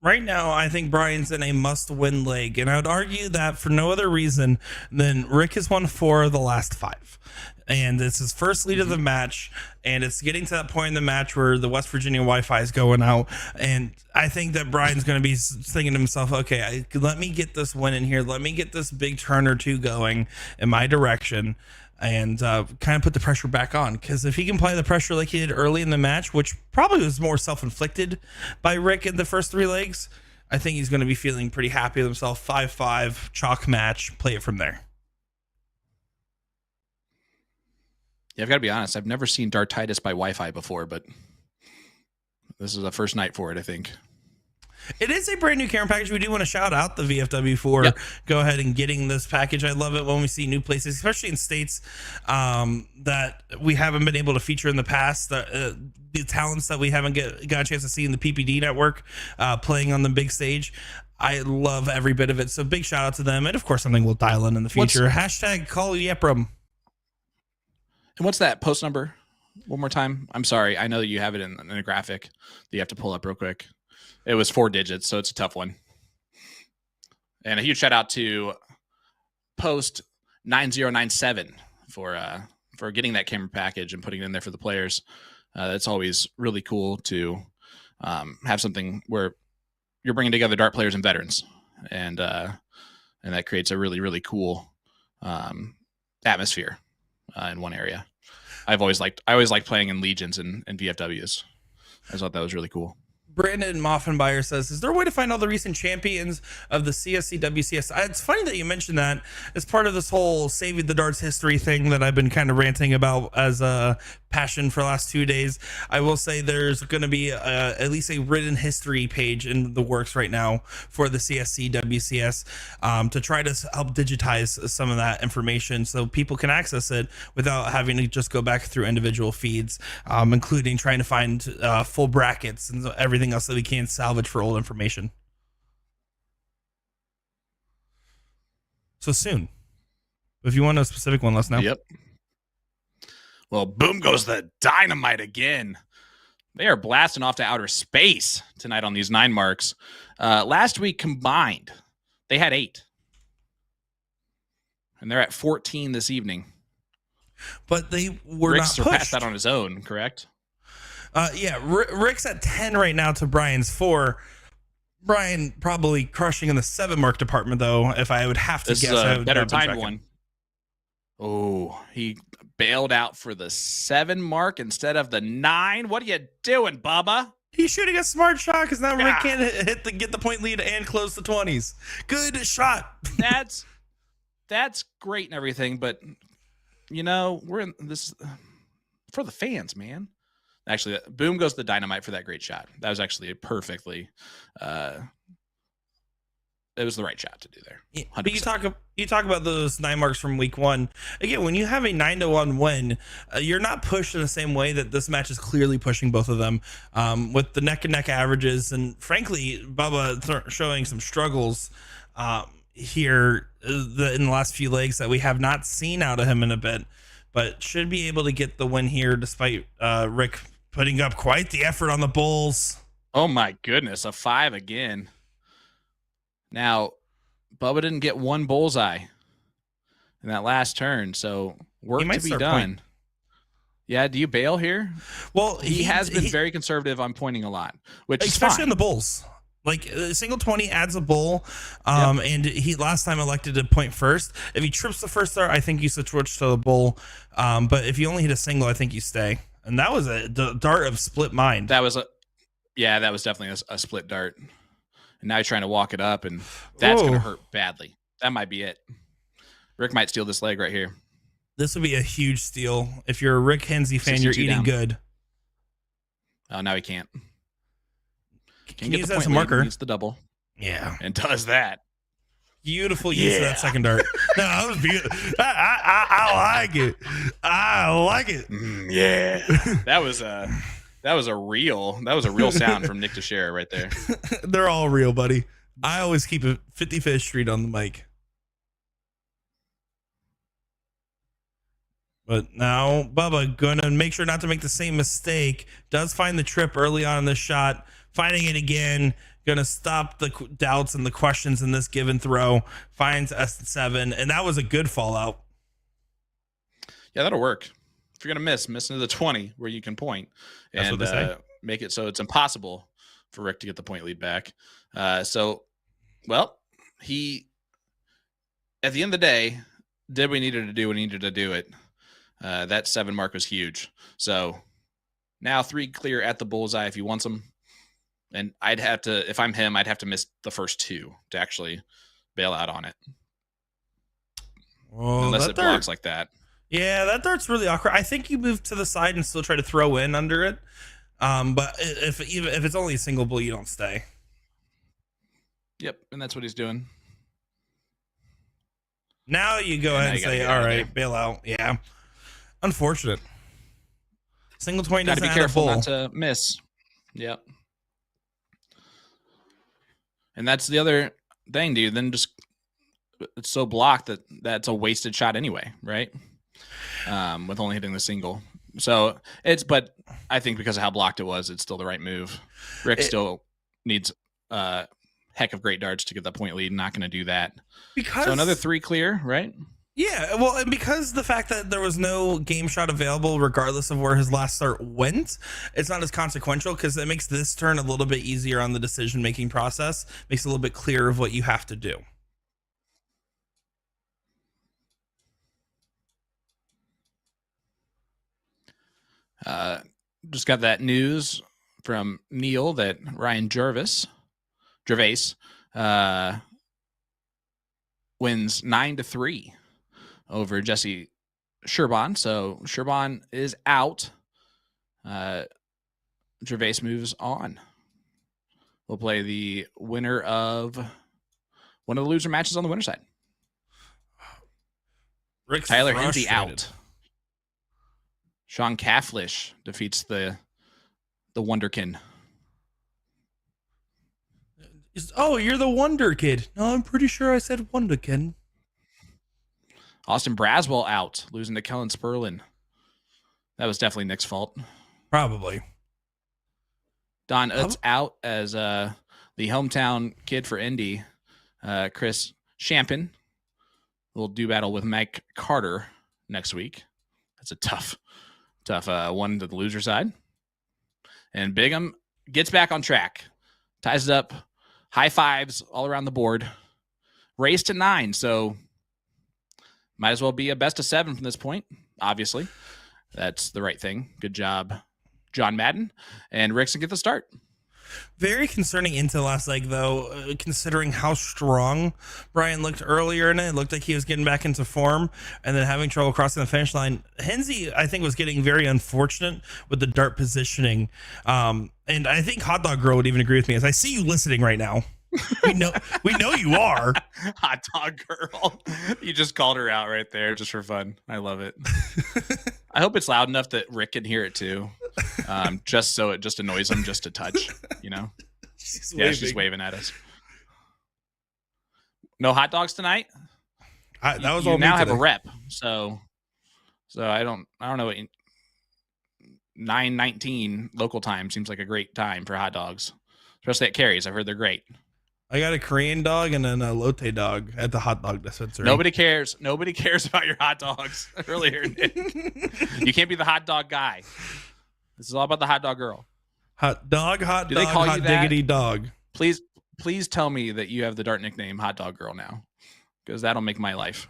Speaker 4: Right now, I think Brian's in a must-win leg, and I would argue that for no other reason than Rick has won 4 of the last 5. And it's his first lead of the match, and it's getting to that point in the match where the West Virginia Wi-Fi is going out. And I think that Brian's going to be thinking to himself, okay, let me get this win in here. Let me get this big turn or two going in my direction. And kind of put the pressure back on, because if he can apply the pressure like he did early in the match, which probably was more self-inflicted by Rick in the first 3 legs, I think he's going to be feeling pretty happy with himself. 5-5 chalk match, play it from there.
Speaker 3: Yeah, I've got to be honest. I've never seen Dartitis by Wi-Fi before, but this is the first night for it, I think.
Speaker 4: It is a brand new camera package. We do want to shout out the VFW for go ahead and getting this package. I love it when we see new places, especially in states that we haven't been able to feature in the past. The talents that we haven't got a chance to see in the PPD network playing on the big stage. I love every bit of it. So big shout out to them. And of course, something we'll dial in the future. Hashtag call Yepram.
Speaker 3: And what's that post number? One more time. I'm sorry. I know that you have it in a graphic that you have to pull up real quick. It was 4 digits, so it's a tough one. And a huge shout out to Post 9097 for getting that camera package and putting it in there for the players. That's always really cool to have something where you're bringing together dart players and veterans, and that creates a really, really cool atmosphere in one area. I always liked playing in Legions and VFWs. I thought that was really cool.
Speaker 4: Brandon Moffenmeyer says, is there a way to find all the recent champions of the CSC WCS? It's funny that you mentioned that as part of this whole Saving the Darts history thing that I've been kind of ranting about as a passion for the last 2 days. I will say there's going to be at least a written history page in the works right now for the CSC WCS to try to help digitize some of that information so people can access it without having to just go back through individual feeds, including trying to find full brackets and everything else that we can salvage for old information. So soon. If you want a specific one, let us know.
Speaker 3: Yep. Well, boom goes the dynamite again. They are blasting off to outer space tonight on these 9 marks. Last week combined, they had 8. And they're at 14 this evening.
Speaker 4: But they were
Speaker 3: Rick
Speaker 4: not
Speaker 3: surpassed
Speaker 4: pushed.
Speaker 3: that on his own, correct?
Speaker 4: Rick's at 10 right now to Brian's 4. Brian probably crushing in the 7 mark department, though. If I would have to
Speaker 3: This
Speaker 4: guess,
Speaker 3: is
Speaker 4: I
Speaker 3: a
Speaker 4: would
Speaker 3: better
Speaker 4: double check
Speaker 3: timed
Speaker 4: him.
Speaker 3: one. Oh, he bailed out for the 7 mark instead of the 9. What are you doing, Bubba?
Speaker 4: He's shooting a smart shot because now Rick can't get the point lead and close the 20s. Good shot.
Speaker 3: That's great and everything, but we're in this for the fans, man. Actually, boom goes the dynamite for that great shot. That was actually a perfectly. It was the right shot to do there. 100%.
Speaker 4: But you talk about those 9 marks from week 1. Again, when you have a 9-1 win, you're not pushed in the same way that this match is clearly pushing both of them with the neck and neck averages. And frankly, Bubba showing some struggles here in the last few legs that we have not seen out of him in a bit, but should be able to get the win here despite Rick putting up quite the effort on the Bulls.
Speaker 3: Oh my goodness, a 5 again. Now, Bubba didn't get one bullseye in that last turn, so work to be done. Yeah, do you bail here?
Speaker 4: Well,
Speaker 3: he has been very conservative on pointing a lot, which is
Speaker 4: especially
Speaker 3: fine.
Speaker 4: in the Bulls. Like a single 20 adds a bull, and he last time elected to point first. If he trips the first dart, I think you switch to the bull. But if you only hit a single, I think you stay. And that was a dart of split mind.
Speaker 3: That was definitely a split dart. And now he's trying to walk it up, and that's going to hurt badly. That might be it. Rick might steal this leg right here.
Speaker 4: This would be a huge steal. If you're a Rick Henze fan, you're eating
Speaker 3: down.
Speaker 4: good.
Speaker 3: Oh, now he can't.
Speaker 4: Can use that as a marker.
Speaker 3: Needs the double.
Speaker 4: Yeah.
Speaker 3: And does that.
Speaker 4: Beautiful use of that second dart. No, that was beautiful. I like it. I like it.
Speaker 3: Yeah. That was a real sound from Nick Teixeira right there.
Speaker 4: They're all real, buddy. I always keep a 55th Street on the mic. But now Bubba gonna make sure not to make the same mistake. Does find the trip early on in this shot. Finding it again. Gonna stop the doubts and the questions in this given throw. Finds S7, and that was a good fallout.
Speaker 3: Yeah, that'll work. If you're gonna miss into the 20 where you can point and make it so it's impossible for Rick to get the point lead back. He at the end of the day did what he needed to do when he needed to do it. That 7 mark was huge. So now 3 clear at the bullseye if he wants them. And I'd have to, if I'm him, I'd have to miss the first 2 to actually bail out on it.
Speaker 4: Well,
Speaker 3: unless it blocks like that.
Speaker 4: Yeah, that dart's really awkward. I think you move to the side and still try to throw in under it. But if it's only a single bull, you don't stay.
Speaker 3: Yep, and that's what he's doing.
Speaker 4: Now you go ahead and say, all right, bail out. Yeah. Unfortunate. Single 20 doesn't
Speaker 3: gotta be careful not to miss. Yep. And that's the other thing, dude. Then just it's so blocked that that's a wasted shot anyway, right? With only hitting the single. So but I think because of how blocked it was, it's still the right move. Rick still needs heck of great darts to get the point lead. Not going to do that. So another 3 clear, right?
Speaker 4: Yeah, well, and because the fact that there was no game shot available, regardless of where his last start went, it's not as consequential because it makes this turn a little bit easier on the decision-making process. Makes it a little bit clearer of what you have to do.
Speaker 3: Just got that news from Neil that Ryan Gervais wins 9-3 over Jesse Sherban. So Sherban is out. Gervais moves on. We'll play the winner of one of the loser matches on the winner side.
Speaker 4: Rick's
Speaker 3: Tyler Henze out. Sean Cafflish defeats the Wonderkin.
Speaker 4: Oh, you're the Wonder Kid. No, I'm pretty sure I said Wonderkin.
Speaker 3: Austin Braswell out, losing to Kellen Sperlin. That was definitely Nick's fault.
Speaker 4: Probably.
Speaker 3: Don Utz out as the hometown kid for Indy. Chris Champin will do battle with Mike Carter next week. That's a tough one to the loser side. And Bigham gets back on track. Ties it up. High fives all around the board. Race to 9, so might as well be a best of 7 from this point, obviously. That's the right thing. Good job, John Madden. And Rickson get the start.
Speaker 4: Very concerning into the last leg, though, considering how strong Bryan looked earlier in it. It looked like he was getting back into form and then having trouble crossing the finish line. Henze, I think, was getting very unfortunate with the dart positioning. And I think Hot Dog Girl would even agree with me, as I see you listening right now. We know you are.
Speaker 3: Hot Dog Girl. You just called her out right there just for fun. I love it. I hope it's loud enough that Rick can hear it too. Just so it just annoys him just to touch, you know? She's waving at us. No hot dogs tonight?
Speaker 4: That was
Speaker 3: you
Speaker 4: all
Speaker 3: now
Speaker 4: me
Speaker 3: have
Speaker 4: today.
Speaker 3: a rep. So I don't know what 9:19 local time seems like a great time for hot dogs. Especially at Carrie's. I've heard they're great.
Speaker 4: I got a Korean dog and then a Lotte dog at the hot dog dispensary.
Speaker 3: Nobody cares about your hot dogs earlier, Nick. You can't be the hot dog guy. This is all about the hot dog girl.
Speaker 4: Hot dog, hot
Speaker 3: Do
Speaker 4: dog,
Speaker 3: they call
Speaker 4: hot
Speaker 3: you that?
Speaker 4: diggity dog.
Speaker 3: Please tell me that you have the dart nickname Hot Dog Girl now, because that'll make my life.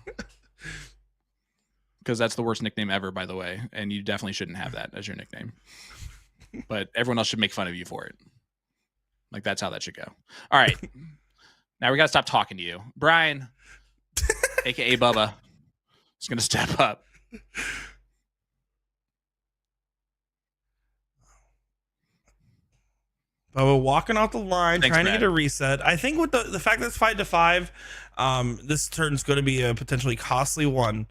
Speaker 3: Because that's the worst nickname ever, by the way, and you definitely shouldn't have that as your nickname. But everyone else should make fun of you for it. Like, that's how that should go. All right. Now we got to stop talking to you. Bryan, a.k.a. Bubba, is going to step up.
Speaker 4: Bubba walking off the line,
Speaker 3: Thanks,
Speaker 4: trying to
Speaker 3: Brad.
Speaker 4: get a reset. I think with the fact that it's 5-5, this turn's going to be a potentially costly one.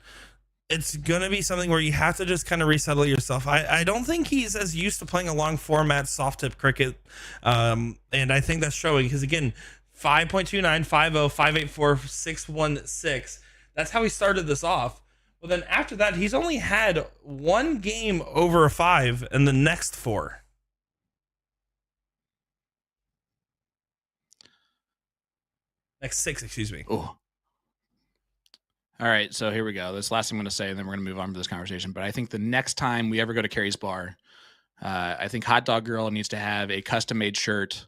Speaker 4: It's going to be something where you have to just kind of resettle yourself. I don't think he's as used to playing a long format soft tip cricket. And I think that's showing because, again, 5.29, 5.0, 5.84, 6.16. That's how he started this off. Well, then after that, he's only had one game over a 5 in the next 4. Next 6, excuse me.
Speaker 3: Oh. All right, so here we go. This last thing I'm going to say, and then we're going to move on to this conversation. But I think the next time we ever go to Carrie's Bar, I think Hot Dog Girl needs to have a custom-made shirt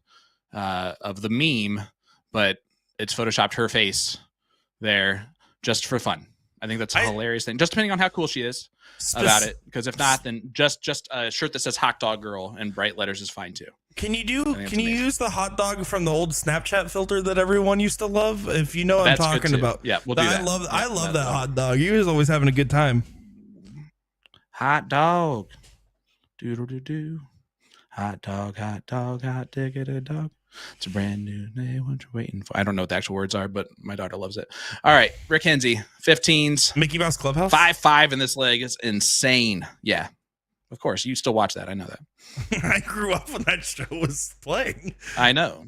Speaker 3: of the meme, but it's photoshopped her face there just for fun. I think that's a hilarious thing, just depending on how cool she is about it. Because if not, then just a shirt that says Hot Dog Girl in bright letters is fine too.
Speaker 4: Can you use the hot dog from the old Snapchat filter that everyone used to love? If you know what I'm talking about.
Speaker 3: Yeah, we'll do that.
Speaker 4: I love that hot dog. You was always having a good time.
Speaker 3: Hot dog. Doodle doo doo. Hot dog, hot diggity dog. It's a brand new day. What you're waiting for? I don't know what the actual words are, but my daughter loves it. All right, Rick Henze, 15s.
Speaker 4: Mickey Mouse Clubhouse?
Speaker 3: 5.5 in this leg is insane. Yeah. Of course, you still watch that. I know that.
Speaker 4: I grew up when that show was playing.
Speaker 3: I know.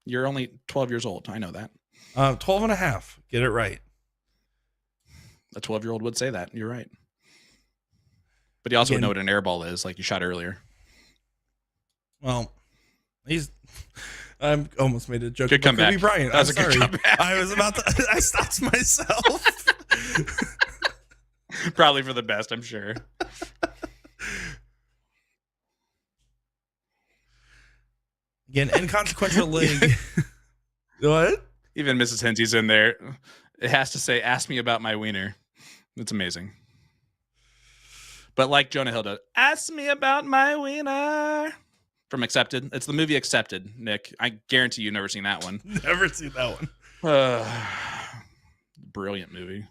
Speaker 3: You're only 12 years old. I know that.
Speaker 4: 12 and a half. Get it right.
Speaker 3: A 12-year-old would say that. You're right. But you also would know what an air ball is, like you shot earlier.
Speaker 4: Well, I almost made a joke.
Speaker 3: Good comeback.
Speaker 4: Kobe Bryant.
Speaker 3: That was
Speaker 4: I'm
Speaker 3: a good
Speaker 4: sorry.
Speaker 3: comeback.
Speaker 4: I was about to. I stopped myself.
Speaker 3: Probably for the best, I'm sure.
Speaker 4: Again, inconsequential league. What?
Speaker 3: Even Mrs. Henze's in there. It has to say, ask me about my wiener. It's amazing. But like Jonah Hill does, ask me about my wiener. From Accepted. It's the movie Accepted, Nick. I guarantee you've never seen that one.
Speaker 4: Never seen that one.
Speaker 3: Brilliant movie.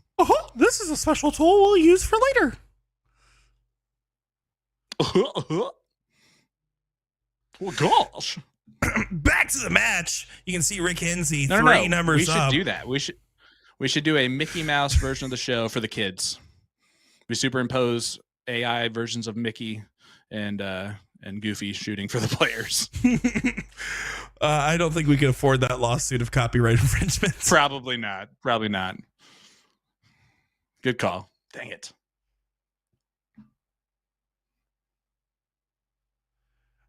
Speaker 4: This is a special tool we'll use for later.
Speaker 3: Oh, gosh.
Speaker 4: Back to the match. You can see Rick Henze
Speaker 3: No.
Speaker 4: three numbers
Speaker 3: We should
Speaker 4: up.
Speaker 3: do that. We should do a Mickey Mouse version of the show for the kids. We superimpose AI versions of Mickey and Goofy shooting for the players.
Speaker 4: I don't think we can afford that lawsuit of copyright infringement.
Speaker 3: Probably not. Good call. Dang it.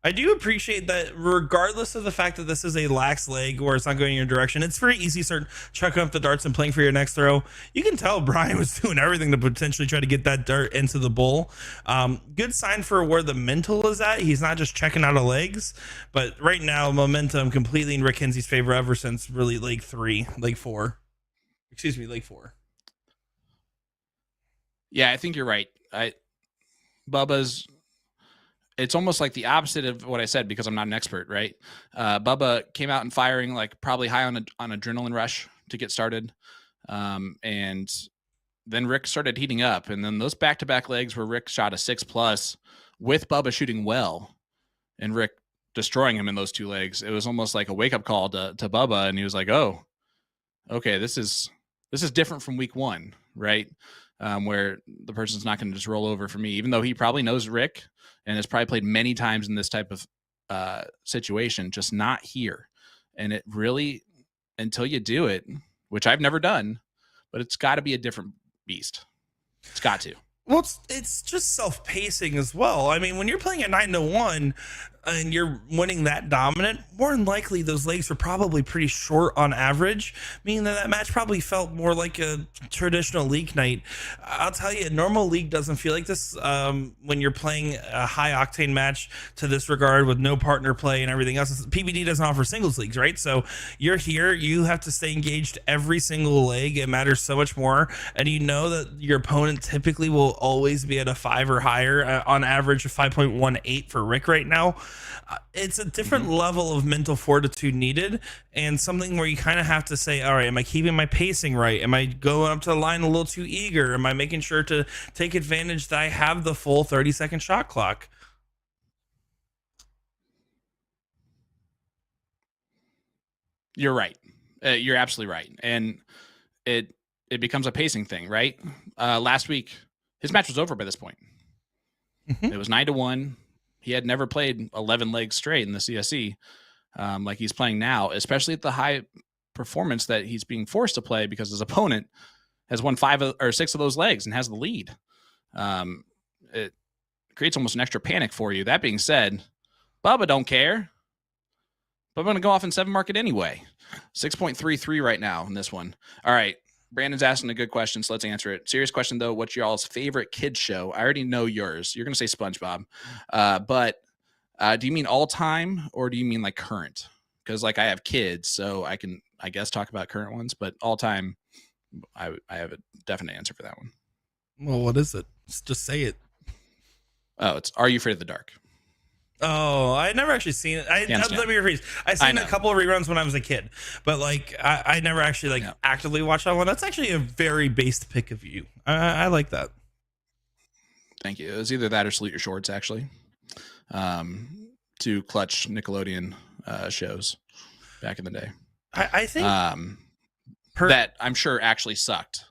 Speaker 4: I do appreciate that regardless of the fact that this is a lax leg or it's not going in your direction, it's very easy to start chucking up the darts and playing for your next throw. You can tell Bryan was doing everything to potentially try to get that dart into the bowl. Good sign for where the mental is at. He's not just checking out of legs, but right now momentum completely in Rick Henze's favor ever since really leg 4.
Speaker 3: Yeah, I think you're right. Bubba's... It's almost like the opposite of what I said because I'm not an expert, right? Bubba came out and firing like probably high on adrenaline rush to get started. And then Rick started heating up. And then those back-to-back legs where Rick shot a 6+ with Bubba shooting well and Rick destroying him in those 2 legs. It was almost like a wake-up call to Bubba. And he was like, oh, okay, this is different from week 1, right? Where the person's not going to just roll over for me, even though he probably knows Rick and has probably played many times in this type of situation, just not here. And it really, until you do it, which I've never done, but it's got to be a different beast. It's got to.
Speaker 4: Well, it's just self-pacing as well. I mean, when you're playing at 9-1 and you're winning that dominant, more than likely those legs are probably pretty short on average, meaning that match probably felt more like a traditional league night. I'll tell you, a normal league doesn't feel like this when you're playing a high-octane match to this regard with no partner play and everything else. PBD doesn't offer singles leagues, right? So you're here, you have to stay engaged every single leg. It matters so much more, and you know that your opponent typically will always be at a 5 or higher, on average a 5.18 for Rick right now. It's a different level of mental fortitude needed, and something where you kind of have to say, all right, am I keeping my pacing right? Am I going up to the line a little too eager? Am I making sure to take advantage that I have the full 30-second shot clock?
Speaker 3: You're right. You're absolutely right. And it becomes a pacing thing, right? Last week, his match was over by this point. It was 9-1. He had never played 11 legs straight in the CSC like he's playing now, especially at the high performance that he's being forced to play because his opponent has won 5 or 6 of those legs and has the lead. It creates almost an extra panic for you. That being said, Bubba don't care. But I'm going to go off in 7 market anyway. 6.33 right now in this one. All right. Brandon's asking a good question, so let's answer it. Serious question, though. What's y'all's favorite kids show? I already know yours. You're going to say SpongeBob. But do you mean all time or do you mean like current? Because like I have kids, so I can, I guess, talk about current ones. But all time, I have a definite answer for that one.
Speaker 4: Well, what is it? Just say it.
Speaker 3: Oh, it's Are You Afraid of the Dark?
Speaker 4: Oh, I never actually seen it. Let me rephrase. I seen a couple of reruns when I was a kid, but like I never actually actively watched that one. That's actually a very based pick of you. I like that.
Speaker 3: Thank you. It was either that or Salute Your Shorts, actually. 2 clutch Nickelodeon shows back in the day.
Speaker 4: I think
Speaker 3: that I'm sure actually sucked,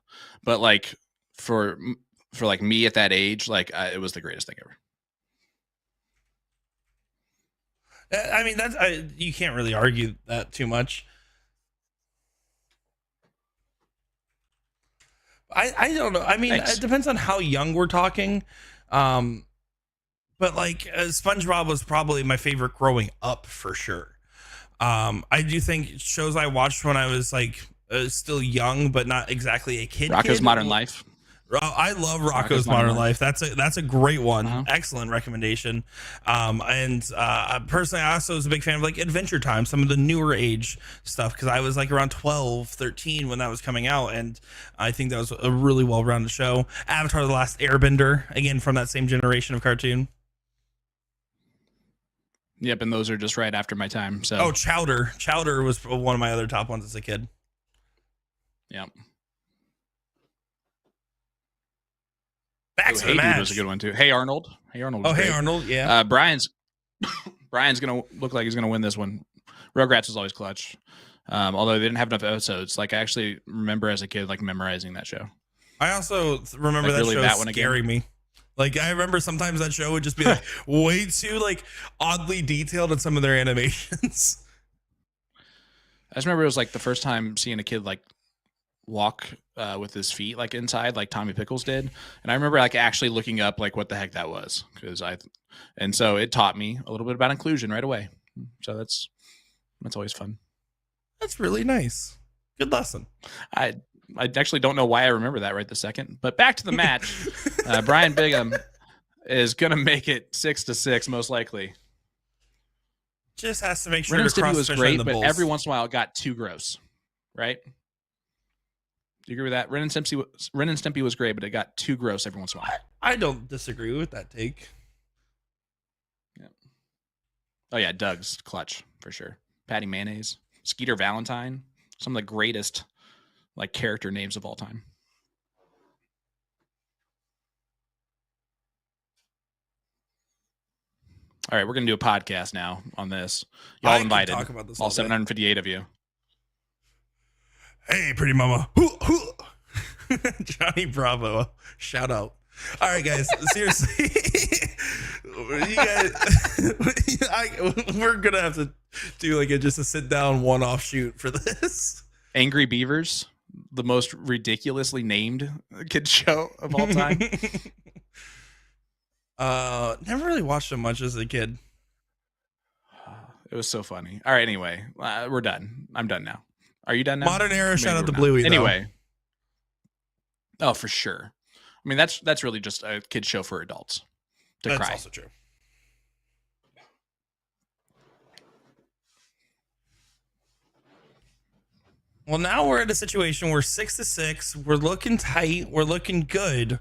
Speaker 3: but like for like me at that age, like it was the greatest thing ever.
Speaker 4: I mean, that's you can't really argue that too much. I don't know. I mean, It depends on how young we're talking. But like SpongeBob was probably my favorite growing up for sure. I do think shows I watched when I was like still young, but not exactly a kid.
Speaker 3: Rocko's Modern Life.
Speaker 4: I love Rocko's Modern Life. That's a great one. Excellent recommendation. And personally, I also was a big fan of like Adventure Time, some of the newer age stuff, because I was like around 12, 13 when that was coming out, and I think that was a really well-rounded show. Avatar: The Last Airbender, again from that same generation of cartoon.
Speaker 3: Yep, and those are just right after my time. So
Speaker 4: Chowder was one of my other top ones as a kid.
Speaker 3: Yep.
Speaker 4: Back to the match.
Speaker 3: Dude was a good one too. Hey Arnold. Hey Arnold.
Speaker 4: Hey Arnold. Yeah.
Speaker 3: Brian's gonna look like he's gonna win this one. Rugrats is always clutch. Although they didn't have enough episodes. Like I actually remember as a kid like memorizing that show.
Speaker 4: I also remember like, that really show scaring me. Like I remember sometimes that show would just be like way too like oddly detailed in some of their animations.
Speaker 3: I just remember it was like the first time seeing a kid like walk with his feet like inside like Tommy Pickles did, and I remember like actually looking up like what the heck that was, and so it taught me a little bit about inclusion right away. So that's always fun.
Speaker 4: That's really nice. Good lesson.
Speaker 3: I actually don't know why I remember that right this second, but back to the match. Bryan Bigham is gonna make it 6-6 most likely.
Speaker 4: Just has to make sure
Speaker 3: Ren and
Speaker 4: to cross
Speaker 3: Stimpy was great, but every once in a while it got too gross, right? Do you agree with that? Ren and Stimpy was great, but it got too gross every once in a while.
Speaker 4: I don't disagree with that take.
Speaker 3: Yeah. Oh yeah, Doug's clutch for sure. Patty Mayonnaise, Skeeter Valentine, some of the greatest like character names of all time. All right, we're gonna do a podcast now on this. Y'all invited.
Speaker 4: Talk about this
Speaker 3: all 758 of you.
Speaker 4: Hey, pretty mama. Johnny Bravo. Shout out. All right, guys. Seriously. You guys, we're going to have to do like just a sit down one off shoot for this.
Speaker 3: Angry Beavers, the most ridiculously named kid show of all time.
Speaker 4: Never really watched them much as a kid.
Speaker 3: It was so funny. All right, anyway, we're done. I'm done now. Are you done now?
Speaker 4: Modern Era,
Speaker 3: Maybe
Speaker 4: shout out to
Speaker 3: not.
Speaker 4: Bluey.
Speaker 3: Anyway. Oh, for sure. I mean, that's really just a kid show for adults to
Speaker 4: that's
Speaker 3: cry.
Speaker 4: That's also true. Well, now we're at a situation where 6-6. We're looking tight. We're looking good.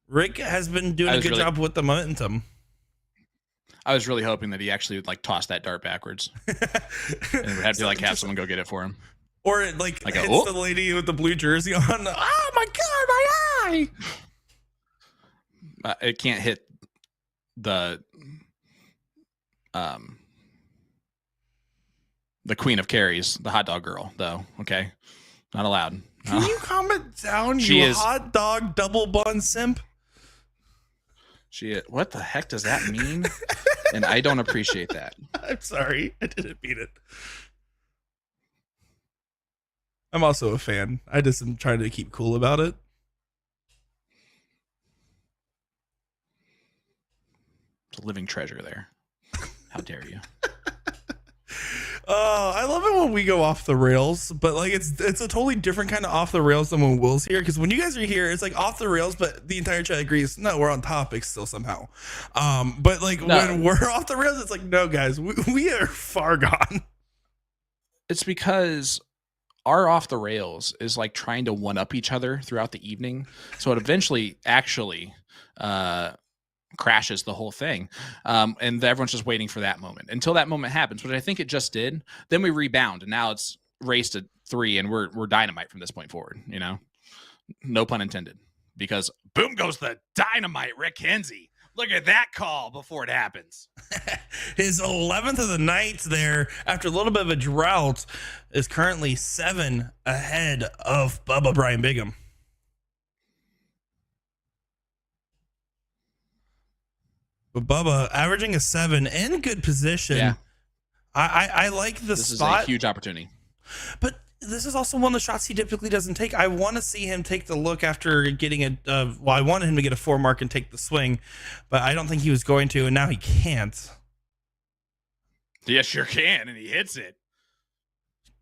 Speaker 4: Rick has been doing a good job with the momentum.
Speaker 3: I was really hoping that he actually would like toss that dart backwards and would have to like have someone go get it for him.
Speaker 4: Or like hits the lady with the blue jersey on. Oh my God, my eye!
Speaker 3: It can't hit the the queen of carries, the hot dog girl, though. Okay, not allowed.
Speaker 4: Can you comment down,
Speaker 3: She
Speaker 4: you
Speaker 3: is-
Speaker 4: hot dog double bun simp?
Speaker 3: What the heck does that mean? And I don't appreciate that.
Speaker 4: I'm sorry. I didn't mean it. I'm also a fan. I just am trying to keep cool about it.
Speaker 3: It's a living treasure there. How dare you?
Speaker 4: I love it when we go off the rails, but like it's a totally different kind of off the rails than when Will's here. Because when you guys are here, it's like off the rails, but the entire chat agrees. No, we're on topic still somehow. But like when we're off the rails, it's like no, guys, we are far gone.
Speaker 3: It's because our off the rails is like trying to one up each other throughout the evening, so it eventually actually crashes the whole thing, and everyone's just waiting for that moment until that moment happens, which I think it just did. Then we rebound, and now it's race to 3, and we're dynamite from this point forward. You know, no pun intended, because boom goes the dynamite, Rick Henze. Look at that call before it happens.
Speaker 4: His 11th of the night there, after a little bit of a drought, is currently 7 ahead of Bubba Bryan Bigham. But Bubba averaging a 7 in good position.
Speaker 3: Yeah.
Speaker 4: I like the
Speaker 3: This
Speaker 4: spot.
Speaker 3: is a huge opportunity.
Speaker 4: But this is also one of the shots he typically doesn't take. I want to see him take the look after getting I wanted him to get a 4 mark and take the swing, but I don't think he was going to, and now he can't.
Speaker 3: Yeah, sure can, and he hits it.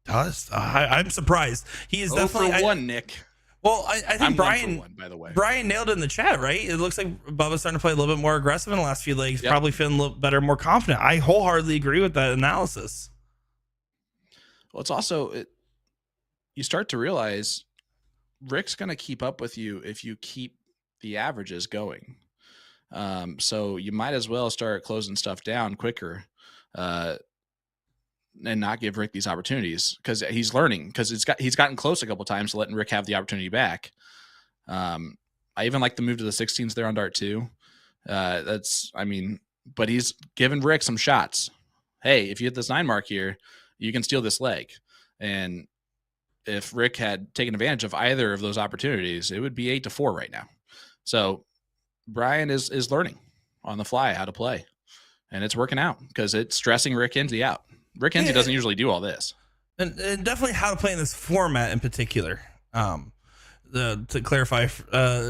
Speaker 4: I'm surprised. He is definitely
Speaker 3: for 1, Nick.
Speaker 4: Well, I think
Speaker 3: I'm
Speaker 4: Brian,
Speaker 3: 1 for 1, by the way.
Speaker 4: Brian nailed it in the chat, right? It looks like Bubba's starting to play a little bit more aggressive in the last few legs,
Speaker 3: Yep.
Speaker 4: probably feeling a little better, more confident. I wholeheartedly agree with that analysis.
Speaker 3: Well, it's also you start to realize Rick's going to keep up with you if you keep the averages going. So you might as well start closing stuff down quicker, and not give Rick these opportunities, because he's learning, because he's gotten close a couple times to letting Rick have the opportunity back. I even like the move to the 16s there on dart 2. But he's given Rick some shots. Hey, if you hit this 9 mark here, you can steal this leg. And if Rick had taken advantage of either of those opportunities, it would be 8-4 right now. So Brian is learning on the fly how to play, and it's working out because it's stressing Rick Henze out. Rick Henze doesn't usually do all this.
Speaker 4: And definitely how to play in this format in particular. To clarify,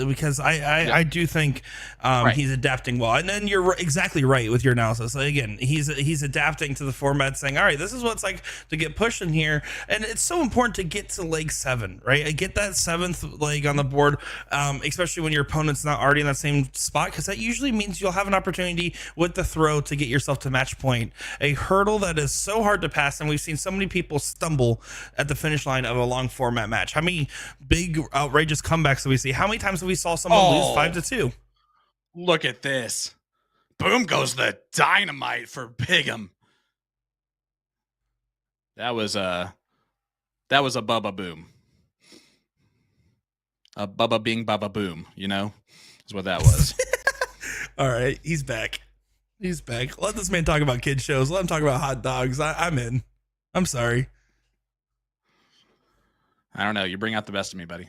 Speaker 4: because I do think
Speaker 3: Right.
Speaker 4: he's adapting well, and then you're exactly right with your analysis. Again, he's adapting to the format, saying, "All right, this is what it's like to get pushed in here," and it's so important to get to leg 7, right? I get that 7th leg on the board, especially when your opponent's not already in that same spot, because that usually means you'll have an opportunity with the throw to get yourself to match point. A hurdle that is so hard to pass, and we've seen so many people stumble at the finish line of a long format match. How many big outrageous comebacks that we see? How many times have we saw someone lose 5-2?
Speaker 3: Look at this. Boom goes the dynamite for Bigham. That was a Bubba boom. A Bubba Bing Bubba boom, is what that was.
Speaker 4: All right, he's back. He's back. Let this man talk about kid shows. Let him talk about hot dogs. I'm in. I'm sorry.
Speaker 3: I don't know. You bring out the best of me, buddy.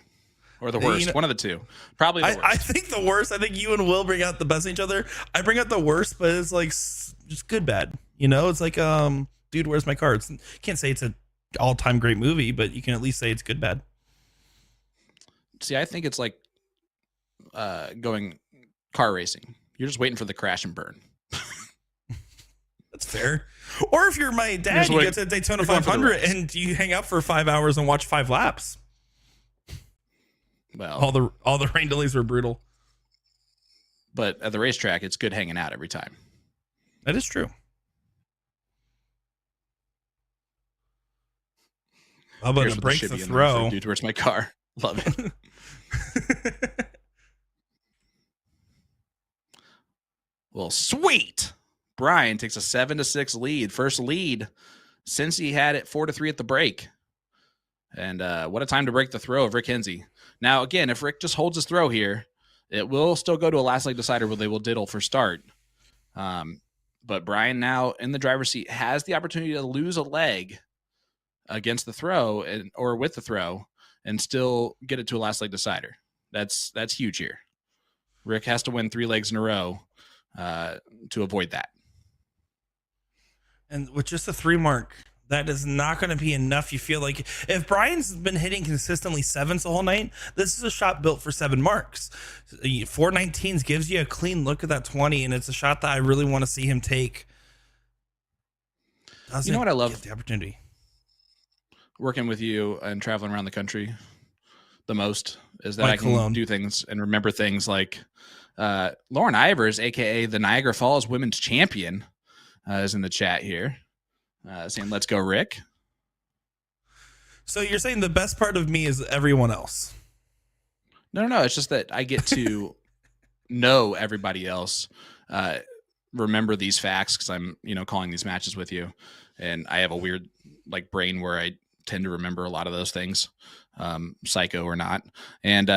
Speaker 3: Or the worst. One of the two. Probably the worst.
Speaker 4: I think the worst. I think you and Will bring out the best in each other. I bring out the worst, but it's like just good bad. It's like, dude, where's my cards? Can't say it's an all-time great movie, but you can at least say it's good bad.
Speaker 3: See, I think it's like going car racing. You're just waiting for the crash and burn.
Speaker 4: That's fair. Or if you're my dad, you get to Daytona 500 and you hang out for 5 hours and watch 5 laps.
Speaker 3: Well,
Speaker 4: all the rain delays were brutal.
Speaker 3: But at the racetrack, it's good hanging out every time.
Speaker 4: That is true. How about to break the throw?
Speaker 3: Dude, where's my car? Love it. Well, sweet. Brian takes a 7-6 lead. First lead since he had it 4-3 at the break. And what a time to break the throw of Rick Henze. Now, again, if Rick just holds his throw here, it will still go to a last leg decider where they will diddle for start. But Brian now in the driver's seat has the opportunity to lose a leg against the throw or with the throw and still get it to a last leg decider. That's huge here. Rick has to win 3 legs in a row to avoid that.
Speaker 4: And with just a 3 mark, that is not going to be enough. You feel like if Bryan's been hitting consistently 7s the whole night, this is a shot built for 7 marks. 419s gives you a clean look at that 20, and it's a shot that I really want to see him take.
Speaker 3: You know what I love?
Speaker 4: The opportunity.
Speaker 3: Working with you and traveling around the country the most is that
Speaker 4: Like
Speaker 3: I can
Speaker 4: Cologne.
Speaker 3: do things and remember things like Lauren Ivers, aka the Niagara Falls Women's Champion, is in the chat here, saying, "Let's go, Rick."
Speaker 4: So you're saying the best part of me is everyone else?
Speaker 3: No. It's just that I get to know everybody else, remember these facts because I'm, calling these matches with you, and I have a weird brain where I tend to remember a lot of those things, psycho or not, and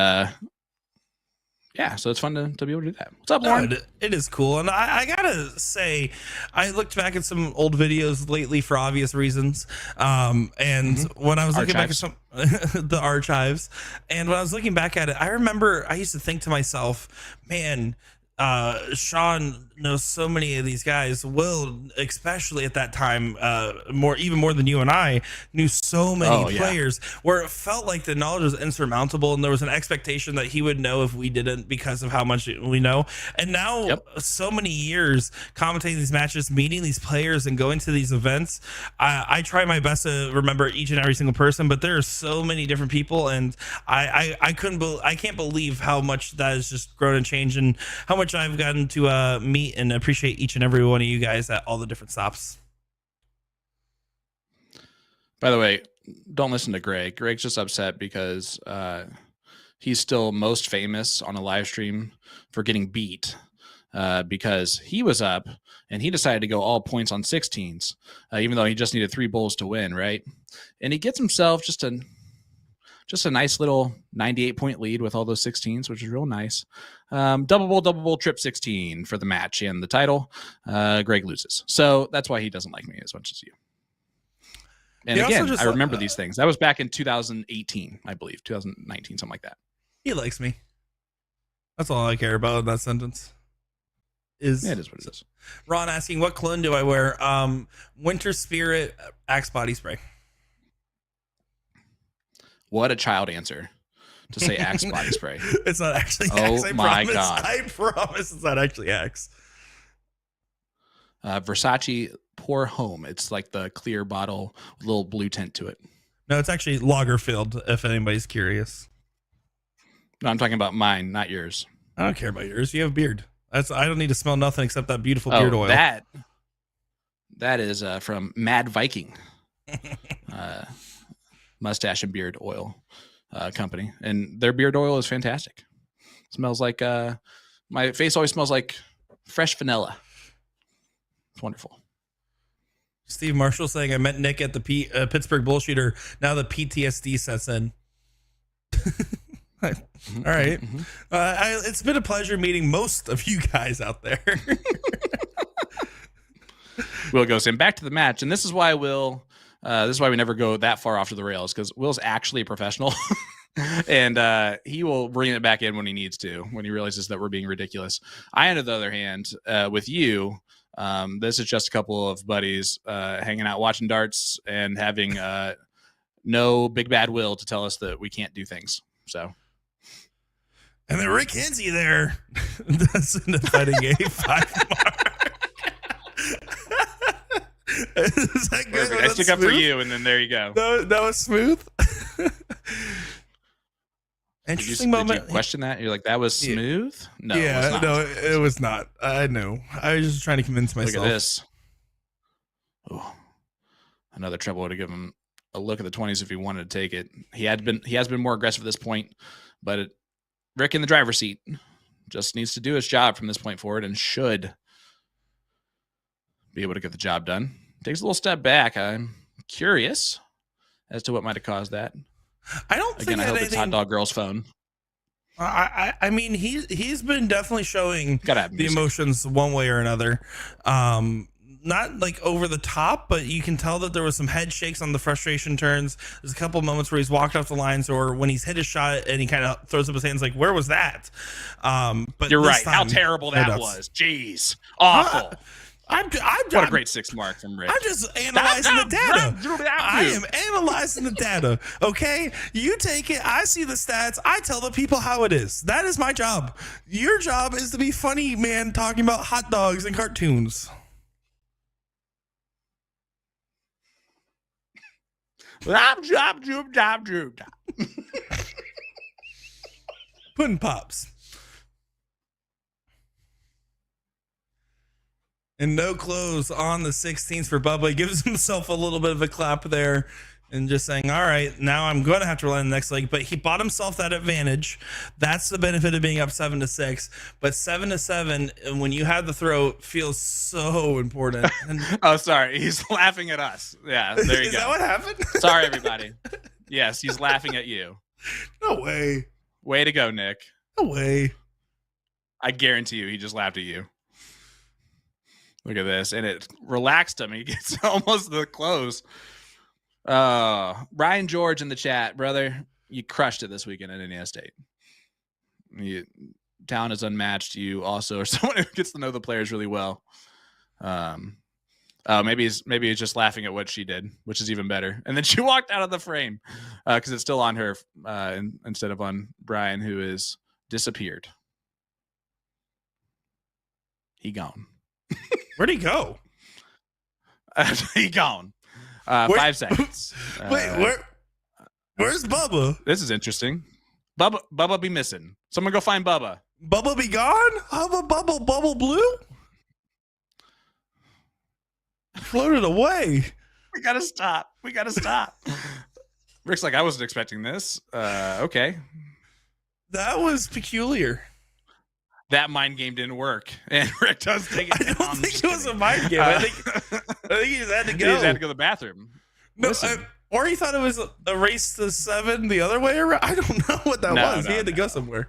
Speaker 3: yeah, so it's fun to be able to do that. What's up, Lauren?
Speaker 4: No, it is cool. And I gotta say, I looked back at some old videos lately for obvious reasons. And when I was looking back at some the archives, and when I was looking back at it, I remember I used to think to myself, man, Sean knows so many of these guys. Will, especially at that time, even more than you and I, knew so many players, where it felt like the knowledge was insurmountable, and there was an expectation that he would know if we didn't because of how much we know. And now, so many years commentating these matches, meeting these players, and going to these events, I try my best to remember each and every single person. But there are so many different people, and I can't believe how much that has just grown and changed, and how much I've gotten to meet and appreciate each and every one of you guys at all the different stops.
Speaker 3: By the way, don't listen to Greg. Greg's just upset because he's still most famous on a live stream for getting beat because he was up and he decided to go all points on 16s, even though he just needed 3 bowls to win, right? And he gets himself just a nice little 98-point lead with all those 16s, which is real nice. Double bowl, trip 16 for the match and the title. Greg loses. So that's why he doesn't like me as much as you. And
Speaker 4: He
Speaker 3: again,
Speaker 4: also
Speaker 3: I remember these things. That was back in 2018, I believe, 2019, something like that.
Speaker 4: He likes me. That's all I care about in that sentence.
Speaker 3: It is what it is.
Speaker 4: Ron asking, what cologne do I wear? Winter Spirit Axe Body Spray.
Speaker 3: What a child answer to say Axe body spray.
Speaker 4: It's not actually Axe.
Speaker 3: Oh my God.
Speaker 4: I promise it's not actually Axe.
Speaker 3: Versace Pour Home. It's like the clear bottle with a little blue tint to it.
Speaker 4: No, it's actually Lagerfeld, if anybody's curious.
Speaker 3: No, I'm talking about mine, not yours.
Speaker 4: I don't care about yours. You have a beard. I don't need to smell nothing except that beautiful beard oil.
Speaker 3: That is from Mad Viking. Mustache and beard oil company, and their beard oil is fantastic. Smells like my face always smells like fresh vanilla. It's wonderful.
Speaker 4: Steve Marshall saying, I met Nick at the Pittsburgh Bullshooter. Now the PTSD sets in. All right. It's been a pleasure meeting most of you guys out there.
Speaker 3: Will goes in back to the match, and this is why this is why we never go that far off to the rails, because Will's actually a professional, and he will bring it back in when he needs to, when he realizes that we're being ridiculous. I, on the other hand, with you, this is just a couple of buddies hanging out, watching darts, and having no big bad Will to tell us that we can't do things. So,
Speaker 4: and then Rick Henze there that's fighting a 5 mark. Is that good?
Speaker 3: Perfect. I stick up for you, and then there you go.
Speaker 4: That was smooth. Interesting moment.
Speaker 3: Did you question that? You're like, that was smooth? No,
Speaker 4: it was not. I know. I was just trying to convince myself.
Speaker 3: Look at this. Oh, another trouble would have given him a look at the 20s if he wanted to take it. He has been more aggressive at this point, but Rick in the driver's seat just needs to do his job from this point forward and should be able to get the job done. Takes a little step back. I'm curious as to what might have caused that.
Speaker 4: I don't think
Speaker 3: I hope it's Hot Dog Girl's phone.
Speaker 4: I mean, he's been definitely showing
Speaker 3: the
Speaker 4: emotions one way or another. not like over the top, but you can tell that there was some head shakes on the frustration turns. There's a couple moments where he's walked off the lines, or when he's hit a shot and he kind of throws up his hands like, where was that? But
Speaker 3: You're right.
Speaker 4: time,
Speaker 3: How terrible
Speaker 4: no
Speaker 3: that
Speaker 4: doubts.
Speaker 3: was. Jeez. Awful. What a great 6 mark from Rick.
Speaker 4: I'm just analyzing the data. I am analyzing the data. Okay, you take it. I see the stats. I tell the people how it is. That is my job. Your job is to be funny, man, talking about hot dogs and cartoons. Pudding pops. And no close on the 16th for Bubba. He gives himself a little bit of a clap there and just saying, all right, now I'm going to have to rely on the next leg. But he bought himself that advantage. That's the benefit of being up 7-6. But 7-7, when you have the throw, feels so important. And
Speaker 3: Oh, sorry. He's laughing at us. Yeah, there you
Speaker 4: is
Speaker 3: go.
Speaker 4: that what happened?
Speaker 3: Sorry, everybody. Yes, he's laughing at you.
Speaker 4: No way.
Speaker 3: Way to go, Nick.
Speaker 4: No way.
Speaker 3: I guarantee you he just laughed at you. Look at this. And it relaxed him. He gets almost the close. Brian George in the chat, brother, you crushed it this weekend at Indiana State. Town is unmatched. You also are someone who gets to know the players really well. Maybe he's just laughing at what she did, which is even better. And then she walked out of the frame because it's still on her instead of on Brian, who is disappeared. He gone.
Speaker 4: Where'd he go?
Speaker 3: He gone. 5 seconds.
Speaker 4: Wait, where's Bubba?
Speaker 3: This is interesting. Bubba be missing. Someone go find Bubba.
Speaker 4: Bubba be gone? Hubba bubble blue? Floated away.
Speaker 3: We gotta stop. Rick's like, I wasn't expecting this. Okay.
Speaker 4: That was peculiar.
Speaker 3: That mind game didn't work, and Rick does take it.
Speaker 4: I don't think it was a mind game. I think he just had to go.
Speaker 3: He just had to go to the bathroom.
Speaker 4: No, or he thought it was a race to 7 the other way around. I don't know what that was. He had to go somewhere.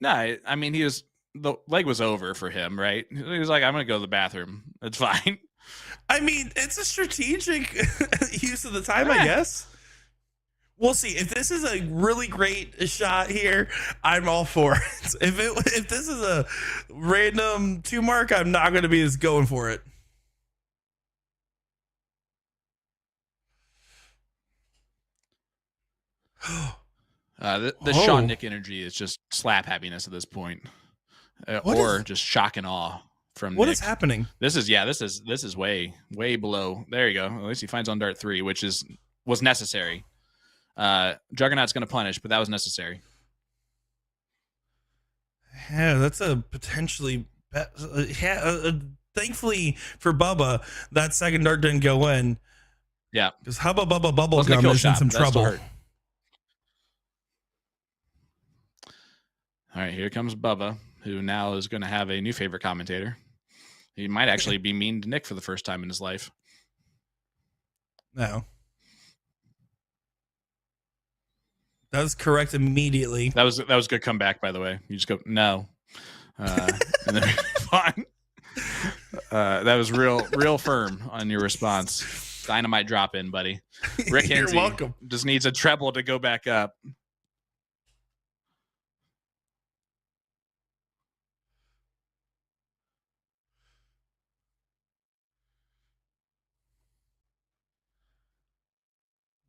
Speaker 3: No, I mean, the leg was over for him, right? He was like, I'm going to go to the bathroom. It's fine.
Speaker 4: I mean, it's a strategic use of the time, I guess. We'll see. If this is a really great shot here, I'm all for it. If this is a random 2 mark, I'm not going to be as going for it.
Speaker 3: The Sean Nick energy is just slap happiness at this point, or just shock and awe from
Speaker 4: what
Speaker 3: Nick.
Speaker 4: is happening.
Speaker 3: This is way below. There you go. At least he finds on dart 3, which was necessary. Juggernaut's going to punish, but that was necessary.
Speaker 4: Yeah, that's a potentially. Thankfully for Bubba, that second dart didn't go in.
Speaker 3: Yeah,
Speaker 4: because Hubba Bubba Bubblegum
Speaker 3: Wasn't a kill
Speaker 4: is in
Speaker 3: shot,
Speaker 4: some
Speaker 3: but that still
Speaker 4: trouble.
Speaker 3: hurt. All right, here comes Bubba, who now is going to have a new favorite commentator. He might actually be mean to Nick for the first time in his life.
Speaker 4: No. That was correct immediately.
Speaker 3: That was a good comeback, by the way. You just go no, and then fine. That was real firm on your response. Dynamite drop in, buddy. Rick Henze
Speaker 4: You're welcome.
Speaker 3: just needs a treble to go back up.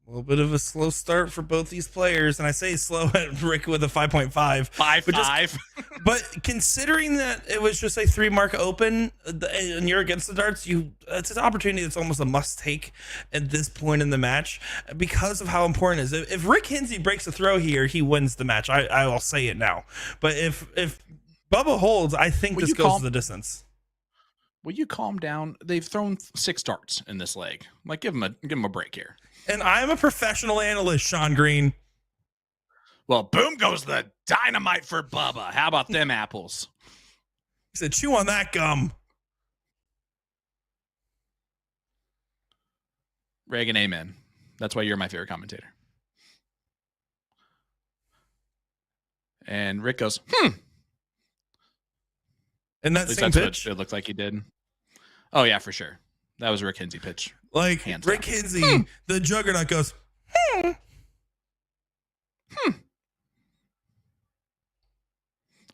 Speaker 4: A little bit of a slow start for both these players, and I say slow at Rick with a 5.5.
Speaker 3: 5.5.
Speaker 4: But considering that it was just a 3 mark open and you're against the darts, it's an opportunity that's almost a must take at this point in the match because of how important it is. If Rick Henze breaks a throw here, he wins the match. I will say it now. But if Bubba holds, I think this goes to the distance.
Speaker 3: Will you calm down? They've thrown 6 darts in this leg. Like, give him a break here.
Speaker 4: And I'm a professional analyst, Sean Green.
Speaker 3: Well, boom goes the dynamite for Bubba. How about them apples?
Speaker 4: He said, chew on that gum.
Speaker 3: Reagan, amen. That's why you're my favorite commentator. And Rick goes,
Speaker 4: And that same pitch?
Speaker 3: It looked like he did. Oh yeah, for sure. That was a Rick Henze pitch.
Speaker 4: Like
Speaker 3: Hands
Speaker 4: Rick
Speaker 3: down.
Speaker 4: Henze, the juggernaut goes,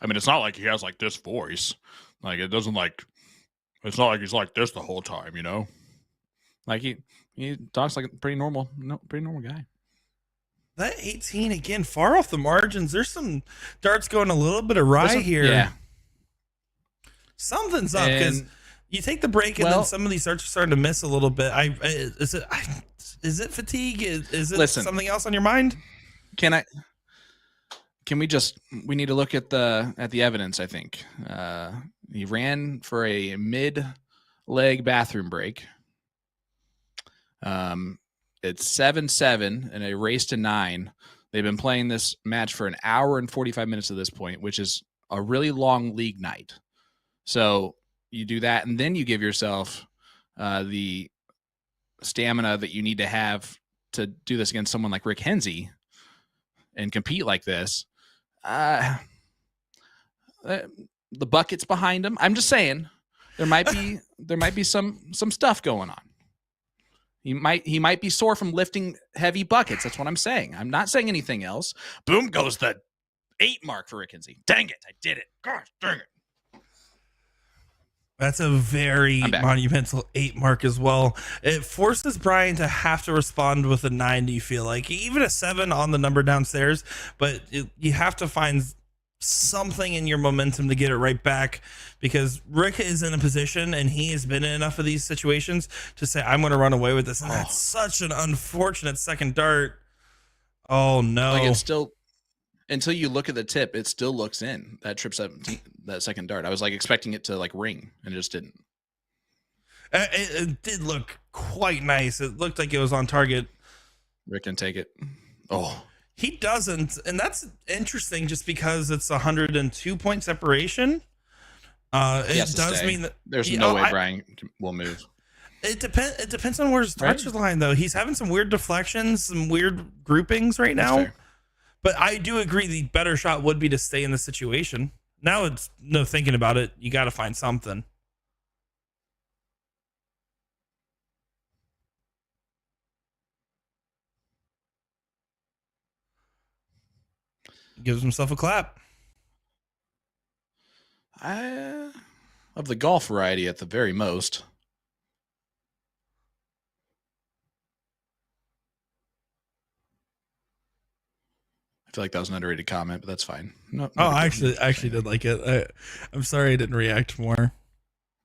Speaker 8: I mean, it's not like he has like this voice. Like it doesn't like. It's not like he's like this the whole time, you know.
Speaker 3: Like he talks like a pretty normal guy.
Speaker 4: that 18 again, far off the margins. There's some darts going a little bit awry here.
Speaker 3: Yeah.
Speaker 4: Something's up because
Speaker 3: And-
Speaker 4: you take the break and then some of these darts are starting to miss a little bit. Is it fatigue? Is it something else on your mind?
Speaker 3: We need to look at the evidence, I think. He ran for a mid-leg bathroom break. It's 7-7 and a race to 9. They've been playing this match for an hour and 45 minutes at this point, which is a really long league night. So you do that, and then you give yourself the stamina that you need to have to do this against someone like Rick Henze and compete like this. The bucket's behind him. I'm just saying there might be some stuff going on. He might be sore from lifting heavy buckets. That's what I'm saying. I'm not saying anything else. Boom goes the 8 mark for Rick Henze. Dang it, I did it. Gosh, dang it.
Speaker 4: That's a very monumental 8 mark as well. It forces Bryan to have to respond with a 9. Do you feel like even a 7 on the number downstairs, but you have to find something in your momentum to get it right back, because Rick is in a position and he has been in enough of these situations to say, I'm going to run away with this. And that's such an unfortunate second dart. Oh no.
Speaker 3: Like it's still, until you look at the tip, it still looks in. That trip 17, that second dart. I was like expecting it to like ring, and it just didn't.
Speaker 4: It did look quite nice. It looked like it was on target.
Speaker 3: Rick can take it. Oh,
Speaker 4: he doesn't, and that's interesting. Just because it's 102 point separation, it does mean that
Speaker 3: there's no way Bryan will move.
Speaker 4: It depends on where his touch is lying, though. He's having some weird deflections, some weird groupings right now. But I do agree the better shot would be to stay in the situation. Now it's no thinking about it. You got to find something. Gives himself a clap.
Speaker 3: Of the golf variety at the very most. I feel like that was an underrated comment, but that's fine. No,
Speaker 4: I actually did like it. I'm sorry I didn't react more.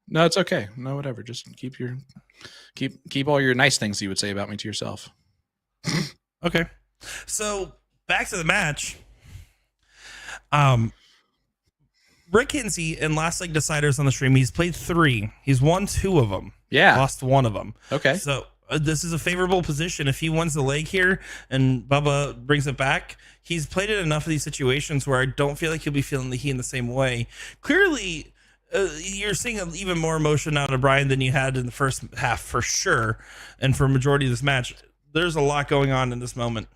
Speaker 3: No, it's okay. No, whatever. Just keep all your nice things you would say about me to yourself.
Speaker 4: Okay. So back to the match. Rick Henze in last leg deciders on the stream, he's played 3. He's won 2 of them.
Speaker 3: Yeah.
Speaker 4: Lost 1 of them.
Speaker 3: Okay.
Speaker 4: So this is a favorable position. If he wins the leg here and Bubba brings it back, he's played it enough of these situations where I don't feel like he'll be feeling the heat in the same way. Clearly, you're seeing even more emotion out of Bryan than you had in the first half for sure. And for a majority of this match, there's a lot going on in this moment.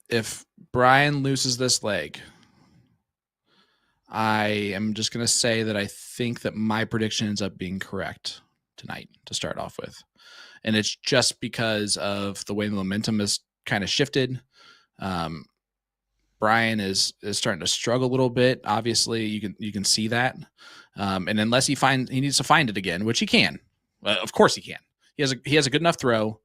Speaker 3: If Bryan loses this leg, I am just going to say that I think that my prediction ends up being correct tonight to start off with. And it's just because of the way the momentum is kind of shifted. Bryan is starting to struggle a little bit. Obviously, you can see that. And unless he needs to find it again, which he can. Of course he can. He has a good enough throw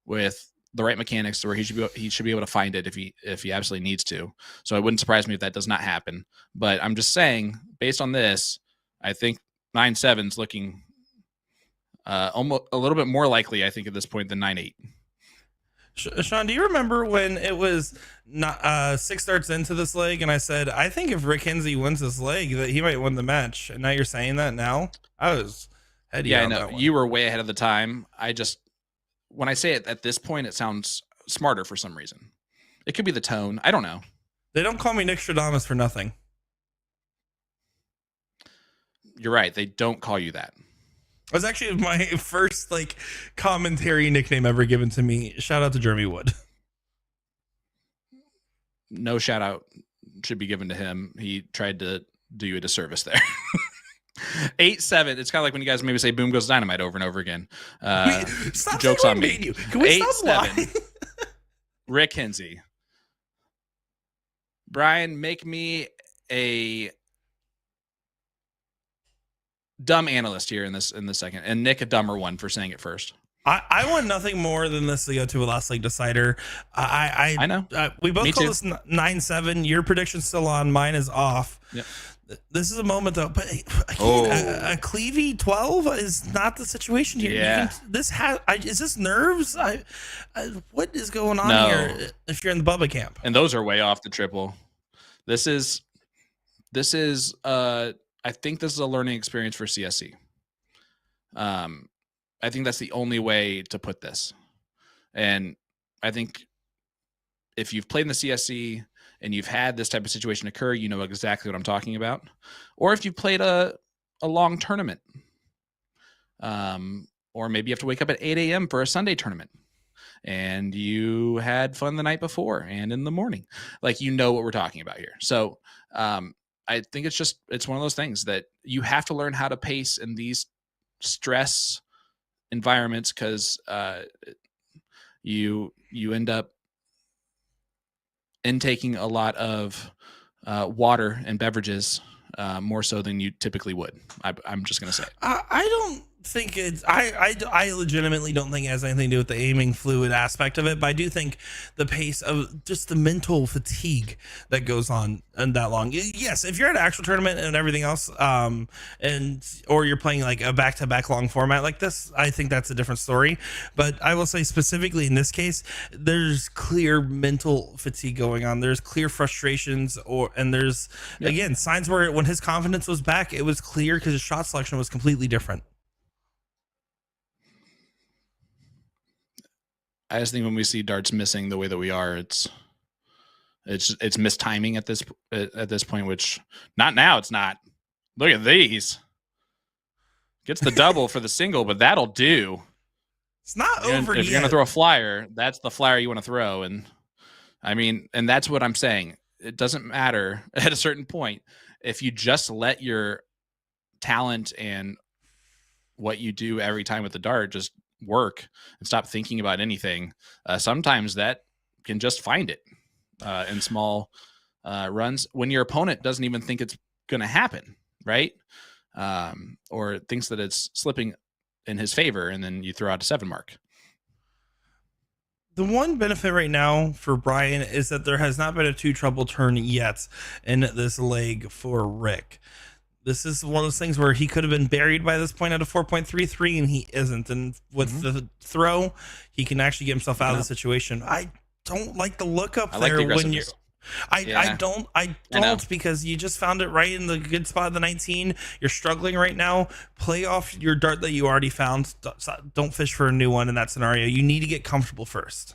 Speaker 3: with the right mechanics to where he should be able to find it if he absolutely needs to. So it wouldn't surprise me if that does not happen. But I'm just saying, based on this, I think 9-7's looking almost a little bit more likely, I think, at this point than 9-8.
Speaker 4: Sean, do you remember when it was not 6 starts into this leg, and I said I think if Rick Henze wins this leg, that he might win the match? And now you're saying that now? I was heady.
Speaker 3: Yeah, I know you were way ahead of the time. When I say it at this point, it sounds smarter for some reason. It could be the tone. I don't know.
Speaker 4: They don't call me Nick Stradamus for nothing.
Speaker 3: You're right. They don't call you that.
Speaker 4: It was actually my first commentary nickname ever given to me. Shout out to Jeremy Wood.
Speaker 3: No shout out should be given to him. He tried to do you a disservice there. 8-7. It's kind of like when you guys maybe say "Boom Goes Dynamite" over and over again.
Speaker 4: Stop
Speaker 3: Jokes
Speaker 4: saying
Speaker 3: on
Speaker 4: we
Speaker 3: me.
Speaker 4: made you. Can we stop
Speaker 3: 8-7.
Speaker 4: lying?
Speaker 3: Rick Henze. Brian, make me a dumb analyst here in this second, and Nick a dumber one for saying it first.
Speaker 4: I want nothing more than this to go to a last league decider. I
Speaker 3: know.
Speaker 4: We both
Speaker 3: Me
Speaker 4: call
Speaker 3: too.
Speaker 4: this 9-7. Your prediction's still on. Mine is off.
Speaker 3: Yep.
Speaker 4: This is a moment though, but again, a Clevey 12 is not the situation here.
Speaker 3: Yeah.
Speaker 4: Is this nerves? What is going on
Speaker 3: No.
Speaker 4: here? If you're in the Bubba camp,
Speaker 3: And those are way off the triple. This is I think this is a learning experience for CSC. I think that's the only way to put this. And I think if you've played in the CSC and you've had this type of situation occur, you know exactly what I'm talking about. Or if you've played a long tournament, or maybe you have to wake up at 8 a.m. for a Sunday tournament and you had fun the night before and in the morning, like, you know what we're talking about here. So I think it's one of those things that you have to learn how to pace in these stress environments, because you end up intaking a lot of water and beverages more so than you typically would. I'm just going to say it.
Speaker 4: I don't think it's I legitimately don't think it has anything to do with the aiming fluid aspect of it, but I do think the pace of just the mental fatigue that goes on and that long. Yes, if you're at an actual tournament and everything else, or you're playing like a back-to-back long format like this, I think that's a different story. But I will say specifically in this case, there's clear mental fatigue going on. There's clear frustrations, and there's again signs where when his confidence was back, it was clear because his shot selection was completely different.
Speaker 3: I just think when we see darts missing the way that we are, it's mistiming at this point, which not now. It's not. Look at these. Gets the double for the single, but that'll do.
Speaker 4: It's not over yet.
Speaker 3: If you're gonna throw a flyer, that's the flyer you want to throw. And I mean, and that's what I'm saying. It doesn't matter at a certain point if you just let your talent and what you do every time with the dart just work and stop thinking about anything. Sometimes that can just find it in small runs when your opponent doesn't even think it's going to happen, right? Or thinks that it's slipping in his favor, and then you throw out a 7 mark.
Speaker 4: The one benefit right now for Brian is that there has not been a 2 trouble turn yet in this leg for Rick. This is one of those things where he could have been buried by this point at a 4.33, and he isn't. And with the throw, he can actually get himself out of the situation. I don't like the look up there when you're. I don't because you just found it right in the good spot of the 19. You're struggling right now. Play off your dart that you already found. Don't fish for a new one in that scenario. You need to get comfortable first.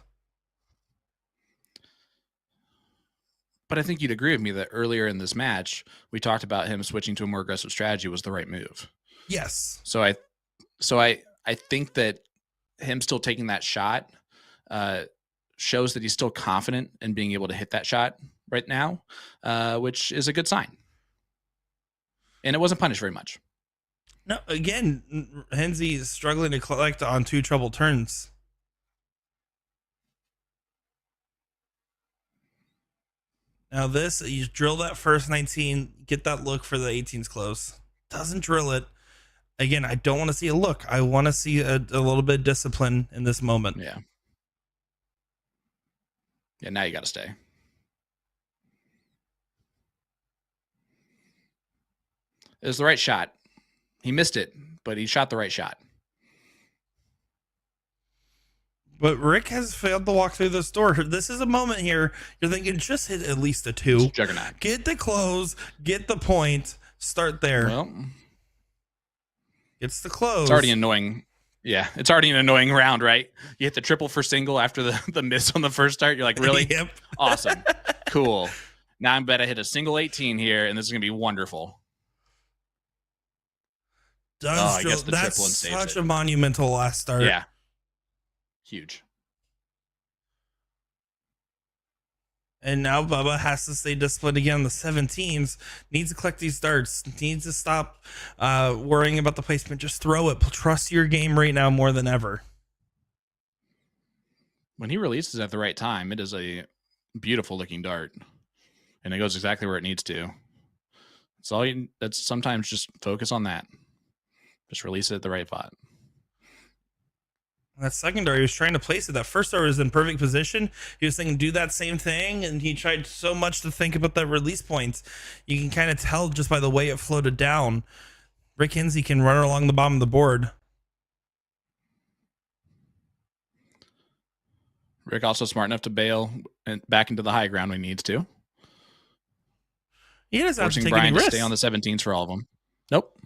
Speaker 3: But I think you'd agree with me that earlier in this match, we talked about him switching to a more aggressive strategy was the right move.
Speaker 4: Yes.
Speaker 3: So I think that him still taking that shot shows that he's still confident in being able to hit that shot right now, which is a good sign. And it wasn't punished very much.
Speaker 4: No, again, Henze is struggling to collect on 2 trouble turns. Now this, you drill that first 19, get that look for the 18's close. Doesn't drill it. Again, I don't want to see a look. I want to see a little bit of discipline in this moment.
Speaker 3: Yeah. Yeah, now you got to stay. It was the right shot. He missed it, but he shot the right shot.
Speaker 4: But Rick has failed to walk through this door. This is a moment here. You're thinking, just hit at least a 2.
Speaker 3: Juggernaut.
Speaker 4: Get the close. Get the point. Start there.
Speaker 3: Well,
Speaker 4: it's the close.
Speaker 3: it's already annoying. Yeah, it's already an annoying round, right? You hit the triple for single after the miss on the first start. You're like, really?
Speaker 4: Yep.
Speaker 3: Awesome. Cool. Now I'm bet I hit a single 18 here, and this is going to be wonderful.
Speaker 4: He gets
Speaker 3: the
Speaker 4: that's
Speaker 3: triple and saves
Speaker 4: such
Speaker 3: it.
Speaker 4: a monumental last start.
Speaker 3: Yeah. Huge.
Speaker 4: And now Bubba has to stay disciplined again on the 17s, needs to collect these darts, needs to stop worrying about the placement. Just throw it. Trust your game right now more than ever.
Speaker 3: When he releases at the right time, it is a beautiful looking dart. And it goes exactly where it needs to. That's sometimes just focus on that. Just release it at the right spot.
Speaker 4: That second dart, he was trying to place it. That first dart was in perfect position. He was thinking, do that same thing. And he tried so much to think about that release point. You can kind of tell just by the way it floated down. Rick Henze can run along the bottom of the board.
Speaker 3: Rick also smart enough to bail and back into the high ground when he needs to.
Speaker 4: He doesn't have to
Speaker 3: Forcing
Speaker 4: take
Speaker 3: Bryan
Speaker 4: any
Speaker 3: to
Speaker 4: risks.
Speaker 3: stay on the 17s for all of them. Nope.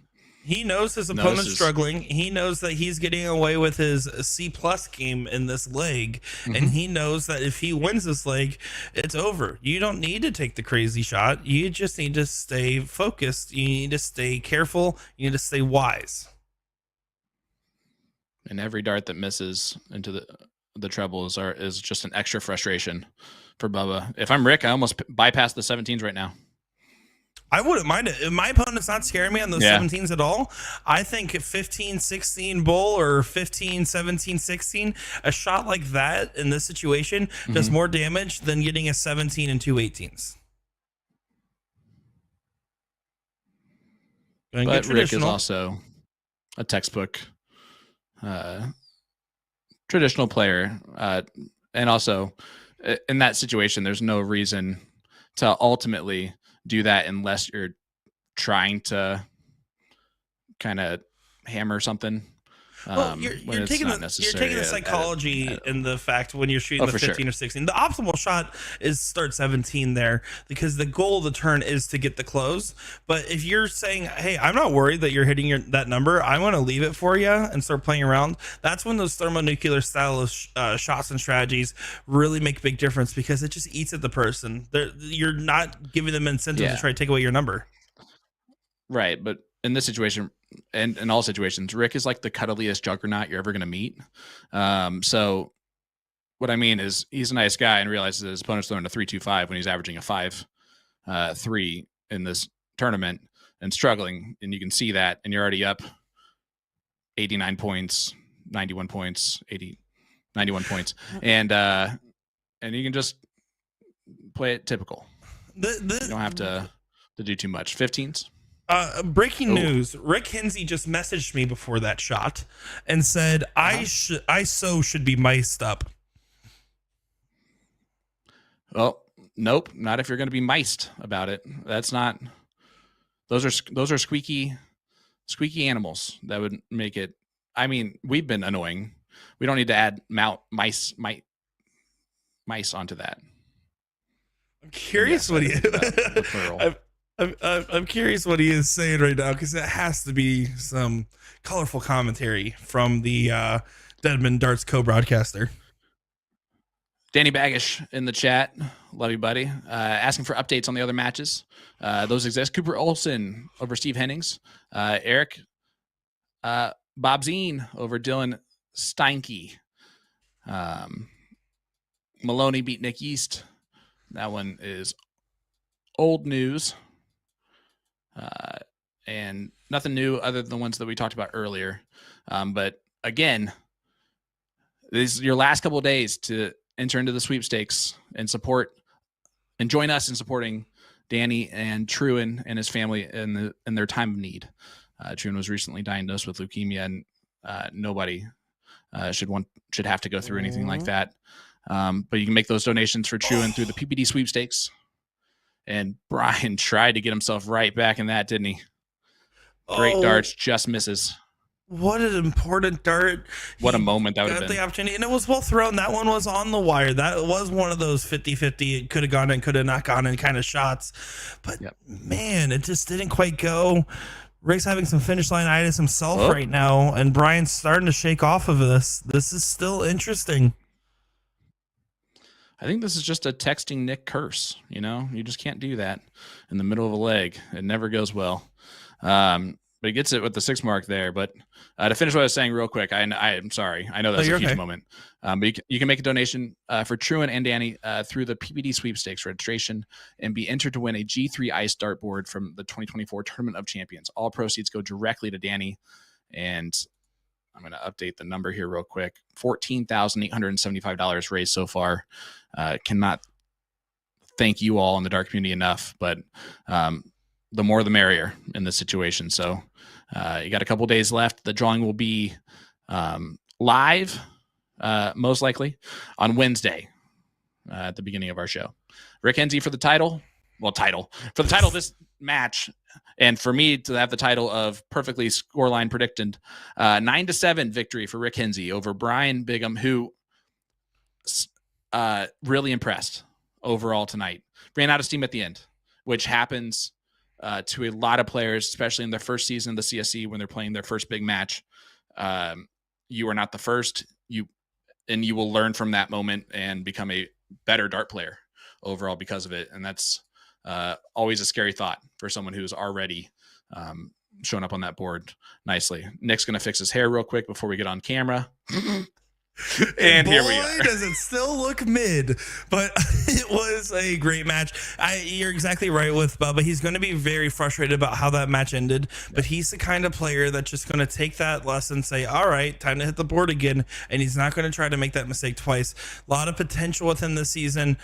Speaker 4: He knows his opponent's struggling. He knows that he's getting away with his C+ game in this leg. And he knows that if he wins this leg, it's over. You don't need to take the crazy shot. You just need to stay focused. You need to stay careful. You need to stay wise.
Speaker 3: And every dart that misses into the trebles is just an extra frustration for Bubba. If I'm Rick, I almost bypass the 17s right now.
Speaker 4: I wouldn't mind it. If my opponent's not scaring me on those 17s at all, I think 15, 16 bull or 15, 17, 16, a shot like that in this situation does more damage than getting a 17 and two 18s.
Speaker 3: But Rick is also a textbook traditional player. And also, in that situation, there's no reason to ultimately do that unless you're trying to kind of hammer something.
Speaker 4: Well, you're taking the psychology and the fact when you're shooting the 15 or 16. The optimal shot is start 17 there because the goal of the turn is to get the close. But if you're saying, hey, I'm not worried that you're hitting that number, I want to leave it for you and start playing around. That's when those thermonuclear style of shots and strategies really make a big difference because it just eats at the person. You're not giving them incentive to try to take away your number.
Speaker 3: Right. But in this situation, and in all situations, Rick is like the cuddliest juggernaut you're ever going to meet. So what I mean is he's a nice guy and realizes that his opponent's throwing a 3.25 when he's averaging a 5.3 in this tournament and struggling. And you can see that, and you're already up 89 points, 91 points, 91 points. And you can just play it typical. You don't have to do too much. 15s.
Speaker 4: Breaking news. Rick Henze just messaged me before that shot and said, I should be mic'd up.
Speaker 3: Well, nope. Not if you're going to be mic'd about it. That's not, those are squeaky animals that would make it. I mean, we've been annoying. We don't need to add mice onto that.
Speaker 4: I'm curious what I'm curious what he is saying right now because it has to be some colorful commentary from the Deadman Darts co-broadcaster.
Speaker 3: Danny Baggish in the chat. Love you, buddy. Asking for updates on the other matches. Those exist. Cooper Olsen over Steve Hennings. Eric Bob Zine over Dylan Steinke. Maloney beat Nick East. That one is old news. And nothing new other than the ones that we talked about earlier. But again, these are your last couple of days to enter into the sweepstakes and support and join us in supporting Danny and Truan and his family in their time of need. Truan was recently diagnosed with leukemia, and nobody should have to go through anything like that. But you can make those donations for Truan through the PPD sweepstakes. And Bryan tried to get himself right back in that, didn't he? Great darts, just misses.
Speaker 4: What an important dart.
Speaker 3: What a moment that would have been.
Speaker 4: The opportunity, and it was well thrown. That one was on the wire. That was one of those 50-50. It could have gone in, could have not gone in kind of shots. But, man, it just didn't quite go. Rick's having some finish line itis himself right now, and Bryan's starting to shake off of this. This is still interesting.
Speaker 3: I think this is just a texting Nick curse. You know, you just can't do that in the middle of a leg. It never goes well. but he gets it with the 6 mark there. But to finish what I was saying real quick, I'm sorry. I know that's a huge moment. But you can make a donation for Truan and Danny through the PBD sweepstakes registration and be entered to win a G3 ice dartboard from the 2024 Tournament of Champions. All proceeds go directly to Danny. And I'm going to update the number here real quick. $14,875 raised so far. Cannot thank you all in the dart community enough, but the more the merrier in this situation. So you got a couple days left. The drawing will be live, most likely, on Wednesday at the beginning of our show. Rick Henze for the title. For the title of this match, and for me to have the title of perfectly scoreline predicted, 9-7 victory for Rick Henze over Bryan Bigham, who really impressed overall tonight. Ran out of steam at the end, which happens to a lot of players, especially in their first season of the CSC when they're playing their first big match. You are not the first. You will learn from that moment and become a better dart player overall because of it. And that's always a scary thought for someone who's already showing up on that board nicely. Nick's going to fix his hair real quick before we get on camera. And here we are.
Speaker 4: Does it still look mid, but it was a great match. You're exactly right with Bubba. He's going to be very frustrated about how that match ended, but he's the kind of player that's just going to take that lesson, say, all right, time to hit the board again, and he's not going to try to make that mistake twice. A lot of potential within this season.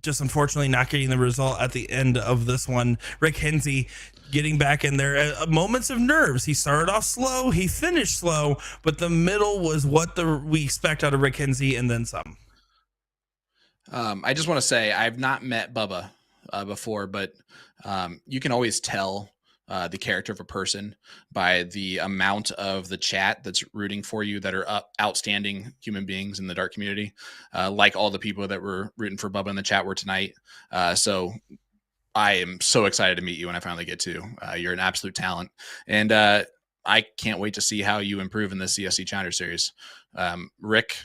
Speaker 4: Just unfortunately not getting the result at the end of this one. Rick Henze getting back in there. Moments of nerves. He started off slow. He finished slow, but the middle was what we expect out of Rick Henze and then some.
Speaker 3: I just want to say I've not met Bubba before, but you can always tell the character of a person by the amount of the chat that's rooting for you that are outstanding human beings in the dart community, like all the people that were rooting for Bubba in the chat were tonight. So I am so excited to meet you when I finally get to. You're an absolute talent. And I can't wait to see how you improve in the CSC Challenger Series. Rick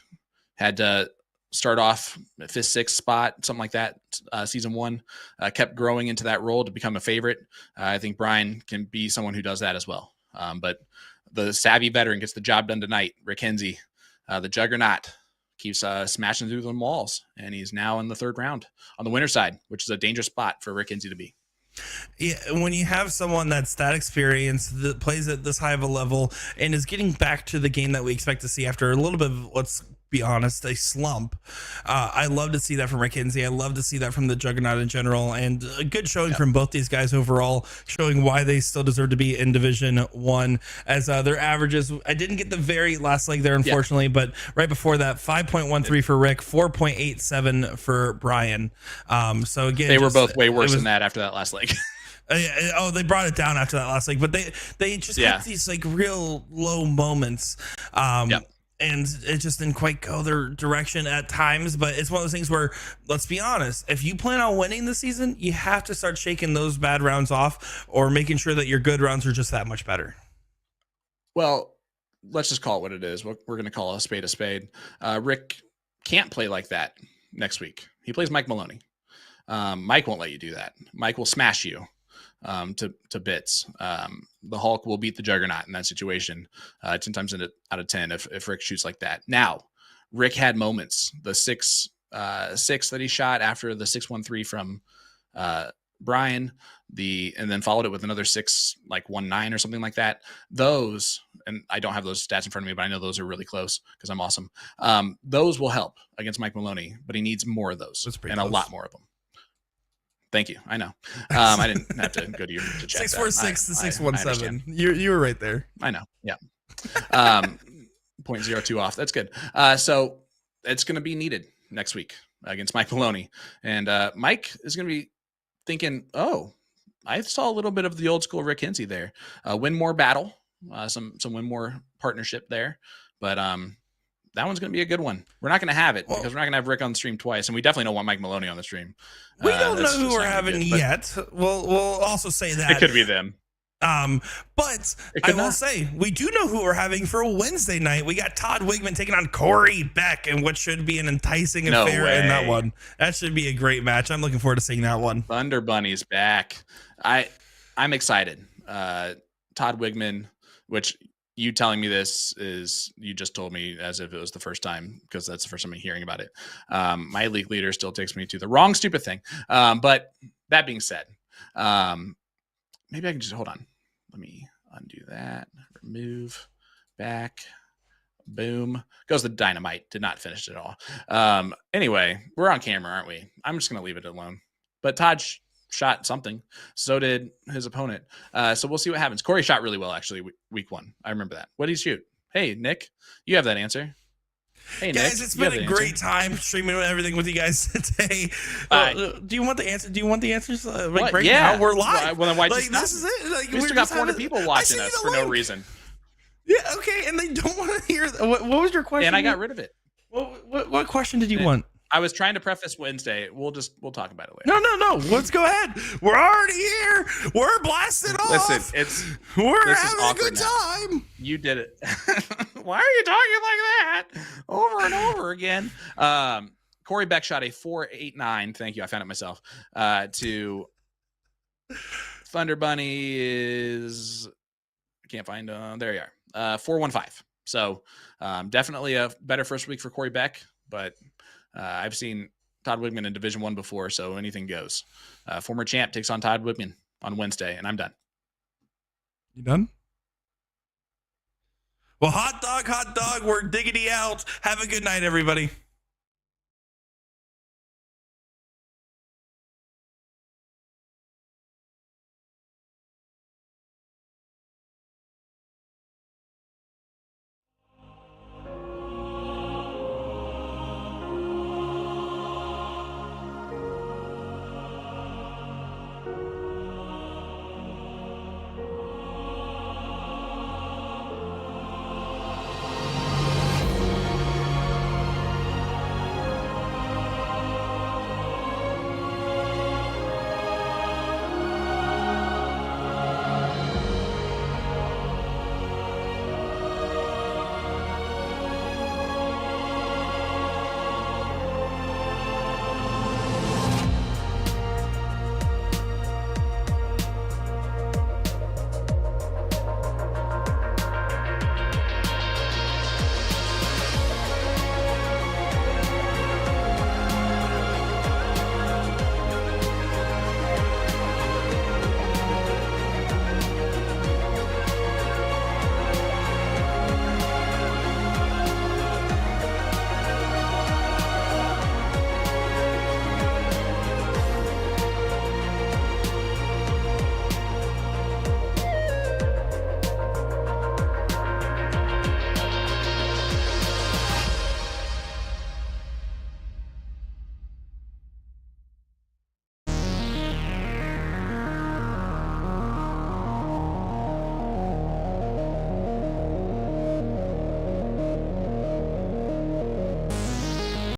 Speaker 3: had to start off at 5th, 6th spot, something like that, season 1, kept growing into that role to become a favorite. I think Bryan can be someone who does that as well. But the savvy veteran gets the job done tonight. Rick Henze, the juggernaut, keeps smashing through the walls, and he's now in the 3rd round on the winner's side, which is a dangerous spot for Rick Henze to be.
Speaker 4: Yeah, when you have someone that's that experienced, that plays at this high of a level, and is getting back to the game that we expect to see after a little bit of, let's be honest, a slump. I love to see that from Rick Henze. I love to see that from the Juggernaut in general, and a good showing from both these guys overall, showing why they still deserve to be in Division 1 as their averages. I didn't get the very last leg there, unfortunately, but right before that, 5.13 for Rick, 4.87 for Bryan. So again,
Speaker 3: they were both way worse than that after that last leg.
Speaker 4: They brought it down after that last leg, but they just had these like real low moments. And it just didn't quite go their direction at times. But it's one of those things where, let's be honest, if you plan on winning this season, you have to start shaking those bad rounds off or making sure that your good rounds are just that much better.
Speaker 3: Well, let's just call it what it is. We're going to call a spade a spade. Rick can't play like that next week. He plays Mike Maloney. Mike won't let you do that. Mike will smash you to bits. The Hulk will beat the Juggernaut in that situation 10 times out of 10 if Rick shoots like that. Now, Rick had moments. The 6 that he shot after the 6-1-3 from Bryan, and then followed it with another 6, like 1-9 or something like that. Those, and I don't have those stats in front of me, but I know those are really close because I'm awesome. Those will help against Mike Maloney, but he needs more of those and a lot more of them. Thank you. I know. I didn't have to go to your to check
Speaker 4: 646 to 617. You were right there.
Speaker 3: I know. Yeah. 0.02 off. That's good. So it's going to be needed next week against Mike Maloney, and Mike is going to be thinking, "Oh, I saw a little bit of the old school Rick Henze there. Win more battle, some win more partnership there, but that one's going to be a good one. We're not going to have it because we're not going to have Rick on the stream twice, and we definitely don't want Mike Maloney on the stream.
Speaker 4: We don't know who we're having yet. We'll also say that
Speaker 3: it could be them.
Speaker 4: But I will say we do know who we're having for Wednesday night. We got Todd Wigman taking on Corey Beck, and what should be an enticing affair in that one. That should be a great match. I'm looking forward to seeing that one.
Speaker 3: Thunder Bunny's back. I'm excited Todd Wigman, which you telling me this is, you just told me as if it was the first time, because that's the first time I'm hearing about it. My league leader still takes me to the wrong stupid thing. But that being said, maybe I can just hold on. Let me undo that. Remove, back, boom. Goes the dynamite. Did not finish it all. Anyway, we're on camera, aren't we? I'm just going to leave it alone. But Todd shot something. So did his opponent. So we'll see what happens. Corey shot really well, actually, week 1. I remember that. What did he shoot? Hey, Nick, you have that answer. Hey,
Speaker 4: guys,
Speaker 3: Nick,
Speaker 4: it's been a great time streaming everything with you guys today. Do you want the answer? Do you want the answers? Like right now, we're live.
Speaker 3: Well, why
Speaker 4: like this is it. Like
Speaker 3: we still got 400 people watching us for no reason.
Speaker 4: Yeah, okay, and they don't want to hear. What was your question?
Speaker 3: And I got rid of it.
Speaker 4: What question did you want?
Speaker 3: I was trying to preface Wednesday. We'll talk about it later.
Speaker 4: No. Let's go ahead. We're already here. We're blasting off.
Speaker 3: Listen,
Speaker 4: we're having a good time.
Speaker 3: You did it. Why are you talking like that over and over again? Corey Beck shot a 4.89. Thank you. I found it myself. To Thunder Bunny is, I can't find. There you are. 4.15. So definitely a better first week for Corey Beck, but. I've seen Todd Wigman in Division 1 before, so anything goes. Former champ takes on Todd Wigman on Wednesday, and I'm done.
Speaker 4: You done? Well, hot dog, we're diggity out. Have a good night, everybody.